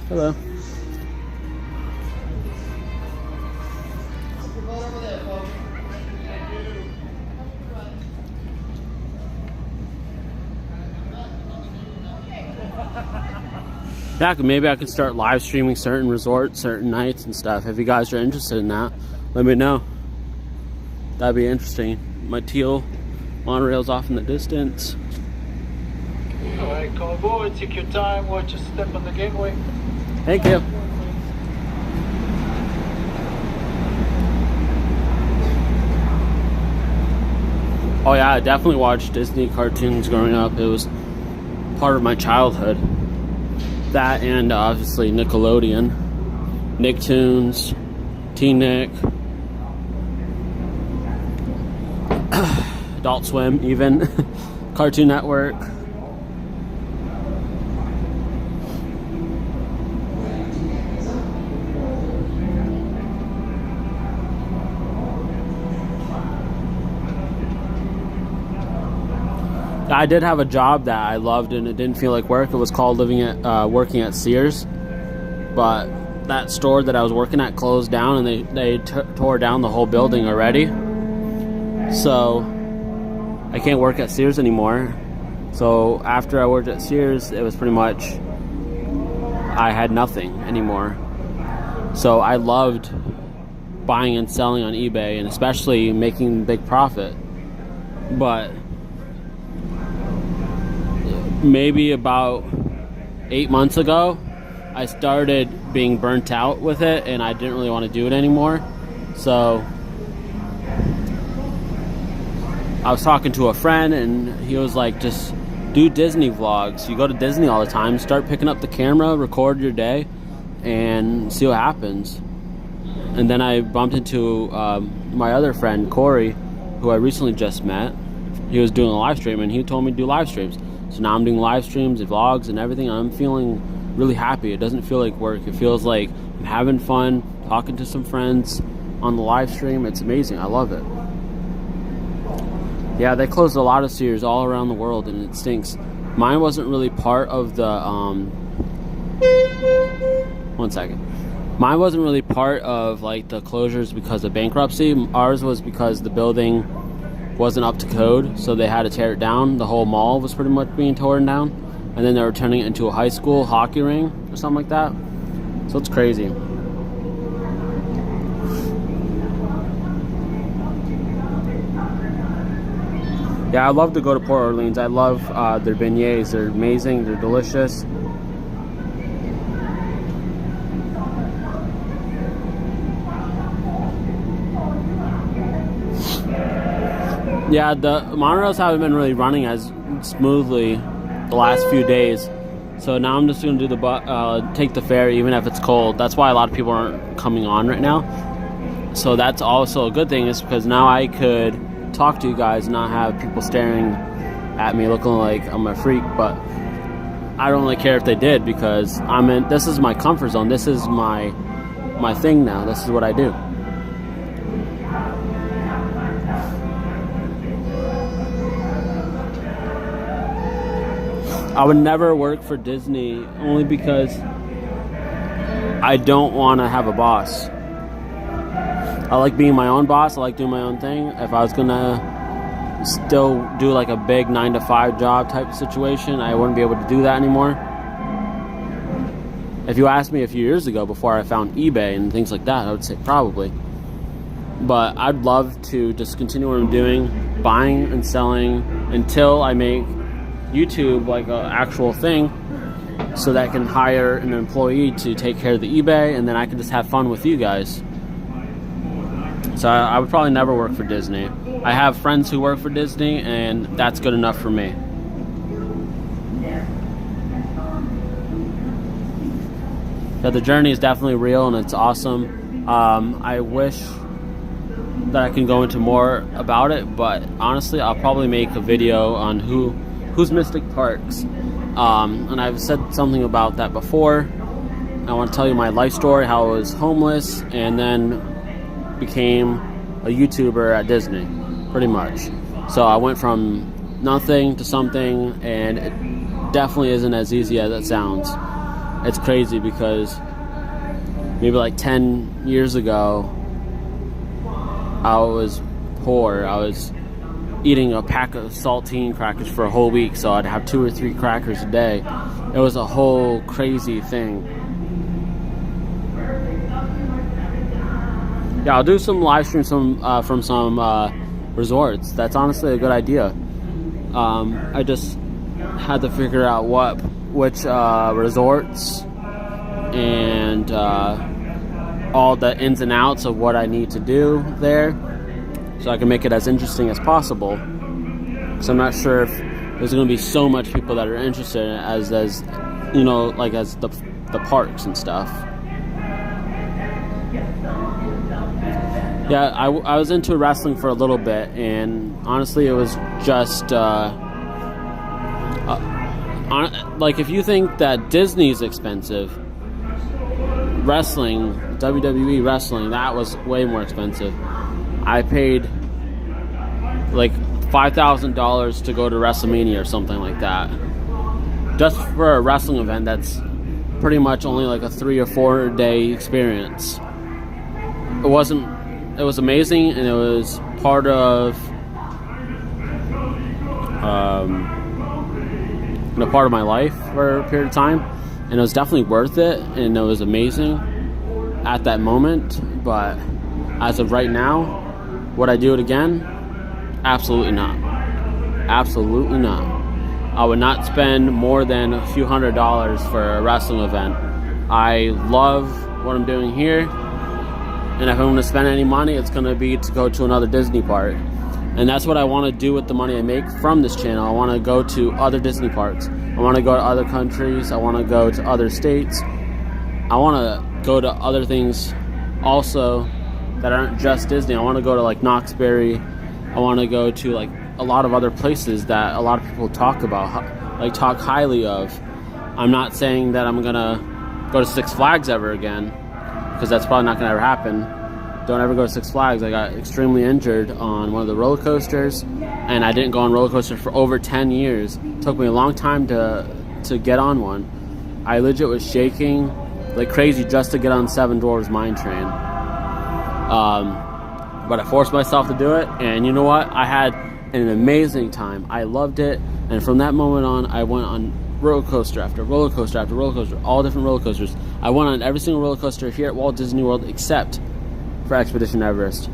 Hello. Yeah, maybe I could start live streaming certain resorts, certain nights and stuff. If you guys are interested in that, let me know. That'd be interesting. My Teal monorail's off in the distance. Alright, come aboard, take your time, watch your step on the gateway. Thank you. Oh yeah, I definitely watched Disney cartoons growing up. It was part of my childhood. That and obviously Nickelodeon, Nicktoons, Teen Nick, Adult Swim even, Cartoon Network. I did have a job that I loved and it didn't feel like work. It was called working at Sears, but that store that I was working at closed down, and they tore down the whole building already. So I can't work at Sears anymore. So after I worked at Sears, it was pretty much I had nothing anymore. So I loved buying and selling on eBay, and especially making big profit. But maybe about 8 months ago, I started being burnt out with it, and I didn't really want to do it anymore. So I was talking to a friend, and he was like, just do Disney vlogs. You go to Disney all the time, start picking up the camera, record your day, and see what happens. And then I bumped into my other friend, Corey, who I recently just met. He was doing a live stream, and he told me to do live streams. So now I'm doing live streams and vlogs and everything. I'm feeling really happy. It doesn't feel like work. It feels like I'm having fun, talking to some friends on the live stream. It's amazing. I love it. Yeah, they closed a lot of Sears all around the world, and it stinks. Mine wasn't really part of the... One second. Mine wasn't really part of like the closures because of bankruptcy. Ours was because the building wasn't up to code, so they had to tear it down. The whole mall was pretty much being torn down, and then they were turning it into a high school hockey ring or something like that. So it's crazy. Yeah, I love to go to Port Orleans. I love their beignets. They're amazing. They're delicious. Yeah, the monorails haven't been really running as smoothly the last few days, so now I'm just going to do take the ferry even if it's cold. That's why a lot of people aren't coming on right now. So that's also a good thing, is because now I could talk to you guys and not have people staring at me looking like I'm a freak. But I don't really care if they did, because this is my comfort zone. This is my thing now. This is what I do. I would never work for Disney only because I don't want to have a boss. I like being my own boss. I like doing my own thing. If I was gonna still do like a big 9-to-5 job type of situation, I wouldn't be able to do that anymore. If you asked me a few years ago before I found eBay and things like that, I would say probably. But I'd love to just continue what I'm doing, buying and selling until I make YouTube like an actual thing, so that I can hire an employee to take care of the eBay, and then I can just have fun with you guys. So I would probably never work for Disney. I have friends who work for Disney, and that's good enough for me. Yeah, the journey is definitely real, and it's awesome. I wish that I can go into more about it, but honestly, I'll probably make a video on who's Mystic Parks. And I've said something about that before. I want to tell you my life story, how I was homeless and then became a YouTuber at Disney, pretty much. So I went from nothing to something, and it definitely isn't as easy as it sounds. It's crazy because maybe like 10 years ago, I was poor. I was eating a pack of saltine crackers for a whole week, so I'd have 2 or 3 crackers a day. It was a whole crazy thing. Yeah, I'll do some live streams from some resorts. That's honestly a good idea. I just had to figure out which resorts and all the ins and outs of what I need to do there, so I can make it as interesting as possible. So I'm not sure if there's going to be so much people that are interested in it as you know, like as the parks and stuff. Yeah, I was into wrestling for a little bit, and honestly, it was just like, if you think that Disney's expensive, wrestling, WWE wrestling, that was way more expensive. I paid like $5,000 to go to WrestleMania or something like that. Just for a wrestling event that's pretty much only like a 3 or 4 day experience. It was amazing, and it was part of part of my life for a period of time, and it was definitely worth it, and it was amazing at that moment. But as of right now, would I do it again? Absolutely not. Absolutely not. I would not spend more than a few $100s for a wrestling event. I love what I'm doing here, and if I'm going to spend any money, it's going to be to go to another Disney park. And that's what I want to do with the money I make from this channel. I want to go to other Disney parks. I want to go to other countries. I want to go to other states. I want to go to other things also that aren't just Disney. I want to go to like Knoxbury. I want to go to like a lot of other places that a lot of people talk about, like talk highly of. I'm not saying that I'm going to go to Six Flags ever again, because that's probably not going to ever happen. Don't ever go to Six Flags. I got extremely injured on one of the roller coasters, and I didn't go on roller coasters for over 10 years. It took me a long time to get on one. I legit was shaking like crazy just to get on Seven Dwarfs Mine Train. But I forced myself to do it, and you know what? I had an amazing time. I loved it, and from that moment on, I went on roller coaster after roller coaster after roller coaster, all different roller coasters. I went on every single roller coaster here at Walt Disney World except for Expedition Everest.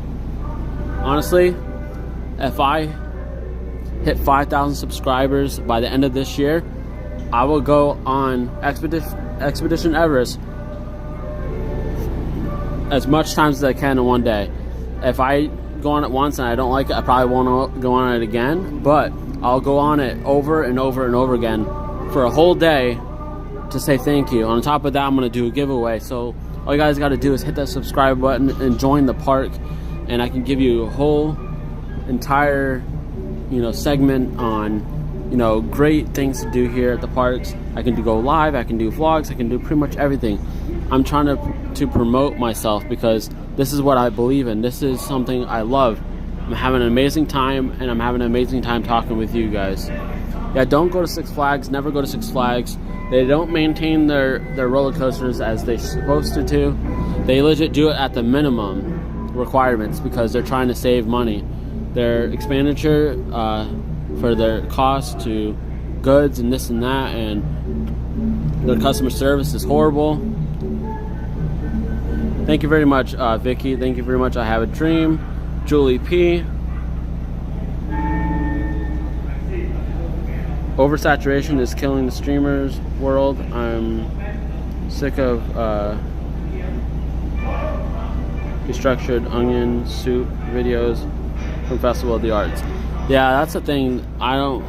Honestly, if I hit 5,000 subscribers by the end of this year, I will go on Expedition Everest as much times as I can in one day. If I go on it once and I don't like it, I probably won't go on it again, but I'll go on it over and over and over again for a whole day to say thank you. On top of that, I'm going to do a giveaway, so all you guys got to do is hit that subscribe button and join the park, and I can give you a whole entire, segment on, great things to do here at the parks. I can go live, I can do vlogs, I can do pretty much everything. I'm trying to promote myself because this is what I believe in. This is something I love. I'm having an amazing time, and I'm having an amazing time talking with you guys. Yeah, don't go to Six Flags. Never go to Six Flags. They don't maintain their roller coasters as they're supposed to do. They legit do it at the minimum requirements because they're trying to save money. Their expenditure for their cost to goods and this and that, and their customer service is horrible. Thank you very much, Vicky. Thank you very much. I Have a Dream. Julie P. Oversaturation is killing the streamers world. I'm sick of restructured onion soup videos from Festival of the Arts. Yeah, that's the thing. I don't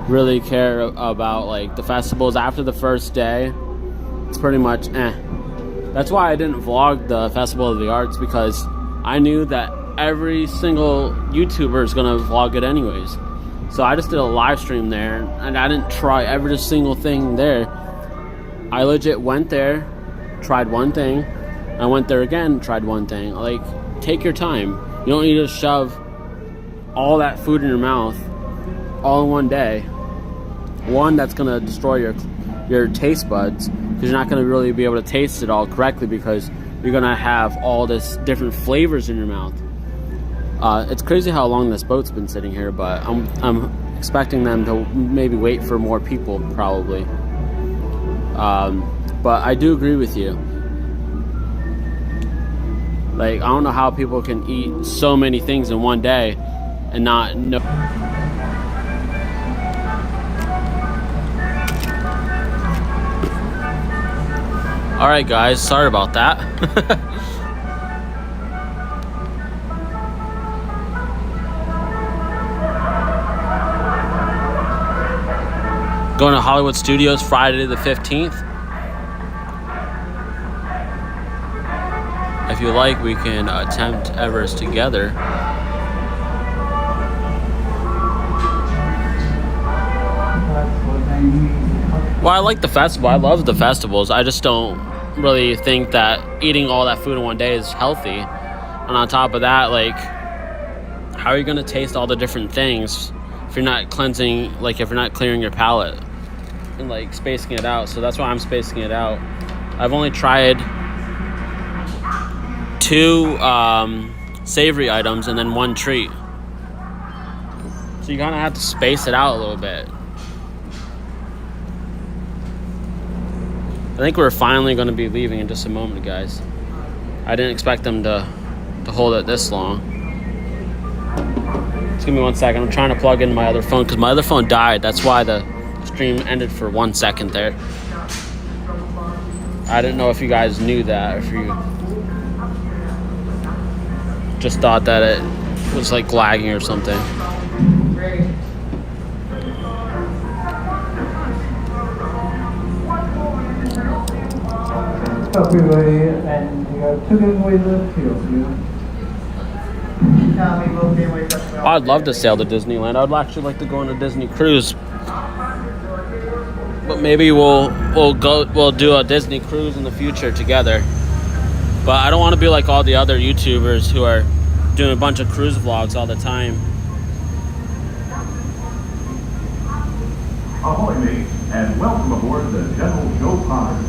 really care about like the festivals after the first day. It's pretty much That's why I didn't vlog the Festival of the Arts, because I knew that every single YouTuber is gonna vlog it anyways. So I just did a live stream there, and I didn't try every single thing there. I legit went there, tried one thing, I went there again, tried one thing. Like, take your time. You don't need to shove all that food in your mouth all in one day. One, that's gonna destroy your taste buds, because you're not gonna really be able to taste it all correctly, because you're gonna have all this different flavors in your mouth. It's crazy how long this boat's been sitting here, but I'm expecting them to maybe wait for more people, probably. But I do agree with you. Like, I don't know how people can eat so many things in one day and not know. All right, guys, sorry about that. Going to Hollywood Studios Friday the 15th. If you like, we can attempt Everest together. Well, I like the festival. I love the festivals. I just don't really think that eating all that food in one day is healthy. And on top of that, like, how are you going to taste all the different things if you're not cleansing, like, if you're not clearing your palate and, like, spacing it out? So that's why I'm spacing it out. I've only tried 2 savory items and then 1 treat. So you kind of have to space it out a little bit. I think we're finally going to be leaving in just a moment, guys. I didn't expect them to hold it this long. Just give me 1 second. I'm trying to plug in my other phone because my other phone died. That's why the stream ended for 1 second there. I didn't know if you guys knew that, or if you just thought that it was like lagging or something. Everybody, and we are 2 giveaways left here for you. I'd love to sail to Disneyland. I'd actually like to go on a Disney cruise. But maybe we'll do a Disney cruise in the future together. But I don't want to be like all the other YouTubers who are doing a bunch of cruise vlogs all the time. Ahoy, mates, and welcome aboard the General Joe Potter.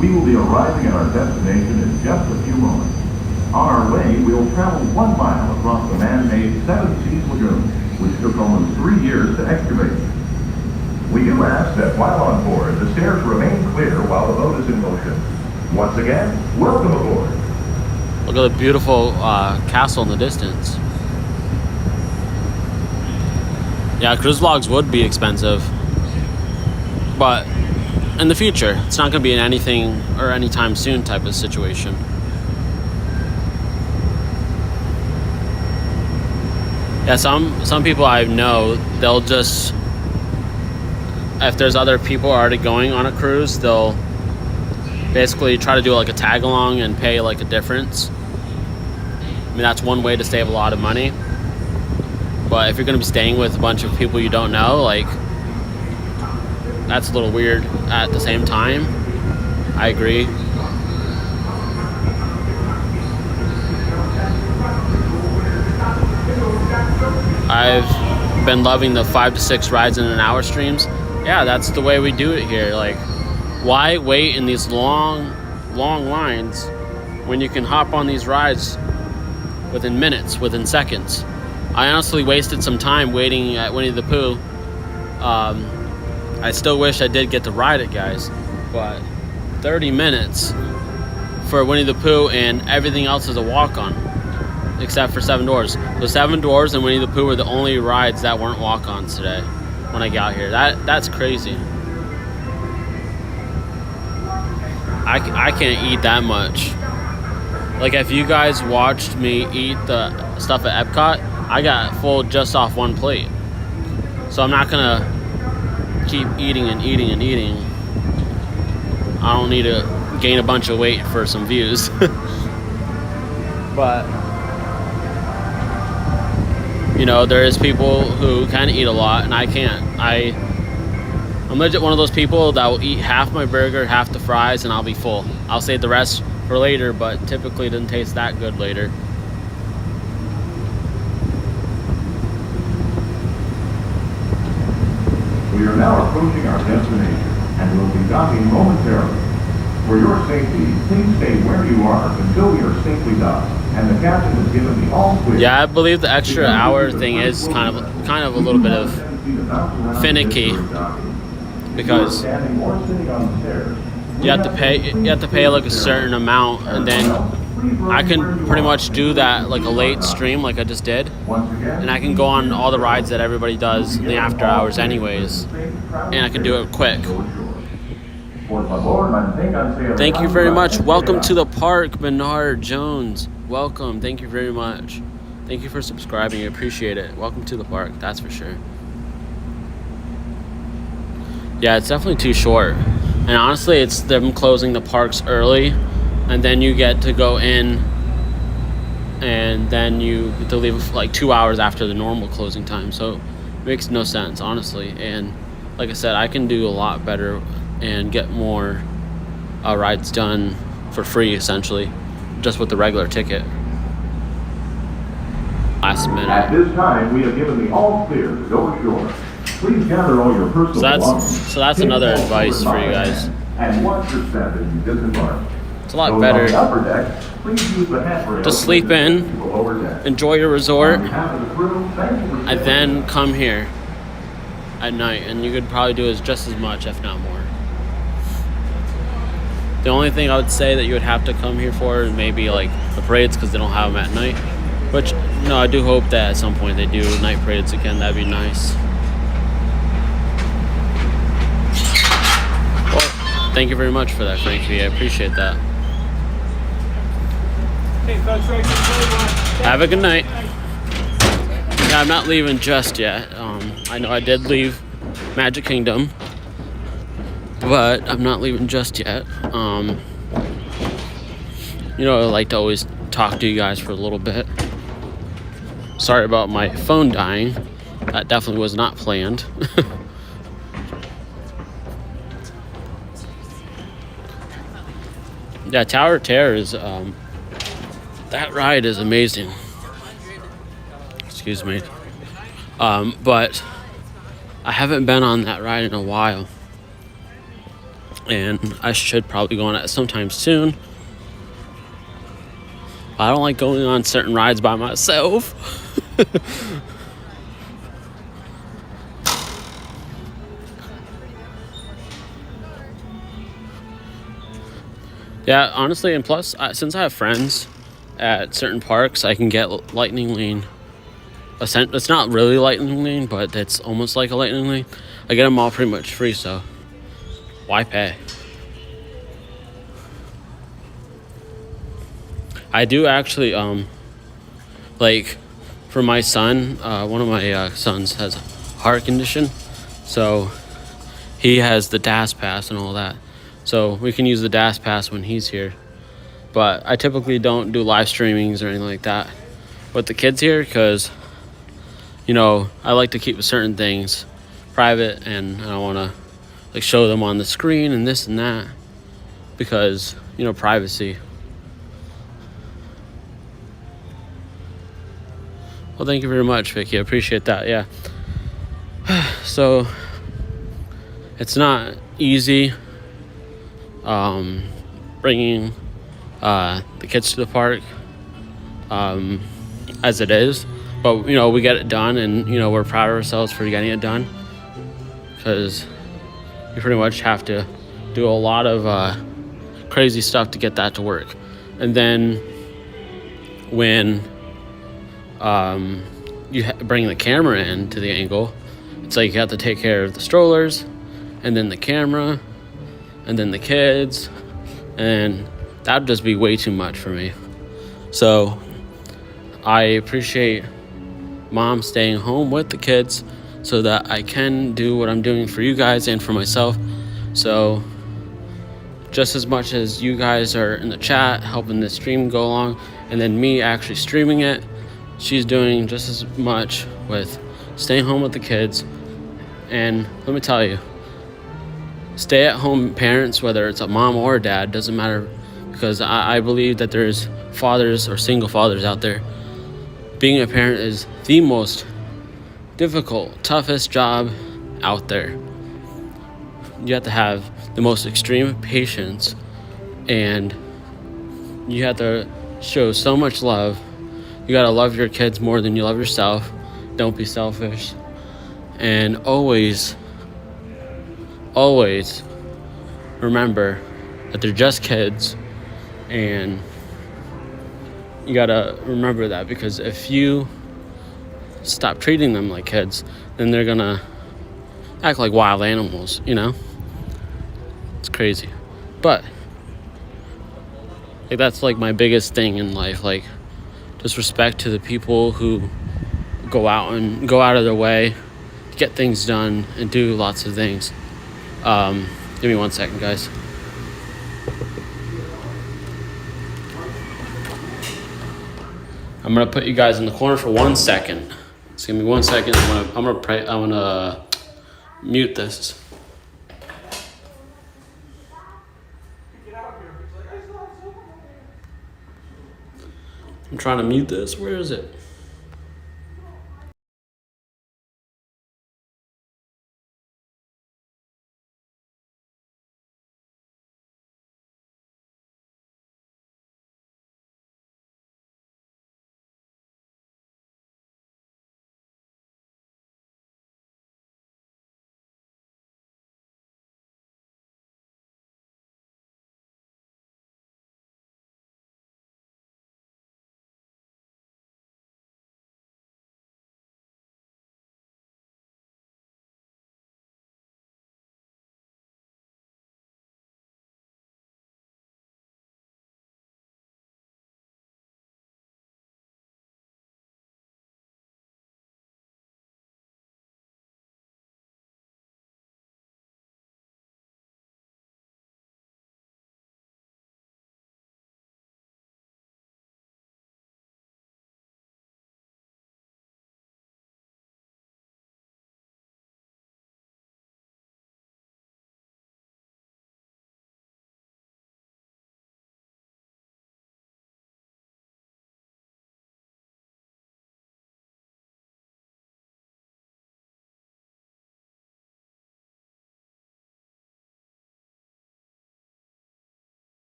We will be arriving at our destination in just a few moments. On our way, we will travel 1 mile across the man-made Seven Seas Lagoon, which took almost 3 years to excavate. We do ask that while on board, the stairs remain clear while the boat is in motion. Once again, welcome aboard. Look at the beautiful castle in the distance. Yeah, cruise vlogs would be expensive. But in the future, it's not going to be in anything or anytime soon type of situation. Yeah, some people I know, they'll just, if there's other people already going on a cruise, they'll basically try to do like a tag along and pay like a difference. I mean, that's one way to save a lot of money. But if you're going to be staying with a bunch of people you don't know, like, that's a little weird at the same time. I agree. I've been loving the 5 to 6 rides in an hour streams. Yeah, that's the way we do it here. Like, why wait in these long lines when you can hop on these rides within minutes, within seconds? I honestly wasted some time waiting at Winnie the Pooh. I still wish I did get to ride it, guys, but 30 minutes for Winnie the Pooh, and everything else is a walk-on except for Seven Dwarfs. So Seven Dwarfs and Winnie the Pooh were the only rides that weren't walk-ons today when I got here. That's crazy. I can't eat that much. Like, if you guys watched me eat the stuff at Epcot, I got full just off one plate. So I'm not gonna keep eating and eating and eating. I don't need to gain a bunch of weight for some views. But you know, there is people who can eat a lot, and I can't. I'm legit one of those people that will eat half my burger, half the fries, and I'll be full. I'll save the rest for later, but typically it doesn't taste that good later. We are now approaching our destination and will be docking momentarily. For your safety, please stay where you are until we are safely docked and the captain has given the all clear. Yeah, I believe the extra hour thing is kind of a little bit of finicky, because you have to pay like a certain amount, and then I can pretty much do that like a late stream like I just did, and I can go on all the rides that everybody does in the after hours anyways, and I can do it quick. Thank you very much. Welcome to the park, Bernard Jones. Welcome. Thank you very much. Thank you for subscribing. I appreciate it. Welcome to the park, that's for sure. Yeah, it's definitely too short. And honestly, it's them closing the parks early, and then you get to go in, and then you get to leave like 2 hours after the normal closing time. So it makes no sense, honestly. And like I said, I can do a lot better and get more rides done for free, essentially, just with the regular ticket. Last minute. At this time, we have given the all clear to go ashore. Please gather all your personal belongings. So that's another advice for you guys. And watch your step as you disembark. It's a lot better to to sleep in, enjoy your resort, and then come here at night, and you could probably do just as much, if not more. The only thing I would say that you would have to come here for is maybe like the parades, because they don't have them at night. Which, no, I do hope that at some point they do night parades again. That'd be nice. Well, thank you very much for that, Frankie. I appreciate that. Have a good night. Yeah, I'm not leaving just yet. I know I did leave Magic Kingdom, but I'm not leaving just yet. You know, I like to always talk to you guys for a little bit. Sorry about my phone dying. That definitely was not planned. Yeah, Tower of Terror is, that ride is amazing. Excuse me. But I haven't been on that ride in a while. And I should probably go on it sometime soon. I don't like going on certain rides by myself. Yeah, honestly, and plus, since I have friends at certain parks, I can get Lightning Lane. It's not really Lightning Lane, but it's almost like a Lightning Lane. I get them all pretty much free, so why pay? I do actually, like, for my son, one of my sons has a heart condition, so he has the DAS pass and all that. So we can use the DAS pass when he's here. But I typically don't do live streamings or anything like that with the kids here, because, you know, I like to keep certain things private, and I don't want to like show them on the screen and this and that, because, you know, privacy. Well, thank you very much, Vicky. I appreciate that. Yeah. So it's not easy bringing the kids to the park as it is, but you know, we get it done, and you know, we're proud of ourselves for getting it done, because you pretty much have to do a lot of crazy stuff to get that to work. And then when you bring the camera in to the angle, it's like you have to take care of the strollers, and then the camera, and then the kids, and that'd just be way too much for me. So I appreciate Mom staying home with the kids so that I can do what I'm doing for you guys and for myself. So just as much as you guys are in the chat helping the stream go along, and then me actually streaming it, she's doing just as much with staying home with the kids. And let me tell you, stay-at-home parents, whether it's a mom or a dad, doesn't matter, because I believe that there's fathers or single fathers out there. Being a parent is the most difficult, toughest job out there. You have to have the most extreme patience, and you have to show so much love. You gotta love your kids more than you love yourself. Don't be selfish. And always remember that they're just kids, and you gotta remember that, because if you stop treating them like kids, then they're gonna act like wild animals, you know? It's crazy. But like, that's like my biggest thing in life, like just respect to the people who go out of their way to get things done and do lots of things. Give me 1 second, guys. I'm gonna put you guys in the corner for 1 second. Just give me 1 second. I'm gonna mute this. I'm trying to mute this. Where is it?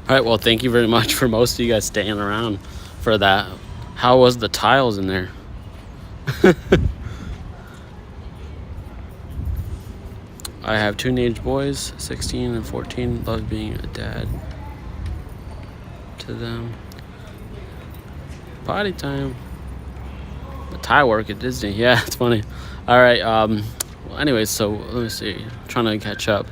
All right, well, thank you very much for most of you guys staying around for that. How was the tiles in there? I have 2 teenage boys, 16 and 14. Love being a dad to them. Potty time. Thai work at Disney. Yeah, it's funny. All right. Well, anyways, so let me see. I'm trying to catch up.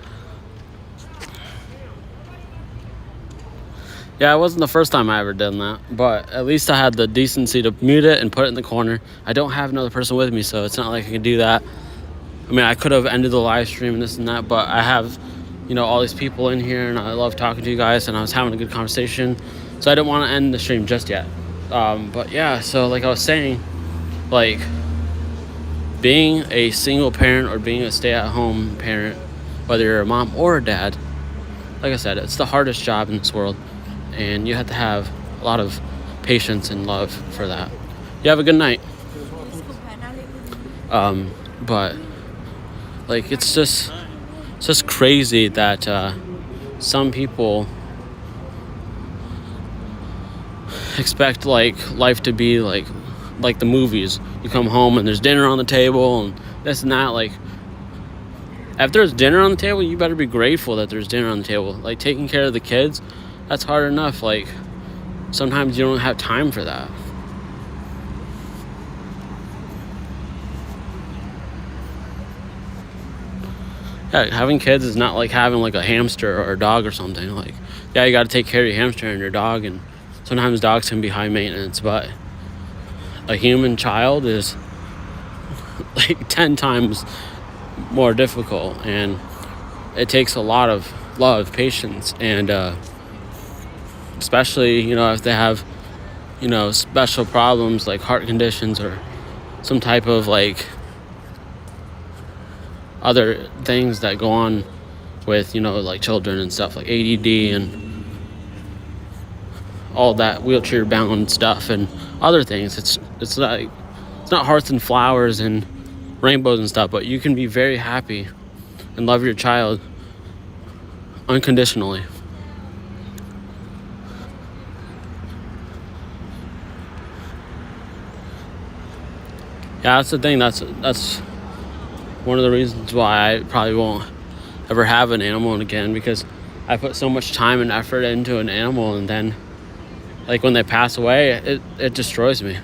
Yeah, it wasn't the first time I ever done that, but at least I had the decency to mute it and put it in the corner. I don't have another person with me, so it's not like I can do that. I mean, I could have ended the live stream and this and that, but I have, you know, all these people in here, and I love talking to you guys, and I was having a good conversation, so I didn't want to end the stream just yet. But yeah, so like I was saying, like, being a single parent or being a stay-at-home parent, whether you're a mom or a dad, like I said, it's the hardest job in this world. And you have to have a lot of patience and love for that. You have a good night. But like it's just crazy that some people expect like life to be like the movies. You come home and there's dinner on the table and this and that. Like, if there's dinner on the table, you better be grateful that there's dinner on the table. Like, taking care of the kids, that's hard enough. Like, sometimes you don't have time for that. Yeah, having kids is not like having like a hamster or a dog or something. Like, yeah, you got to take care of your hamster and your dog, and sometimes dogs can be high maintenance, but a human child is like 10 times more difficult, and it takes a lot of love, patience, and especially, you know, if they have, you know, special problems like heart conditions or some type of like other things that go on with, you know, like children and stuff like ADD and all that wheelchair bound stuff and other things. It's not hearts and flowers and rainbows and stuff, but you can be very happy and love your child unconditionally. Yeah, that's the thing. That's one of the reasons why I probably won't ever have an animal again, because I put so much time and effort into an animal, and then like when they pass away, it destroys me.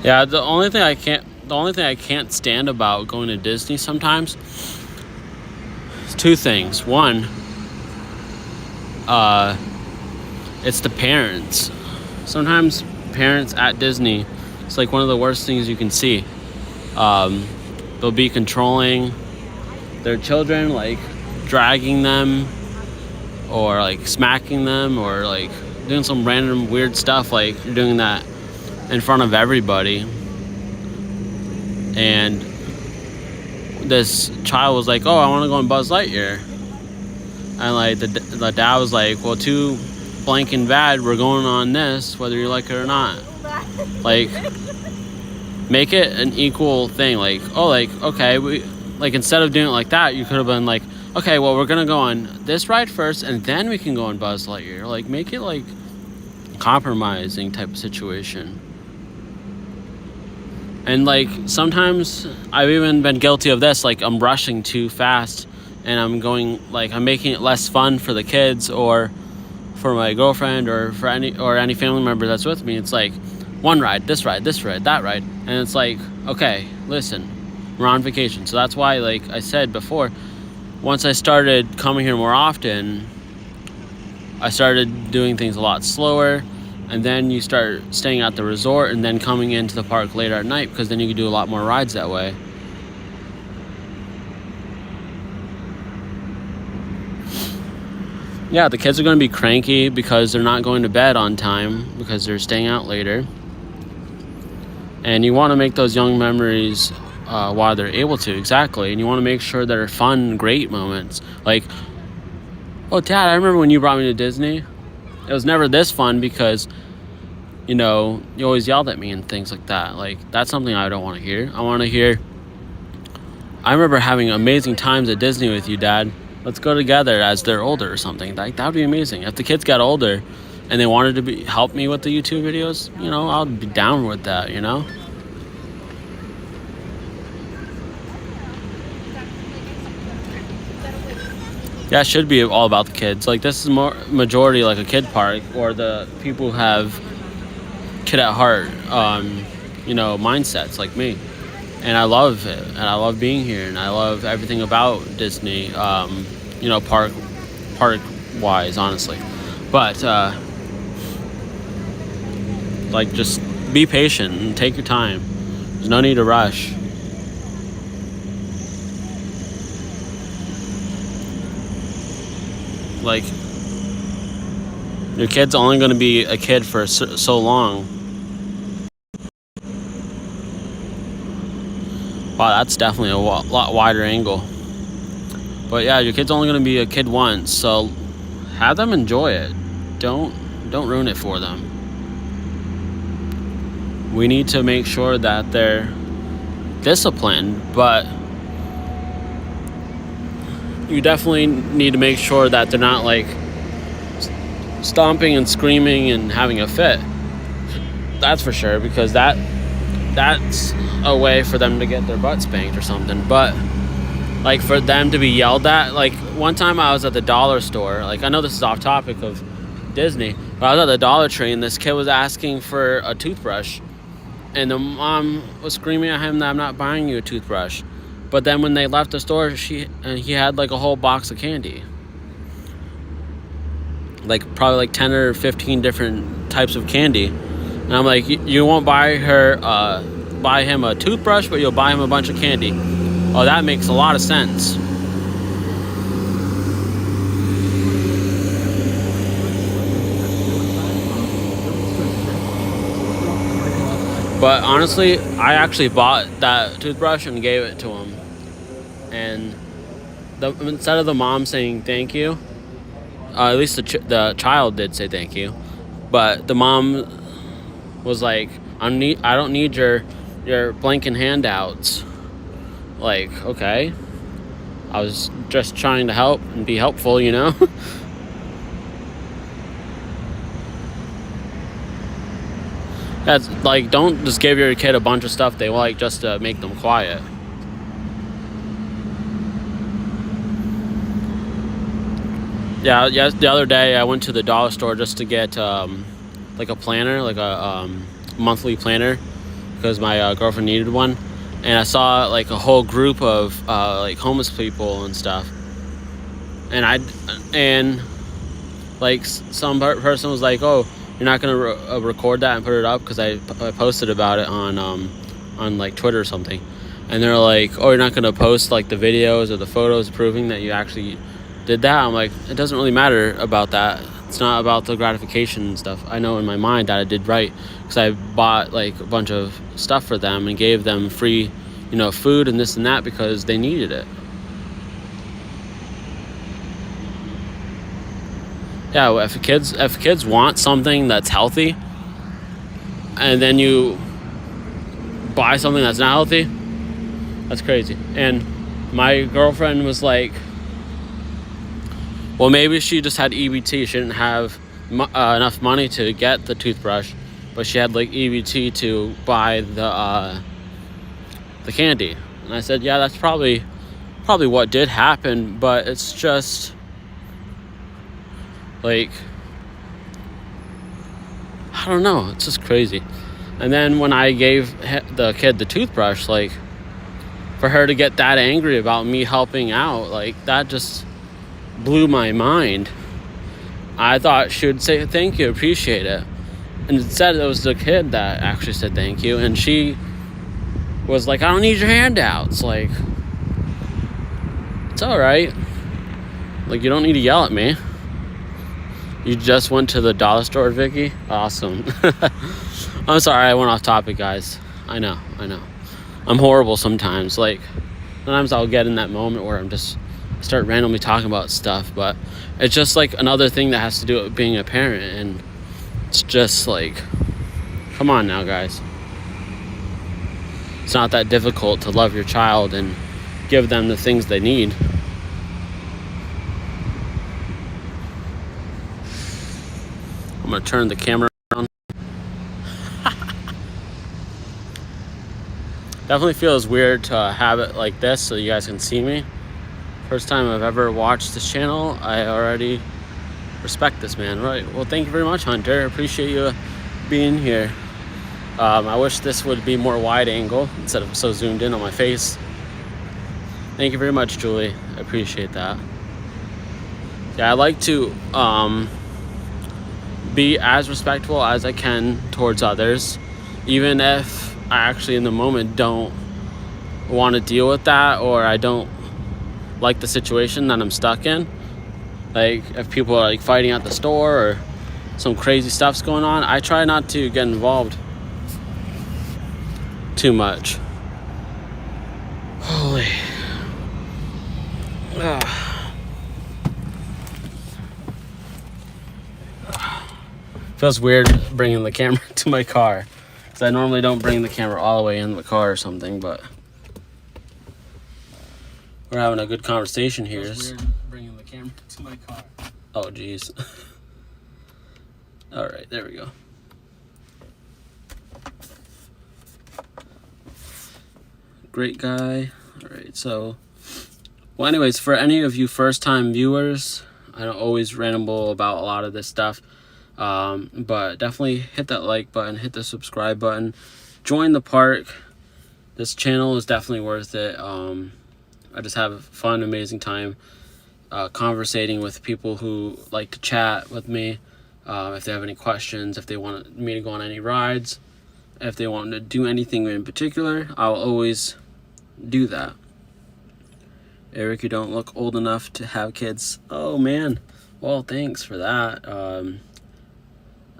Yeah, the only thing I can't stand about going to Disney sometimes is two things. One, it's the parents. Sometimes parents at Disney, it's like one of the worst things you can see. They'll be controlling their children, like dragging them or like smacking them or like doing some random weird stuff, like you're doing that in front of everybody. And this child was like, oh, I want to go on Buzz Lightyear. And like the dad was like, well, too blank and bad, we're going on this whether you like it or not. Like, make it an equal thing. Like, oh, like, okay, we like, instead of doing it like that, you could have been like, okay, well, we're gonna go on this ride first and then we can go on Buzz Lightyear. Like, make it like compromising type of situation. And like sometimes I've even been guilty of this, like I'm rushing too fast and I'm making it less fun for the kids or for my girlfriend or for any family member that's with me. It's like one ride, this ride, that ride, and it's like, okay, listen, we're on vacation. So that's why, like I said before, once I started coming here more often, I started doing things a lot slower. And then you start staying at the resort and then coming into the park later at night, because then you can do a lot more rides that way. Yeah, the kids are going to be cranky because they're not going to bed on time because they're staying out later. And you want to make those young memories while they're able to, exactly. And you want to make sure they're fun, great moments. Like, oh, Dad, I remember when you brought me to Disney. It was never this fun because, you know, you always yelled at me and things like that. Like, that's something I don't want to hear. I want to hear, I remember having amazing times at Disney with you, Dad. Let's go together as they're older or something. Like, that would be amazing. If the kids got older and they wanted to help me with the YouTube videos, you know, I'll be down with that, you know. Yeah, it should be all about the kids. Like, this is more majority like a kid park, or the people who have kid at heart, you know, mindsets like me. And I love it, and I love being here, and I love everything about Disney, you know, park wise, honestly. But like, just be patient and take your time. There's no need to rush. Like, your kid's only going to be a kid for so long. Wow, that's definitely a lot wider angle. But yeah, your kid's only going to be a kid once, so have them enjoy it. Don't ruin it for them. We need to make sure that they're disciplined, but you definitely need to make sure that they're not like stomping and screaming and having a fit. That's for sure, because that's a way for them to get their butt spanked or something. But like, for them to be yelled at, like, one time I was at the dollar store, like, I know this is off topic of Disney, but I was at the Dollar Tree and this kid was asking for a toothbrush, and the mom was screaming at him that I'm not buying you a toothbrush. But then when they left the store, he had like a whole box of candy. Like, probably like 10 or 15 different types of candy. And I'm like, you won't buy him a toothbrush, but you'll buy him a bunch of candy. Oh, that makes a lot of sense. But honestly, I actually bought that toothbrush and gave it to him. And instead of the mom saying thank you, at least the child did say thank you. But the mom was like, I don't need your blanking handouts. Like, okay. I was just trying to help and be helpful, you know? That's like, don't just give your kid a bunch of stuff they like just to make them quiet. Yeah, the other day I went to the dollar store just to get like a planner, like a monthly planner, because my girlfriend needed one. And I saw like a whole group of like homeless people and stuff. And like some person was like, "Oh, you're not gonna record that and put it up?" Because I posted about it on like Twitter or something. And they're like, "Oh, you're not gonna post like the videos or the photos proving that you actually did that?" I'm like, it doesn't really matter about that. It's not about the gratification and stuff. I know in my mind that I did right, because I bought like a bunch of stuff for them and gave them free, you know, food and this and that because they needed it. Yeah, if kids want something that's healthy, and then you buy something that's not healthy, that's crazy. And my girlfriend was like, well, maybe she just had EBT. She didn't have enough money to get the toothbrush, but she had like EBT to buy the candy. And I said, yeah, that's probably what did happen, but it's just like, I don't know, it's just crazy. And then when I gave the kid the toothbrush, like, for her to get that angry about me helping out, like, that just blew my mind. I thought she would say thank you, appreciate it. And instead it was the kid that actually said thank you, and she was like, I don't need your handouts. Like, it's alright. Like, you don't need to yell at me. You just went to the dollar store, Vicky? Awesome. I'm sorry I went off topic, guys. I know. I'm horrible sometimes. Like, sometimes I'll get in that moment where I'm just start randomly talking about stuff, but it's just like another thing that has to do with being a parent, and it's just like, come on now, guys. It's not that difficult to love your child and give them the things they need. gonna turn the camera around. Definitely feels weird to have it like this so you guys can see me. First time I've ever watched this channel. I already respect this man. Right, well, thank you very much, Hunter. Appreciate you being here. I wish this would be more wide angle instead of so zoomed in on my face. Thank you very much, Julie. I appreciate that. Yeah, I like to be as respectful as I can towards others, even if I actually in the moment don't want to deal with that, or I don't like the situation that I'm stuck in. Like if people are like fighting at the store or some crazy stuff's going on, I try not to get involved too much. Holy. Feels weird bringing the camera to my car, because I normally don't bring the camera all the way in the car or something, but we're having a good conversation here. Feels weird bringing the camera to my car. Oh, geez. All right, there we go. Great guy. All right, so, well, anyways, for any of you first-time viewers, I don't always ramble about a lot of this stuff, but definitely hit that like button, hit the subscribe button, join the park. This channel is definitely worth it. I just have a fun, amazing time conversating with people who like to chat with me. If they have any questions, if they want me to go on any rides, if they want to do anything in particular, I'll always do that. Eric, you don't look old enough to have kids. Oh man, well, thanks for that.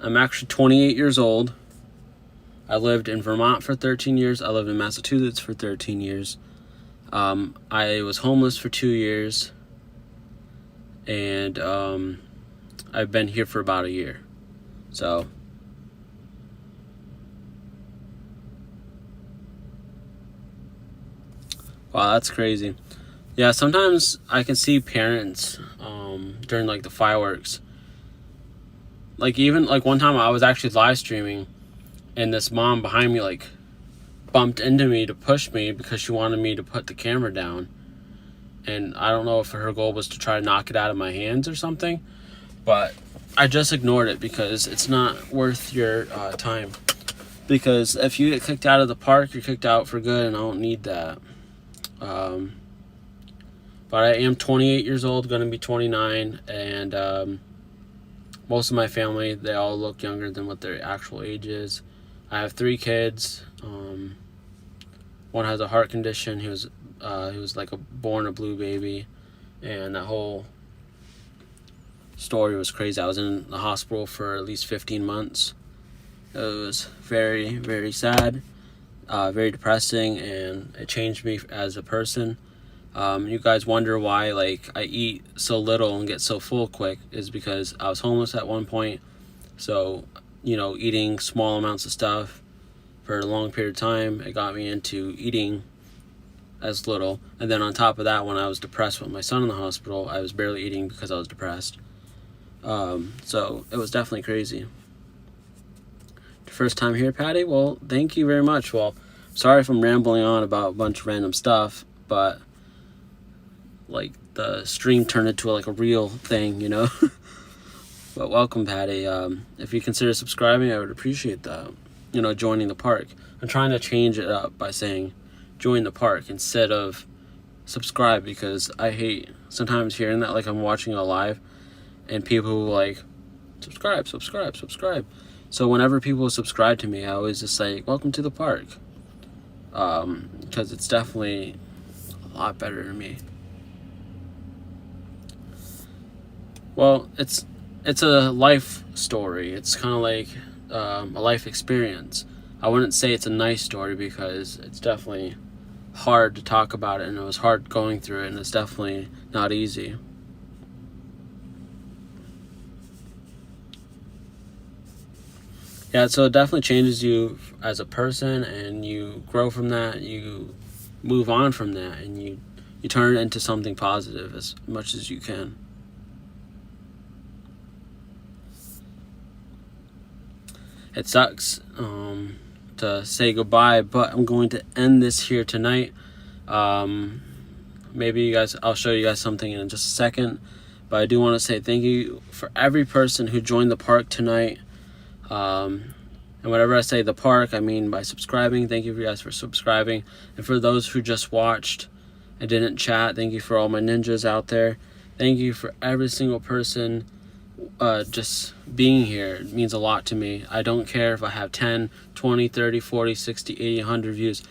I'm actually 28 years old. I lived in Vermont for 13 years. I lived in Massachusetts for 13 years. I was homeless for 2 years, and I've been here for about a year. So wow, that's crazy. Yeah, sometimes I can see parents during like the fireworks. Like even like one time I was actually live streaming, and this mom behind me like bumped into me to push me because she wanted me to put the camera down. And I don't know if her goal was to try to knock it out of my hands or something, but I just ignored it because it's not worth your time. Because if you get kicked out of the park, you're kicked out for good, and I don't need that. But I am 28 years old, going to be 29, and most of my family, they all look younger than what their actual age is. I have 3 kids. One has a heart condition. He was like born a blue baby, and that whole story was crazy. I was in the hospital for at least 15 months. It was very, very sad, very depressing, and it changed me as a person. You guys wonder why like I eat so little and get so full quick, is because I was homeless at one point. So, you know, eating small amounts of stuff for a long period of time, it got me into eating as little. And then on top of that, when I was depressed with my son in the hospital, I was barely eating because I was depressed. So it was definitely crazy. First time here, Patty? Well, thank you very much. Well, sorry if I'm rambling on about a bunch of random stuff, but like the stream turned into like a real thing, you know. But welcome, Patty. If you consider subscribing, I would appreciate that. You know, joining the park. I'm trying to change it up by saying join the park instead of subscribe, because I hate sometimes hearing that, like I'm watching a live and people who like subscribe. So whenever people subscribe to me, I always just say welcome to the park, because it's definitely a lot better to me. Well, it's a life story. It's kind of like a life experience. I wouldn't say it's a nice story, because it's definitely hard to talk about it, and it was hard going through it, and it's definitely not easy. Yeah, so it definitely changes you as a person, and you grow from that, you move on from that, and you turn it into something positive as much as you can. it sucks to say goodbye, but I'm going to end this here tonight. Maybe you guys, I'll show you guys something in just a second, but I do want to say thank you for every person who joined the park tonight. And whenever I say the park, I mean by subscribing. Thank you guys for subscribing. And for those who just watched and didn't chat, thank you for all my ninjas out there. Thank you for every single person just being here. It means a lot to me. I don't care if I have 10, 20, 30, 40, 60, 80, 100 views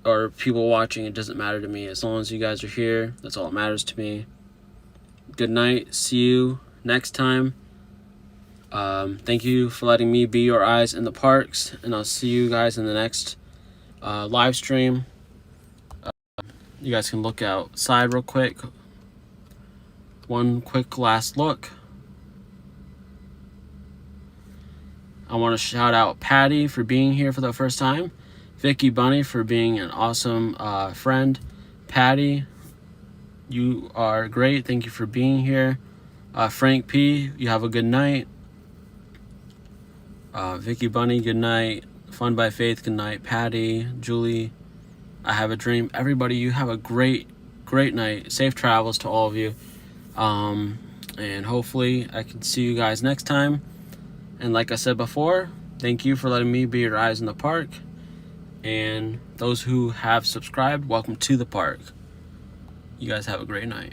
or people watching. It doesn't matter to me. As long as you guys are here, that's all that matters to me. Good night. See you next time. Thank you for letting me be your eyes in the parks, and I'll see you guys in the next live stream. You guys can look outside real quick. One quick last look. I want to shout out Patty for being here for the first time, Vicky Bunny for being an awesome friend. Patty, you are great. Thank you for being here. Frank P, you have a good night. Vicky Bunny, good night. Fun by Faith, good night. Patty, Julie, I have a dream. Everybody, you have a great night. Safe travels to all of you. And hopefully I can see you guys next time. And like I said before, thank you for letting me be your eyes in the park. And those who have subscribed, welcome to the park. You guys have a great night.